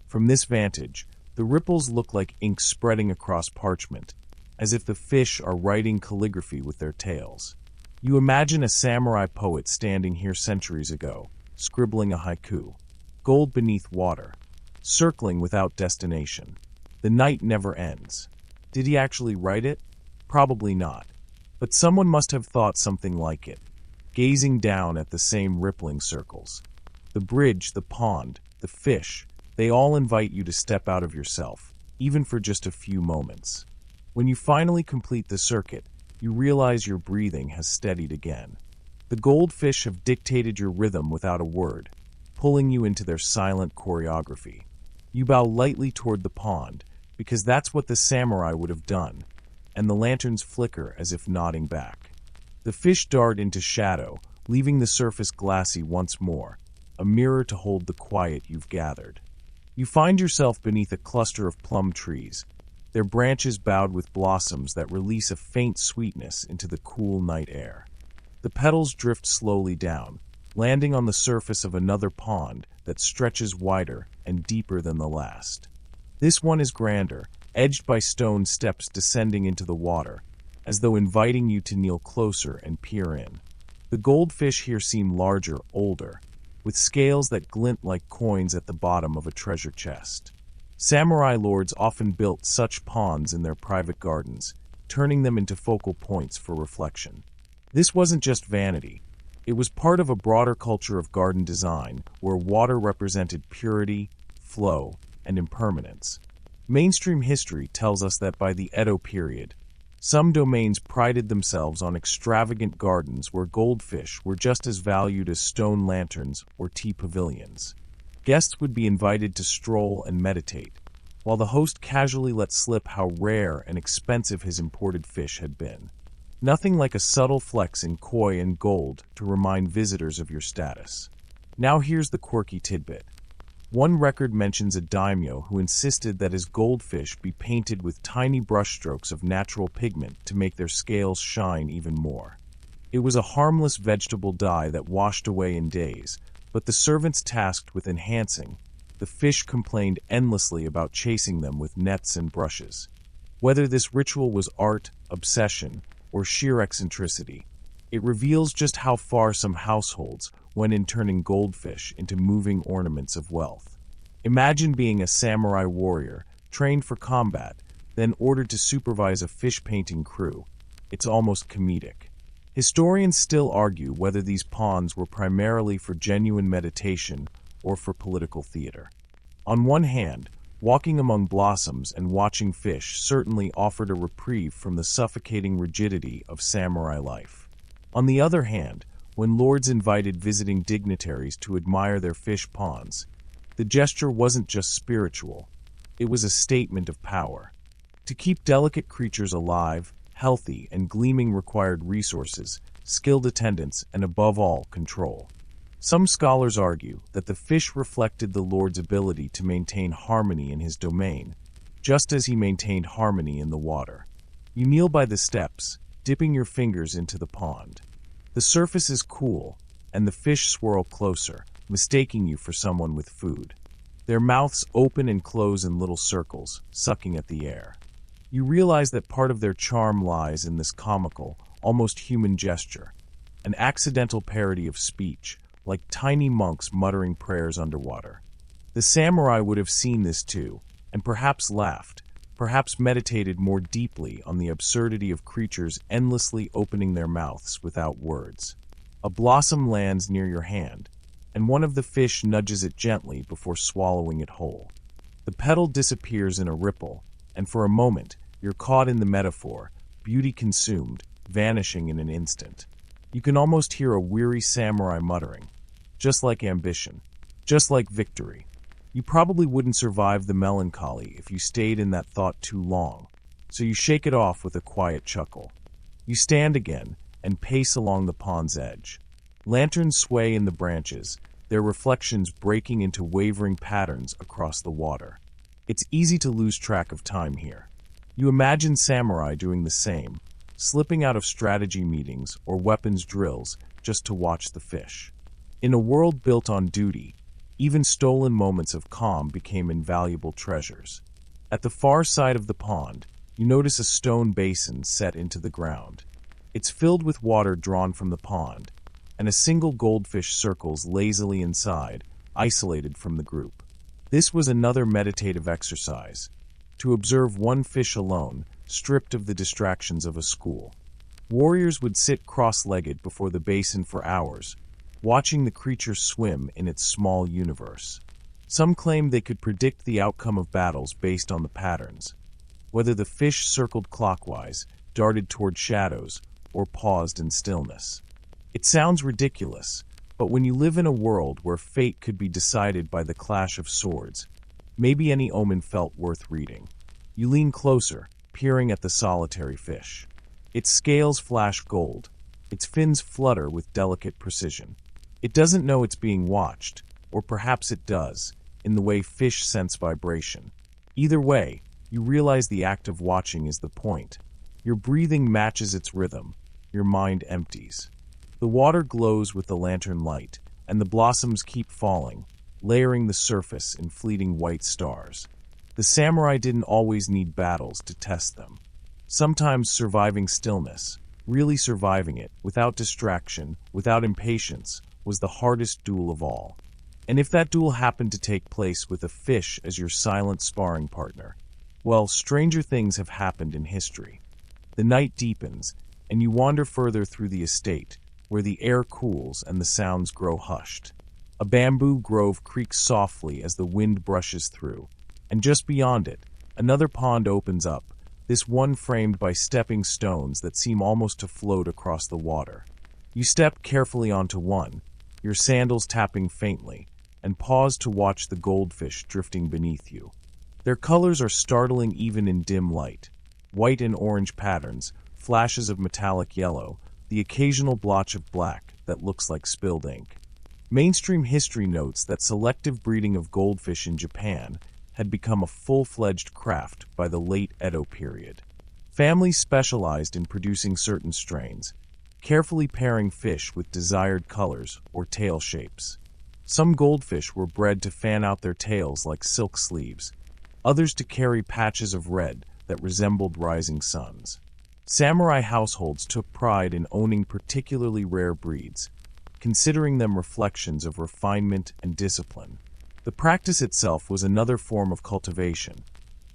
From this vantage, the ripples look like ink spreading across parchment, as if the fish are writing calligraphy with their tails. You imagine a samurai poet standing here centuries ago, scribbling a haiku. Gold beneath water, circling without destination. The night never ends. Did he actually write it? Probably not. But someone must have thought something like it, gazing down at the same rippling circles. The bridge, the pond, the fish, they all invite you to step out of yourself, even for just a few moments. When you finally complete the circuit, you realize your breathing has steadied again. The goldfish have dictated your rhythm without a word, pulling you into their silent choreography. You bow lightly toward the pond, because that's what the samurai would have done, and the lanterns flicker as if nodding back. The fish dart into shadow, leaving the surface glassy once more, a mirror to hold the quiet you've gathered. You find yourself beneath a cluster of plum trees, their branches bowed with blossoms that release a faint sweetness into the cool night air. The petals drift slowly down, landing on the surface of another pond that stretches wider and deeper than the last. This one is grander, edged by stone steps descending into the water, as though inviting you to kneel closer and peer in. The goldfish here seem larger, older, with scales that glint like coins at the bottom of a treasure chest. Samurai lords often built such ponds in their private gardens, turning them into focal points for reflection. This wasn't just vanity. It was part of a broader culture of garden design, where water represented purity, flow, and impermanence. Mainstream history tells us that by the Edo period, some domains prided themselves on extravagant gardens where goldfish were just as valued as stone lanterns or tea pavilions. Guests would be invited to stroll and meditate, while the host casually let slip how rare and expensive his imported fish had been. Nothing like a subtle flex in koi and gold to remind visitors of your status. Now here's the quirky tidbit. One record mentions a daimyo who insisted that his goldfish be painted with tiny brushstrokes of natural pigment to make their scales shine even more. It was a harmless vegetable dye that washed away in days, but the servants tasked with enhancing, the fish complained endlessly about chasing them with nets and brushes. Whether this ritual was art, obsession, or sheer eccentricity, it reveals just how far some households went in turning goldfish into moving ornaments of wealth. Imagine being a samurai warrior, trained for combat, then ordered to supervise a fish-painting crew. It's almost comedic. Historians still argue whether these ponds were primarily for genuine meditation or for political theater. On one hand, walking among blossoms and watching fish certainly offered a reprieve from the suffocating rigidity of samurai life. On the other hand, when lords invited visiting dignitaries to admire their fish ponds, the gesture wasn't just spiritual, it was a statement of power. To keep delicate creatures alive, healthy, and gleaming required resources, skilled attendants, and above all, control. Some scholars argue that the fish reflected the lord's ability to maintain harmony in his domain, just as he maintained harmony in the water. You kneel by the steps, dipping your fingers into the pond. The surface is cool, and the fish swirl closer, mistaking you for someone with food. Their mouths open and close in little circles, sucking at the air. You realize that part of their charm lies in this comical, almost human gesture, an accidental parody of speech, like tiny monks muttering prayers underwater. The samurai would have seen this too, and perhaps laughed, perhaps meditated more deeply on the absurdity of creatures endlessly opening their mouths without words. A blossom lands near your hand, and one of the fish nudges it gently before swallowing it whole. The petal disappears in a ripple, and for a moment, you're caught in the metaphor, beauty consumed, vanishing in an instant. You can almost hear a weary samurai muttering, just like ambition, just like victory. You probably wouldn't survive the melancholy if you stayed in that thought too long, so you shake it off with a quiet chuckle. You stand again and pace along the pond's edge. Lanterns sway in the branches, their reflections breaking into wavering patterns across the water. It's easy to lose track of time here. You imagine samurai doing the same, slipping out of strategy meetings or weapons drills just to watch the fish. In a world built on duty, even stolen moments of calm became invaluable treasures. At the far side of the pond, you notice a stone basin set into the ground. It's filled with water drawn from the pond, and a single goldfish circles lazily inside, isolated from the group. This was another meditative exercise, to observe one fish alone, stripped of the distractions of a school. Warriors would sit cross-legged before the basin for hours, watching the creature swim in its small universe. Some claimed they could predict the outcome of battles based on the patterns, whether the fish circled clockwise, darted toward shadows, or paused in stillness. It sounds ridiculous, but when you live in a world where fate could be decided by the clash of swords, maybe any omen felt worth reading. You lean closer, peering at the solitary fish. Its scales flash gold, its fins flutter with delicate precision. It doesn't know it's being watched, or perhaps it does, in the way fish sense vibration. Either way, you realize the act of watching is the point. Your breathing matches its rhythm, your mind empties. The water glows with the lantern light, and the blossoms keep falling, layering the surface in fleeting white stars. The samurai didn't always need battles to test them. Sometimes surviving stillness, really surviving it, without distraction, without impatience, was the hardest duel of all. And if that duel happened to take place with a fish as your silent sparring partner, well, stranger things have happened in history. The night deepens, and you wander further through the estate, where the air cools and the sounds grow hushed. A bamboo grove creaks softly as the wind brushes through, and just beyond it, another pond opens up, this one framed by stepping stones that seem almost to float across the water. You step carefully onto one, your sandals tapping faintly, and pause to watch the goldfish drifting beneath you. Their colors are startling even in dim light. White and orange patterns, flashes of metallic yellow, the occasional blotch of black that looks like spilled ink. Mainstream history notes that selective breeding of goldfish in Japan had become a full-fledged craft by the late Edo period. Families specialized in producing certain strains, carefully pairing fish with desired colors or tail shapes. Some goldfish were bred to fan out their tails like silk sleeves, others to carry patches of red that resembled rising suns. Samurai households took pride in owning particularly rare breeds, considering them reflections of refinement and discipline. The practice itself was another form of cultivation,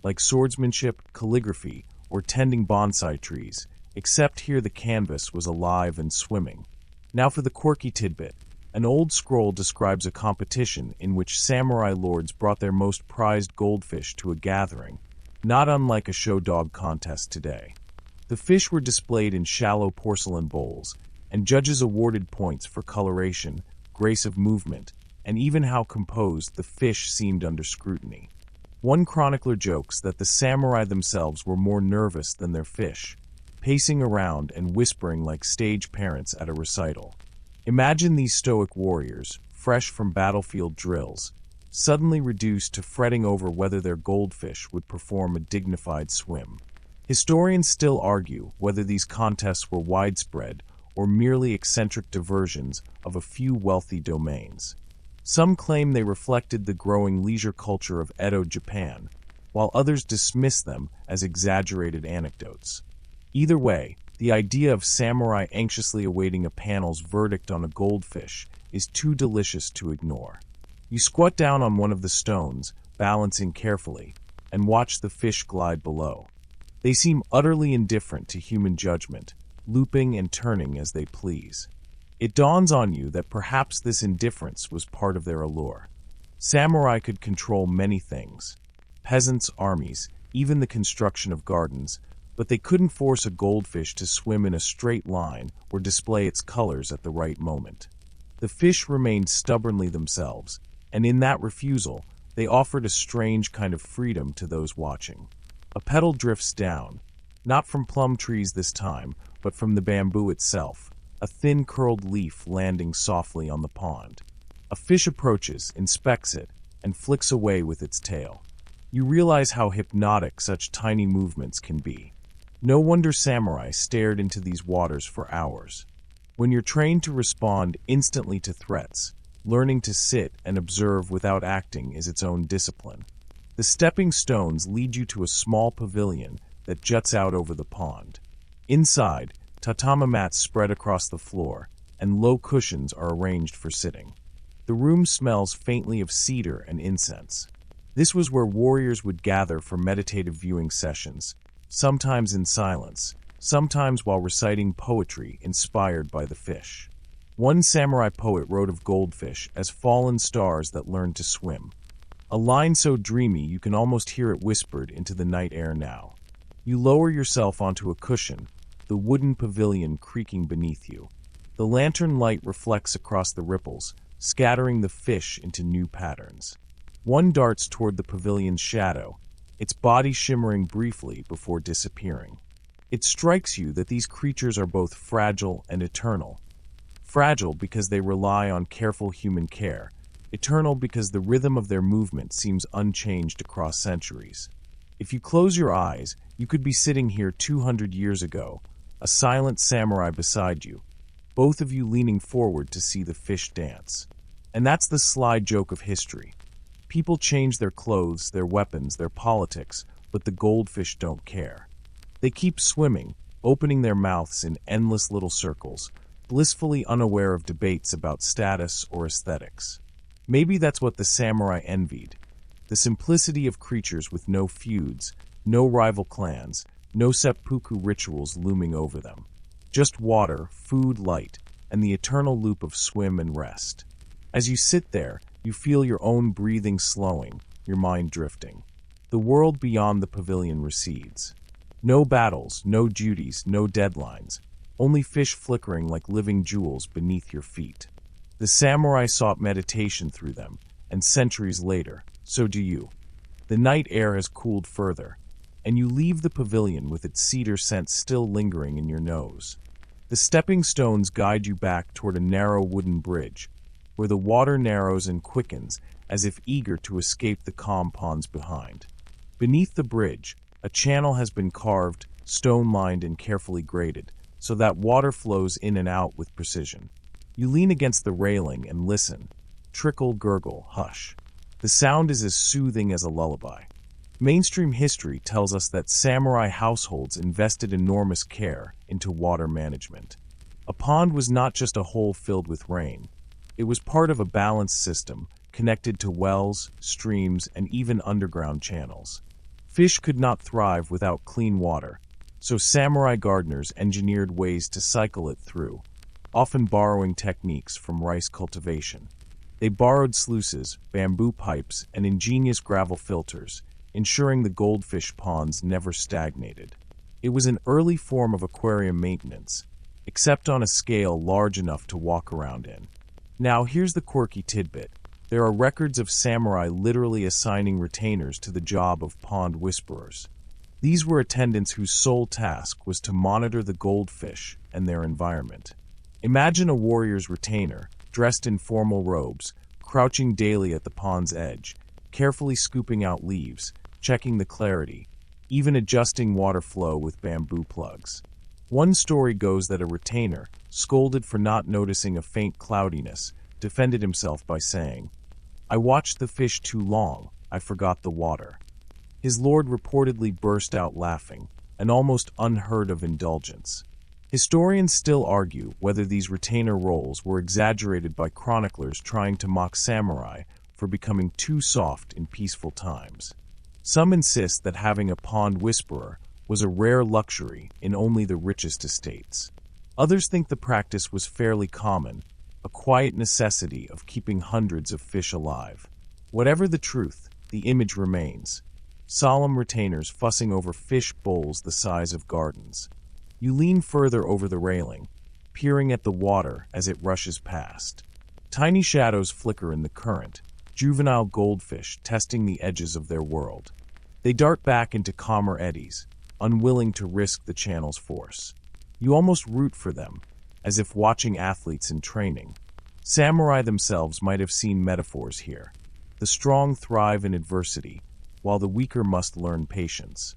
like swordsmanship, calligraphy, or tending bonsai trees, except here the canvas was alive and swimming. Now for the quirky tidbit. An old scroll describes a competition in which samurai lords brought their most prized goldfish to a gathering, not unlike a show dog contest today. The fish were displayed in shallow porcelain bowls, and judges awarded points for coloration, grace of movement, and even how composed the fish seemed under scrutiny. One chronicler jokes that the samurai themselves were more nervous than their fish, pacing around and whispering like stage parents at a recital. Imagine these stoic warriors, fresh from battlefield drills, suddenly reduced to fretting over whether their goldfish would perform a dignified swim. Historians still argue whether these contests were widespread or merely eccentric diversions of a few wealthy domains. Some claim they reflected the growing leisure culture of Edo Japan, while others dismiss them as exaggerated anecdotes. Either way, the idea of samurai anxiously awaiting a panel's verdict on a goldfish is too delicious to ignore. You squat down on one of the stones, balancing carefully, and watch the fish glide below. They seem utterly indifferent to human judgment, looping and turning as they please. It dawns on you that perhaps this indifference was part of their allure. Samurai could control many things: peasants, armies, even the construction of gardens, but they couldn't force a goldfish to swim in a straight line or display its colors at the right moment. The fish remained stubbornly themselves, and in that refusal, they offered a strange kind of freedom to those watching. A petal drifts down, not from plum trees this time, but from the bamboo itself, a thin curled leaf landing softly on the pond. A fish approaches, inspects it, and flicks away with its tail. You realize how hypnotic such tiny movements can be. No wonder samurai stared into these waters for hours. When you're trained to respond instantly to threats, learning to sit and observe without acting is its own discipline. The stepping stones lead you to a small pavilion that juts out over the pond. Inside, tatami mats spread across the floor, and low cushions are arranged for sitting. The room smells faintly of cedar and incense. This was where warriors would gather for meditative viewing sessions, sometimes in silence, sometimes while reciting poetry inspired by the fish. One samurai poet wrote of goldfish as fallen stars that learned to swim. A line so dreamy you can almost hear it whispered into the night air now. You lower yourself onto a cushion, the wooden pavilion creaking beneath you. The lantern light reflects across the ripples, scattering the fish into new patterns. One darts toward the pavilion's shadow, its body shimmering briefly before disappearing. It strikes you that these creatures are both fragile and eternal. Fragile because they rely on careful human care, eternal because the rhythm of their movement seems unchanged across centuries. If you close your eyes, you could be sitting here 200 years ago, a silent samurai beside you, both of you leaning forward to see the fish dance. And that's the sly joke of history. People change their clothes, their weapons, their politics, but the goldfish don't care. They keep swimming, opening their mouths in endless little circles, blissfully unaware of debates about status or aesthetics. Maybe that's what the samurai envied: the simplicity of creatures with no feuds, no rival clans, no seppuku rituals looming over them. Just water, food, light, and the eternal loop of swim and rest. As you sit there, you feel your own breathing slowing, your mind drifting. The world beyond the pavilion recedes. No battles, no duties, no deadlines, only fish flickering like living jewels beneath your feet. The samurai sought meditation through them, and centuries later, so do you. The night air has cooled further, and you leave the pavilion with its cedar scent still lingering in your nose. The stepping stones guide you back toward a narrow wooden bridge, where the water narrows and quickens as if eager to escape the calm ponds behind. Beneath the bridge, a channel has been carved, stone-lined and carefully graded, so that water flows in and out with precision. You lean against the railing and listen. Trickle, gurgle, hush. The sound is as soothing as a lullaby. Mainstream history tells us that samurai households invested enormous care into water management. A pond was not just a hole filled with rain. It was part of a balanced system, connected to wells, streams, and even underground channels. Fish could not thrive without clean water, so samurai gardeners engineered ways to cycle it through, often borrowing techniques from rice cultivation. They borrowed sluices, bamboo pipes, and ingenious gravel filters, ensuring the goldfish ponds never stagnated. It was an early form of aquarium maintenance, except on a scale large enough to walk around in. Now here's the quirky tidbit. There are records of samurai literally assigning retainers to the job of pond whisperers. These were attendants whose sole task was to monitor the goldfish and their environment. Imagine a warrior's retainer, dressed in formal robes, crouching daily at the pond's edge, carefully scooping out leaves, checking the clarity, even adjusting water flow with bamboo plugs. One story goes that a retainer, scolded for not noticing a faint cloudiness, defended himself by saying, "I watched the fish too long, I forgot the water." His lord reportedly burst out laughing, an almost unheard-of indulgence. Historians still argue whether these retainer roles were exaggerated by chroniclers trying to mock samurai for becoming too soft in peaceful times. Some insist that having a pond whisperer was a rare luxury in only the richest estates. Others think the practice was fairly common, a quiet necessity of keeping hundreds of fish alive. Whatever the truth, the image remains. Solemn retainers fussing over fish bowls the size of gardens. You lean further over the railing, peering at the water as it rushes past. Tiny shadows flicker in the current, juvenile goldfish testing the edges of their world. They dart back into calmer eddies, unwilling to risk the channel's force. You almost root for them, as if watching athletes in training. Samurai themselves might have seen metaphors here. The strong thrive in adversity, while the weaker must learn patience.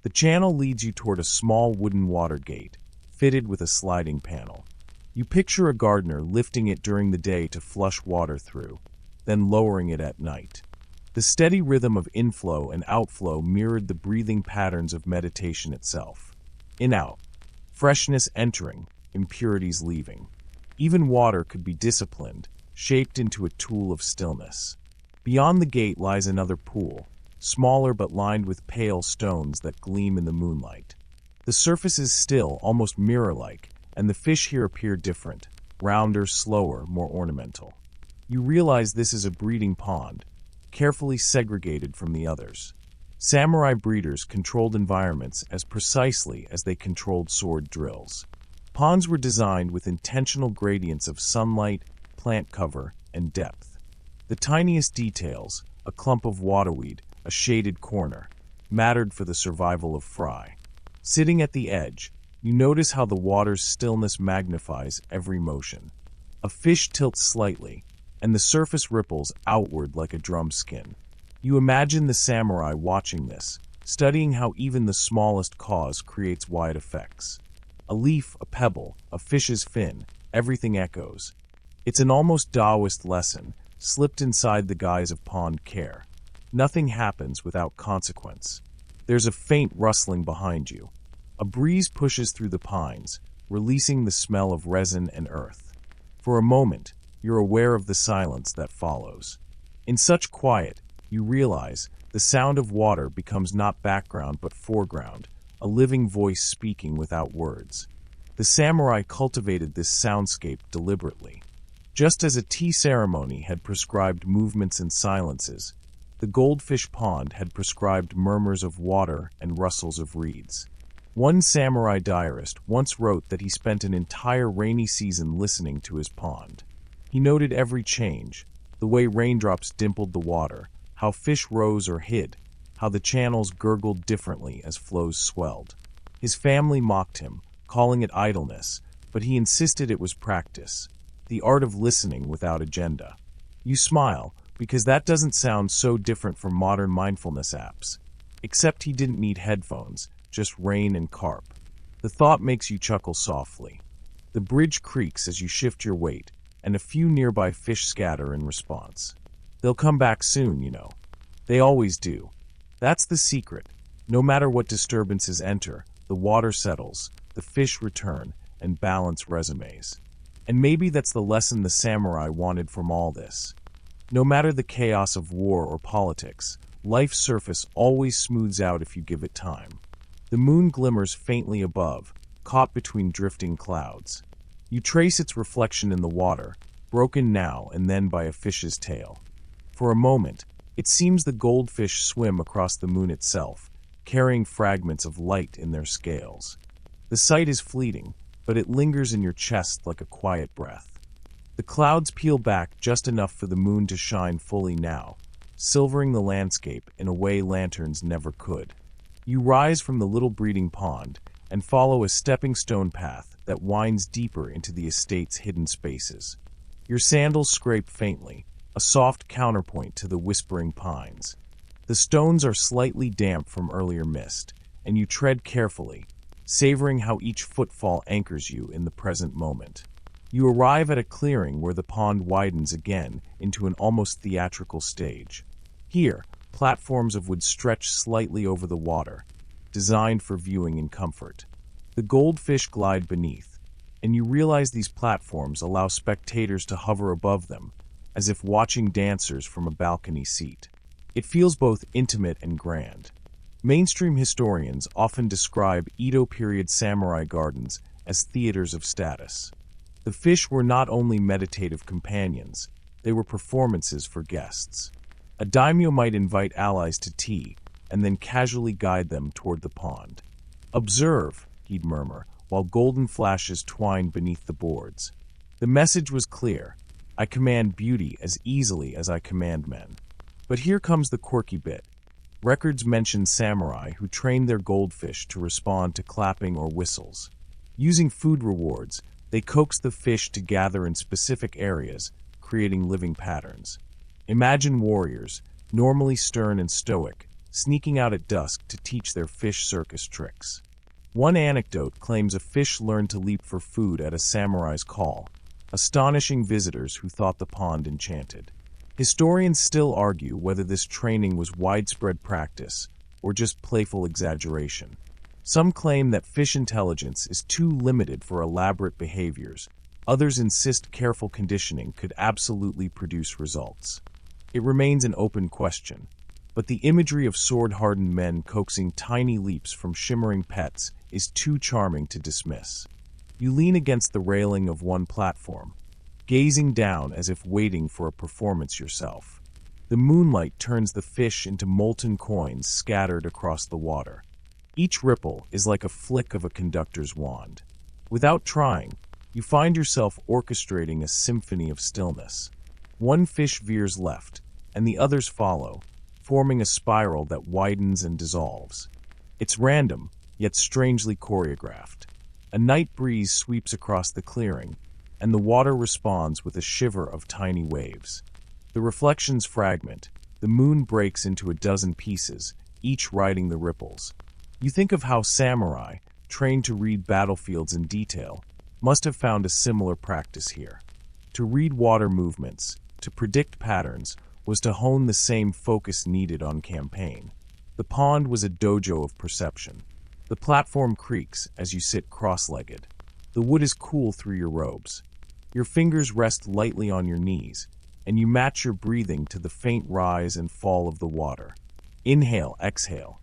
The channel leads you toward a small wooden water gate, fitted with a sliding panel. You picture a gardener lifting it during the day to flush water through, then lowering it at night. The steady rhythm of inflow and outflow mirrored the breathing patterns of meditation itself. In-out, freshness entering, impurities leaving. Even water could be disciplined, shaped into a tool of stillness. Beyond the gate lies another pool, smaller but lined with pale stones that gleam in the moonlight. The surface is still, almost mirror-like, and the fish here appear different, rounder, slower, more ornamental. You realize this is a breeding pond, carefully segregated from the others. Samurai breeders controlled environments as precisely as they controlled sword drills. Ponds were designed with intentional gradients of sunlight, plant cover, and depth. The tiniest details, a clump of waterweed, a shaded corner, mattered for the survival of fry. Sitting at the edge, you notice how the water's stillness magnifies every motion. A fish tilts slightly, and the surface ripples outward like a drum skin. You imagine the samurai watching this, studying how even the smallest cause creates wide effects. A leaf, a pebble, a fish's fin, everything echoes. It's an almost Taoist lesson, slipped inside the guise of pond care. Nothing happens without consequence. There's a faint rustling behind you. A breeze pushes through the pines, releasing the smell of resin and earth. For a moment, you're aware of the silence that follows. In such quiet, you realize the sound of water becomes not background but foreground, a living voice speaking without words. The samurai cultivated this soundscape deliberately. Just as a tea ceremony had prescribed movements and silences, the goldfish pond had prescribed murmurs of water and rustles of reeds. One samurai diarist once wrote that he spent an entire rainy season listening to his pond. He noted every change, the way raindrops dimpled the water, how fish rose or hid, how the channels gurgled differently as flows swelled. His family mocked him, calling it idleness, but he insisted it was practice, the art of listening without agenda. You smile, because that doesn't sound so different from modern mindfulness apps. Except he didn't need headphones, just rain and carp. The thought makes you chuckle softly. The bridge creaks as you shift your weight, and a few nearby fish scatter in response. They'll come back soon, you know. They always do. That's the secret. No matter what disturbances enter, the water settles, the fish return, and balance resumes. And maybe that's the lesson the samurai wanted from all this. No matter the chaos of war or politics, life's surface always smooths out if you give it time. The moon glimmers faintly above, caught between drifting clouds. You trace its reflection in the water, broken now and then by a fish's tail. For a moment, it seems the goldfish swim across the moon itself, carrying fragments of light in their scales. The sight is fleeting, but it lingers in your chest like a quiet breath. The clouds peel back just enough for the moon to shine fully now, silvering the landscape in a way lanterns never could. You rise from the little breeding pond and follow a stepping stone path that winds deeper into the estate's hidden spaces. Your sandals scrape faintly, a soft counterpoint to the whispering pines. The stones are slightly damp from earlier mist, and you tread carefully, savoring how each footfall anchors you in the present moment. You arrive at a clearing where the pond widens again into an almost theatrical stage. Here, platforms of wood stretch slightly over the water, designed for viewing in comfort. The goldfish glide beneath, and you realize these platforms allow spectators to hover above them, as if watching dancers from a balcony seat. It feels both intimate and grand. Mainstream historians often describe Edo period samurai gardens as theaters of status. The fish were not only meditative companions, they were performances for guests. A daimyo might invite allies to tea, and then casually guide them toward the pond. "Observe," he'd murmur, while golden flashes twined beneath the boards. The message was clear: I command beauty as easily as I command men. But here comes the quirky bit. Records mention samurai who trained their goldfish to respond to clapping or whistles. Using food rewards, they coaxed the fish to gather in specific areas, creating living patterns. Imagine warriors, normally stern and stoic, sneaking out at dusk to teach their fish circus tricks. One anecdote claims a fish learned to leap for food at a samurai's call, astonishing visitors who thought the pond enchanted. Historians still argue whether this training was widespread practice or just playful exaggeration. Some claim that fish intelligence is too limited for elaborate behaviors. Others insist careful conditioning could absolutely produce results. It remains an open question. But the imagery of sword-hardened men coaxing tiny leaps from shimmering pets is too charming to dismiss. You lean against the railing of one platform, gazing down as if waiting for a performance yourself. The moonlight turns the fish into molten coins scattered across the water. Each ripple is like a flick of a conductor's wand. Without trying, you find yourself orchestrating a symphony of stillness. One fish veers left, and the others follow, forming a spiral that widens and dissolves. It's random, yet strangely choreographed. A night breeze sweeps across the clearing, and the water responds with a shiver of tiny waves. The reflections fragment, the moon breaks into a dozen pieces, each riding the ripples. You think of how samurai, trained to read battlefields in detail, must have found a similar practice here. To read water movements, to predict patterns, was to hone the same focus needed on campaign. The pond was a dojo of perception. The platform creaks as you sit cross-legged. The wood is cool through your robes. Your fingers rest lightly on your knees, and you match your breathing to the faint rise and fall of the water. Inhale, exhale.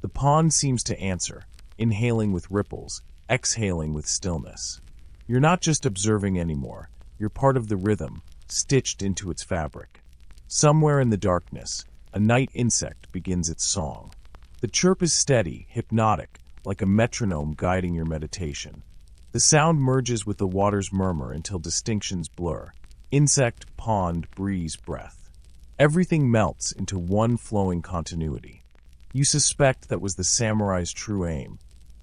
The pond seems to answer, inhaling with ripples, exhaling with stillness. You're not just observing anymore, you're part of the rhythm, stitched into its fabric. Somewhere in the darkness, a night insect begins its song. The chirp is steady, hypnotic, like a metronome guiding your meditation. The sound merges with the water's murmur until distinctions blur. Insect, pond, breeze, breath. Everything melts into one flowing continuity. You suspect that was the samurai's true aim.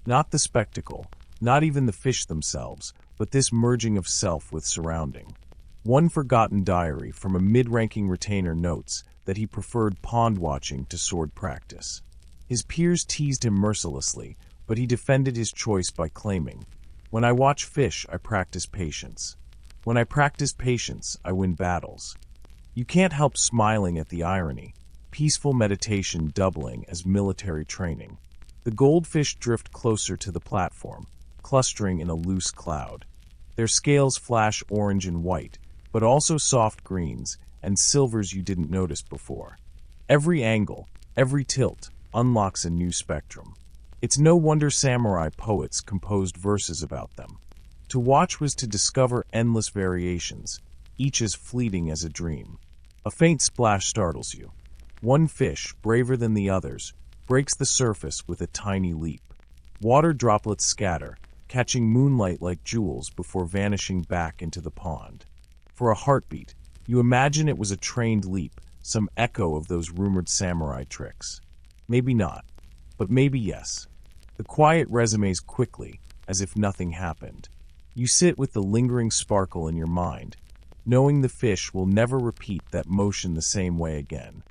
Not the spectacle, not even the fish themselves, but this merging of self with surrounding. One forgotten diary from a mid-ranking retainer notes that he preferred pond watching to sword practice. His peers teased him mercilessly, but he defended his choice by claiming, "When I watch fish, I practice patience. When I practice patience, I win battles." You can't help smiling at the irony, peaceful meditation doubling as military training. The goldfish drift closer to the platform, clustering in a loose cloud. Their scales flash orange and white, but also soft greens and silvers you didn't notice before. Every angle, every tilt, unlocks a new spectrum. It's no wonder samurai poets composed verses about them. To watch was to discover endless variations, each as fleeting as a dream. A faint splash startles you. One fish, braver than the others, breaks the surface with a tiny leap. Water droplets scatter, catching moonlight like jewels before vanishing back into the pond. For a heartbeat, you imagine it was a trained leap, some echo of those rumored samurai tricks. Maybe not, but maybe yes. The quiet resumes quickly, as if nothing happened. You sit with the lingering sparkle in your mind, knowing the fish will never repeat that motion the same way again.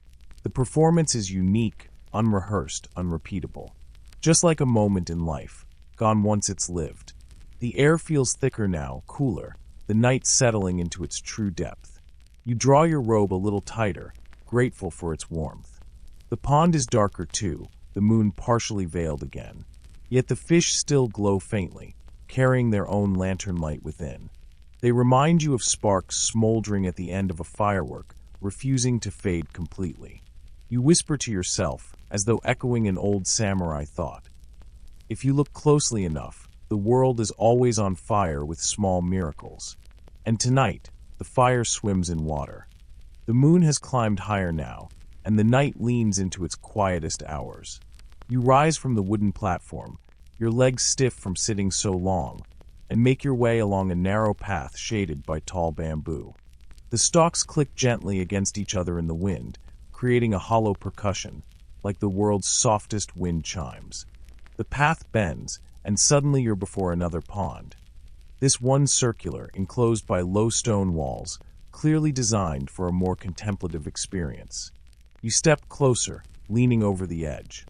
The performance is unique, unrehearsed, unrepeatable. Just like a moment in life, gone once it's lived. The air feels thicker now, cooler, the night settling into its true depth. You draw your robe a little tighter, grateful for its warmth. The pond is darker too, the moon partially veiled again. Yet the fish still glow faintly, carrying their own lantern light within. They remind you of sparks smoldering at the end of a firework, refusing to fade completely. You whisper to yourself, as though echoing an old samurai thought. If you look closely enough, the world is always on fire with small miracles. And tonight, the fire swims in water. The moon has climbed higher now, and the night leans into its quietest hours. You rise from the wooden platform, your legs stiff from sitting so long, and make your way along a narrow path shaded by tall bamboo. The stalks click gently against each other in the wind, creating a hollow percussion, like the world's softest wind chimes. The path bends, and suddenly you're before another pond. This one circular, enclosed by low stone walls, clearly designed for a more contemplative experience. You step closer, leaning over the edge.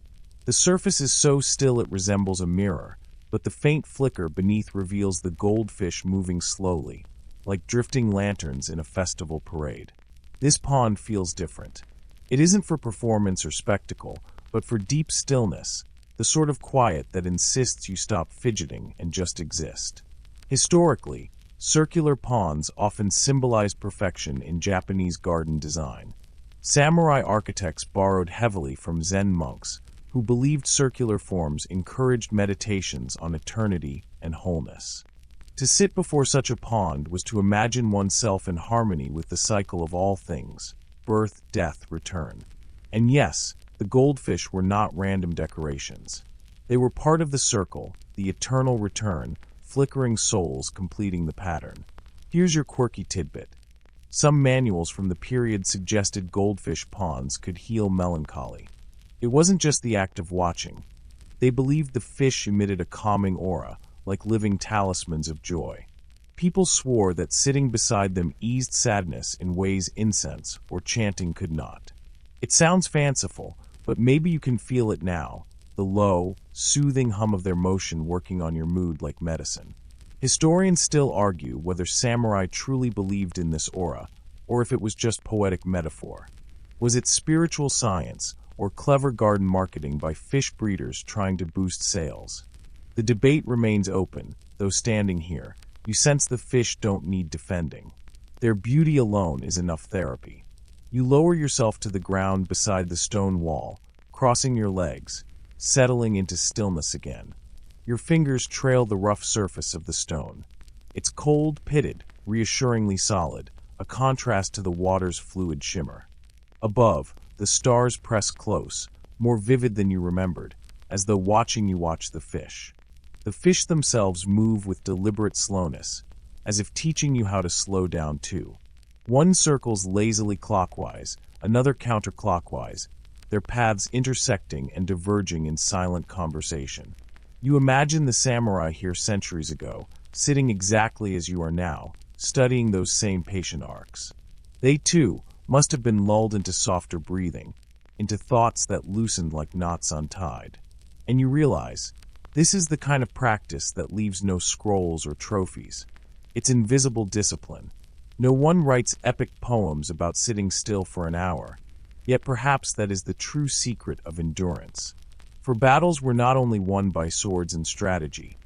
The surface is so still it resembles a mirror, but the faint flicker beneath reveals the goldfish moving slowly, like drifting lanterns in a festival parade. This pond feels different. It isn't for performance or spectacle, but for deep stillness, the sort of quiet that insists you stop fidgeting and just exist. Historically, circular ponds often symbolize perfection in Japanese garden design. Samurai architects borrowed heavily from Zen monks, who believed circular forms encouraged meditations on eternity and wholeness. To sit before such a pond was to imagine oneself in harmony with the cycle of all things: birth, death, return. And yes, the goldfish were not random decorations. They were part of the circle, the eternal return, flickering souls completing the pattern. Here's your quirky tidbit. Some manuals from the period suggested goldfish ponds could heal melancholy. It wasn't just the act of watching. They believed the fish emitted a calming aura, like living talismans of joy. People swore that sitting beside them eased sadness in ways incense or chanting could not. It sounds fanciful, but maybe you can feel it now, the low, soothing hum of their motion working on your mood like medicine. Historians still argue whether samurai truly believed in this aura, or if it was just poetic metaphor. Was it spiritual science, or clever garden marketing by fish breeders trying to boost sales? The debate remains open, though standing here, you sense the fish don't need defending. Their beauty alone is enough therapy. You lower yourself to the ground beside the stone wall, crossing your legs, settling into stillness again. Your fingers trail the rough surface of the stone. It's cold, pitted, reassuringly solid, a contrast to the water's fluid shimmer. Above, the stars press close, more vivid than you remembered, as though watching you watch the fish. The fish themselves move with deliberate slowness, as if teaching you how to slow down too. One circles lazily clockwise, another counterclockwise, their paths intersecting and diverging in silent conversation. You imagine the samurai here centuries ago, sitting exactly as you are now, studying those same patient arcs. They, too, must have been lulled into softer breathing, into thoughts that loosened like knots untied. And you realize, this is the kind of practice that leaves no scrolls or trophies. It's invisible discipline. No one writes epic poems about sitting still for an hour, yet perhaps that is the true secret of endurance. For battles were not only won by swords and strategy,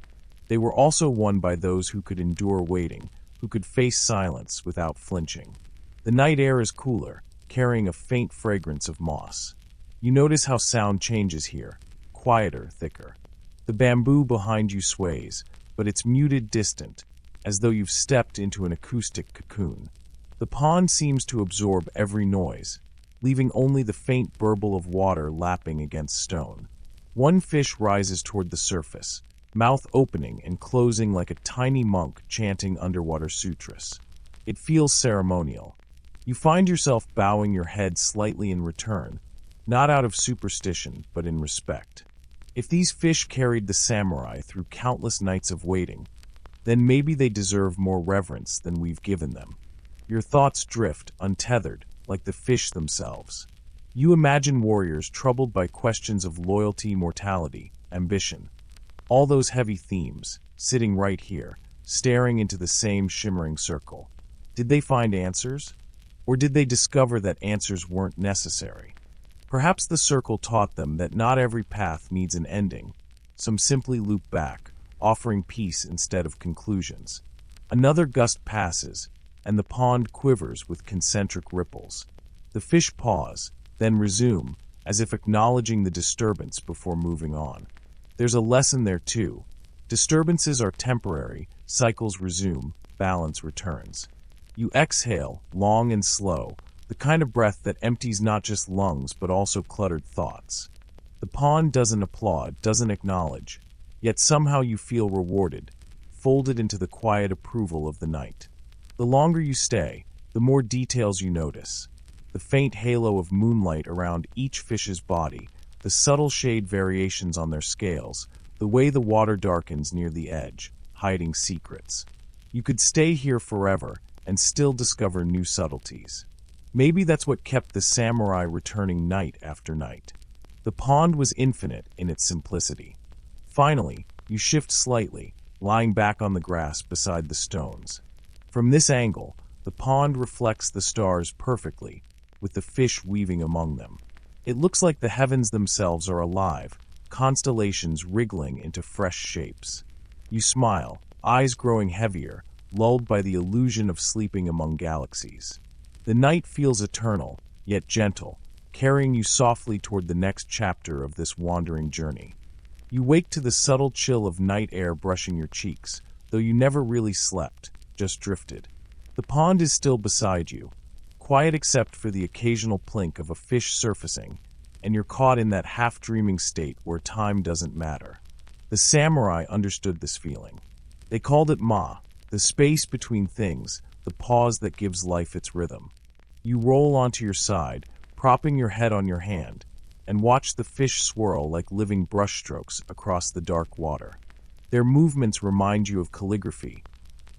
they were also won by those who could endure waiting, who could face silence without flinching. The night air is cooler, carrying a faint fragrance of moss. You notice how sound changes here, quieter, thicker. The bamboo behind you sways, but it's muted, distant, as though you've stepped into an acoustic cocoon. The pond seems to absorb every noise, leaving only the faint burble of water lapping against stone. One fish rises toward the surface, mouth opening and closing like a tiny monk chanting underwater sutras. It feels ceremonial. You find yourself bowing your head slightly in return, not out of superstition, but in respect. If these fish carried the samurai through countless nights of waiting, then maybe they deserve more reverence than we've given them. Your thoughts drift, untethered, like the fish themselves. You imagine warriors troubled by questions of loyalty, mortality, ambition. All those heavy themes, sitting right here, staring into the same shimmering circle. Did they find answers? Or did they discover that answers weren't necessary? Perhaps the circle taught them that not every path needs an ending. Some simply loop back, offering peace instead of conclusions. Another gust passes, and the pond quivers with concentric ripples. The fish pause, then resume, as if acknowledging the disturbance before moving on. There's a lesson there too. Disturbances are temporary, cycles resume, balance returns. You exhale, long and slow, the kind of breath that empties not just lungs but also cluttered thoughts. The pond doesn't applaud, doesn't acknowledge, yet somehow you feel rewarded, folded into the quiet approval of the night. The longer you stay, the more details you notice. The faint halo of moonlight around each fish's body, the subtle shade variations on their scales, the way the water darkens near the edge, hiding secrets. You could stay here forever and still discover new subtleties. Maybe that's what kept the samurai returning night after night. The pond was infinite in its simplicity. Finally, you shift slightly, lying back on the grass beside the stones. From this angle, the pond reflects the stars perfectly, with the fish weaving among them. It looks like the heavens themselves are alive, constellations wriggling into fresh shapes. You smile, eyes growing heavier, lulled by the illusion of sleeping among galaxies. The night feels eternal, yet gentle, carrying you softly toward the next chapter of this wandering journey. You wake to the subtle chill of night air brushing your cheeks, though you never really slept, just drifted. The pond is still beside you, quiet except for the occasional plink of a fish surfacing, and you're caught in that half-dreaming state where time doesn't matter. The samurai understood this feeling. They called it ma, the space between things, the pause that gives life its rhythm. You roll onto your side, propping your head on your hand, and watch the fish swirl like living brushstrokes across the dark water. Their movements remind you of calligraphy,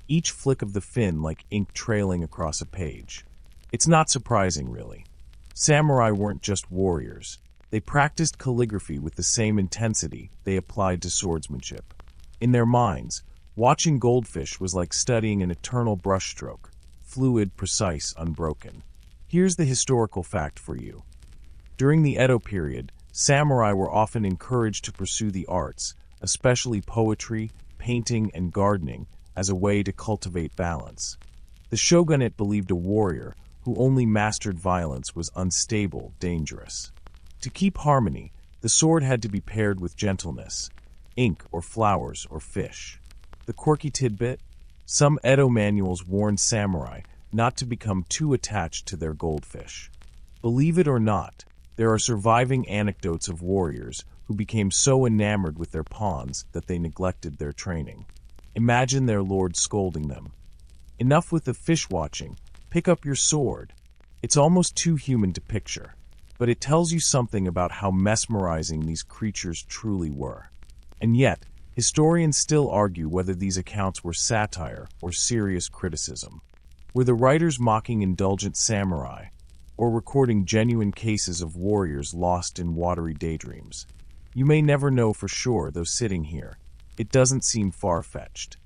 each flick of the fin like ink trailing across a page. It's not surprising, really. Samurai weren't just warriors. They practiced calligraphy with the same intensity they applied to swordsmanship. In their minds, watching Goldfish was like studying an eternal brushstroke, fluid, precise, unbroken. Here's the historical fact for you. During the Edo period, samurai were often encouraged to pursue the arts, especially poetry, painting, and gardening, as a way to cultivate balance. The shogunate believed a warrior who only mastered violence was unstable, dangerous. To keep harmony, the sword had to be paired with gentleness, ink or flowers or fish. The quirky tidbit? Some Edo manuals warned samurai not to become too attached to their goldfish. Believe it or not, there are surviving anecdotes of warriors who became so enamored with their pawns that they neglected their training. Imagine their lord scolding them. Enough with the fish watching, pick up your sword. It's almost too human to picture, but it tells you something about how mesmerizing these creatures truly were. And yet, historians still argue whether these accounts were satire or serious criticism. Were the writers mocking indulgent samurai, or recording genuine cases of warriors lost in watery daydreams? You may never know for sure, though sitting here, it doesn't seem far-fetched.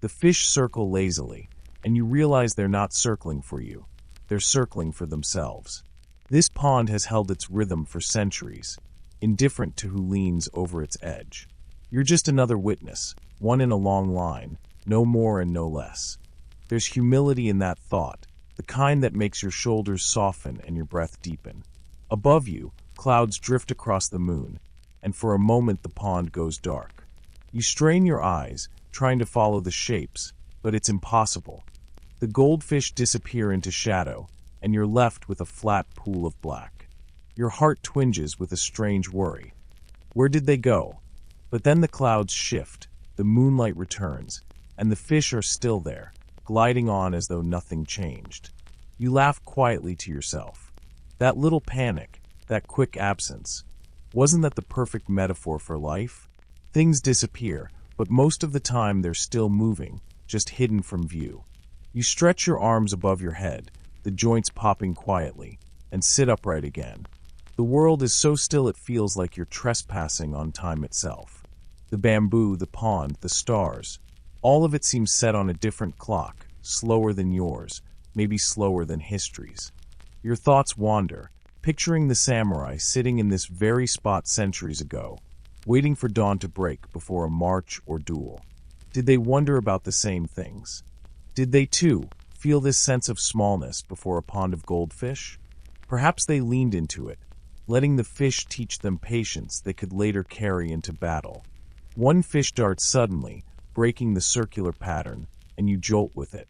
The fish circle lazily, and you realize they're not circling for you. They're circling for themselves. This pond has held its rhythm for centuries, indifferent to who leans over its edge. You're just another witness, one in a long line, no more and no less. There's humility in that thought, the kind that makes your shoulders soften and your breath deepen. Above you, clouds drift across the moon, and for a moment the pond goes dark. You strain your eyes, trying to follow the shapes, but it's impossible. The goldfish disappear into shadow, and you're left with a flat pool of black. Your heart twinges with a strange worry. Where did they go? But then the clouds shift, the moonlight returns, and the fish are still there, gliding on as though nothing changed. You laugh quietly to yourself. That little panic, that quick absence, wasn't that the perfect metaphor for life? Things disappear, but most of the time they're still moving, just hidden from view. You stretch your arms above your head, the joints popping quietly, and sit upright again. The world is so still it feels like you're trespassing on time itself. The bamboo, the pond, the stars, all of it seems set on a different clock, slower than yours, maybe slower than history's. Your thoughts wander, picturing the samurai sitting in this very spot centuries ago, waiting for dawn to break before a march or duel. Did they wonder about the same things? Did they, too, feel this sense of smallness before a pond of goldfish? Perhaps they leaned into it, letting the fish teach them patience they could later carry into battle. One fish darts suddenly, breaking the circular pattern, and you jolt with it.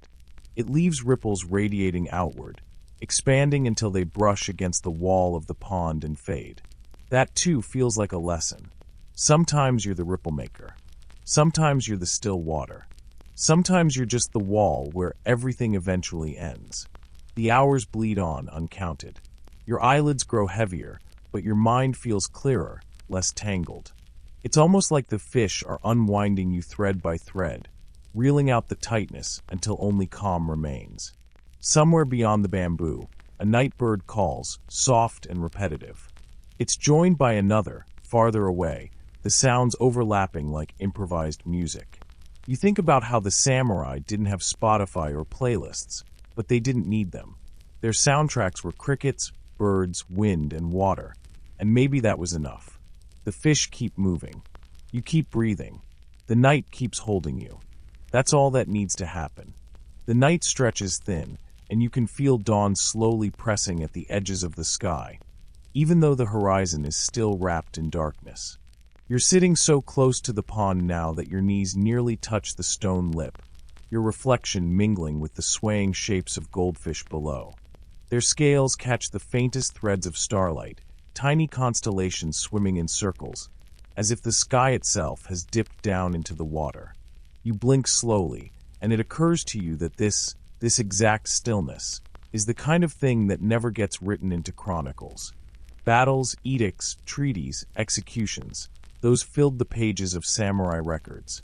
It leaves ripples radiating outward, expanding until they brush against the wall of the pond and fade. That, too, feels like a lesson. Sometimes you're the ripple maker. Sometimes you're the still water. Sometimes you're just the wall where everything eventually ends. The hours bleed on uncounted. Your eyelids grow heavier, but your mind feels clearer, less tangled. It's almost like the fish are unwinding you thread by thread, reeling out the tightness until only calm remains. Somewhere beyond the bamboo, a night bird calls, soft and repetitive. It's joined by another, farther away, the sounds overlapping like improvised music. You think about how the samurai didn't have Spotify or playlists, but they didn't need them. Their soundtracks were crickets, birds, wind, and water, and maybe that was enough. The fish keep moving. You keep breathing. The night keeps holding you. That's all that needs to happen. The night stretches thin, and you can feel dawn slowly pressing at the edges of the sky, even though the horizon is still wrapped in darkness. You're sitting so close to the pond now that your knees nearly touch the stone lip, your reflection mingling with the swaying shapes of goldfish below. Their scales catch the faintest threads of starlight, tiny constellations swimming in circles, as if the sky itself has dipped down into the water. You blink slowly, and it occurs to you that this exact stillness is the kind of thing that never gets written into chronicles. Battles, edicts, treaties, executions, those filled the pages of samurai records.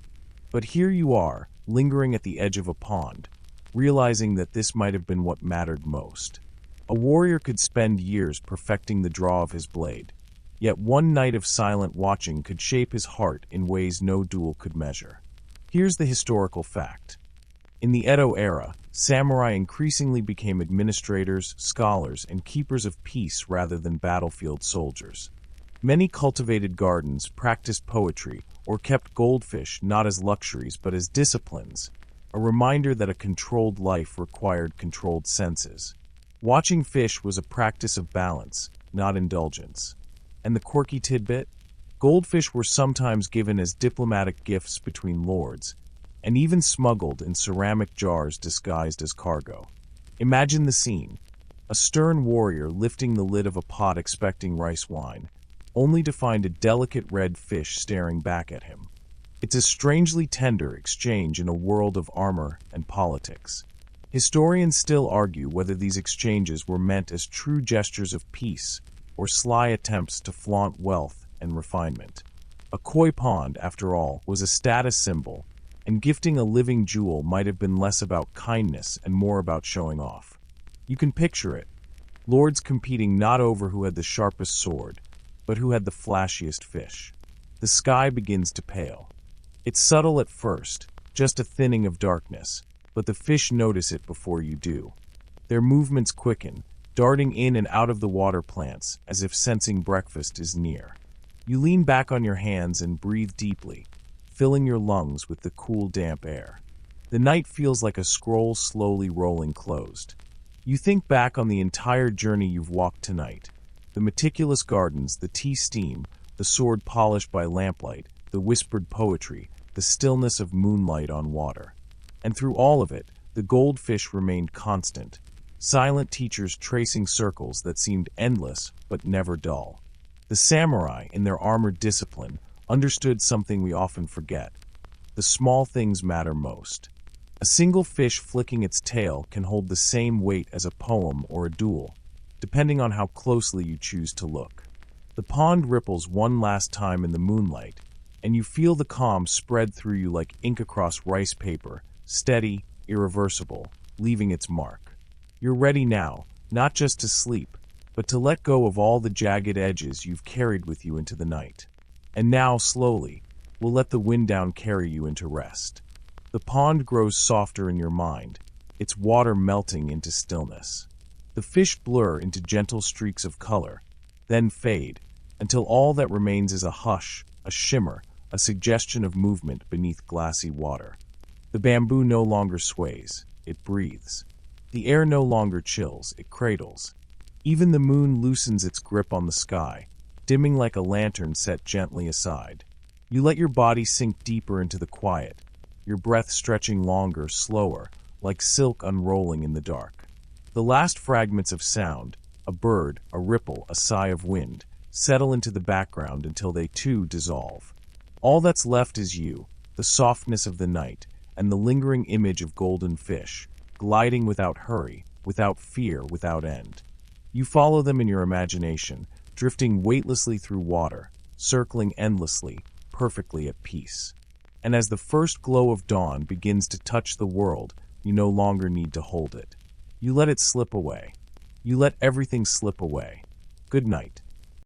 But here you are, lingering at the edge of a pond, realizing that this might have been what mattered most. A warrior could spend years perfecting the draw of his blade, yet one night of silent watching could shape his heart in ways no duel could measure. Here's the historical fact. In the Edo era, samurai increasingly became administrators, scholars, and keepers of peace rather than battlefield soldiers. Many cultivated gardens, practiced poetry, or kept goldfish not as luxuries but as disciplines, a reminder that a controlled life required controlled senses. Watching fish was a practice of balance, not indulgence. And the quirky tidbit? Goldfish were sometimes given as diplomatic gifts between lords, and even smuggled in ceramic jars disguised as cargo. Imagine the scene. A stern warrior lifting the lid of a pot expecting rice wine, only to find a delicate red fish staring back at him. It's a strangely tender exchange in a world of armor and politics. Historians still argue whether these exchanges were meant as true gestures of peace or sly attempts to flaunt wealth and refinement. A koi pond, after all, was a status symbol, and gifting a living jewel might have been less about kindness and more about showing off. You can picture it. Lords competing not over who had the sharpest sword, but who had the flashiest fish. The sky begins to pale. It's subtle at first, just a thinning of darkness, but the fish notice it before you do. Their movements quicken, darting in and out of the water plants as if sensing breakfast is near. You lean back on your hands and breathe deeply, filling your lungs with the cool, damp air. The night feels like a scroll slowly rolling closed. You think back on the entire journey you've walked tonight. The meticulous gardens, the tea steam, the sword polished by lamplight, the whispered poetry, the stillness of moonlight on water. And through all of it, the goldfish remained constant, silent teachers tracing circles that seemed endless but never dull. The samurai, in their armored discipline, understood something we often forget. The small things matter most. A single fish flicking its tail can hold the same weight as a poem or a duel, depending on how closely you choose to look. The pond ripples one last time in the moonlight, and you feel the calm spread through you like ink across rice paper, steady, irreversible, leaving its mark. You're ready now, not just to sleep, but to let go of all the jagged edges you've carried with you into the night. And now, slowly, we'll let the wind down carry you into rest. The pond grows softer in your mind, its water melting into stillness. The fish blur into gentle streaks of color, then fade, until all that remains is a hush, a shimmer, a suggestion of movement beneath glassy water. The bamboo no longer sways, it breathes. The air no longer chills, it cradles. Even the moon loosens its grip on the sky, dimming like a lantern set gently aside. You let your body sink deeper into the quiet, your breath stretching longer, slower, like silk unrolling in the dark. The last fragments of sound, a bird, a ripple, a sigh of wind, settle into the background until they too dissolve. All that's left is you, the softness of the night, and the lingering image of golden fish, gliding without hurry, without fear, without end. You follow them in your imagination, drifting weightlessly through water, circling endlessly, perfectly at peace. And as the first glow of dawn begins to touch the world, you no longer need to hold it. You let it slip away. You let everything slip away. Good night.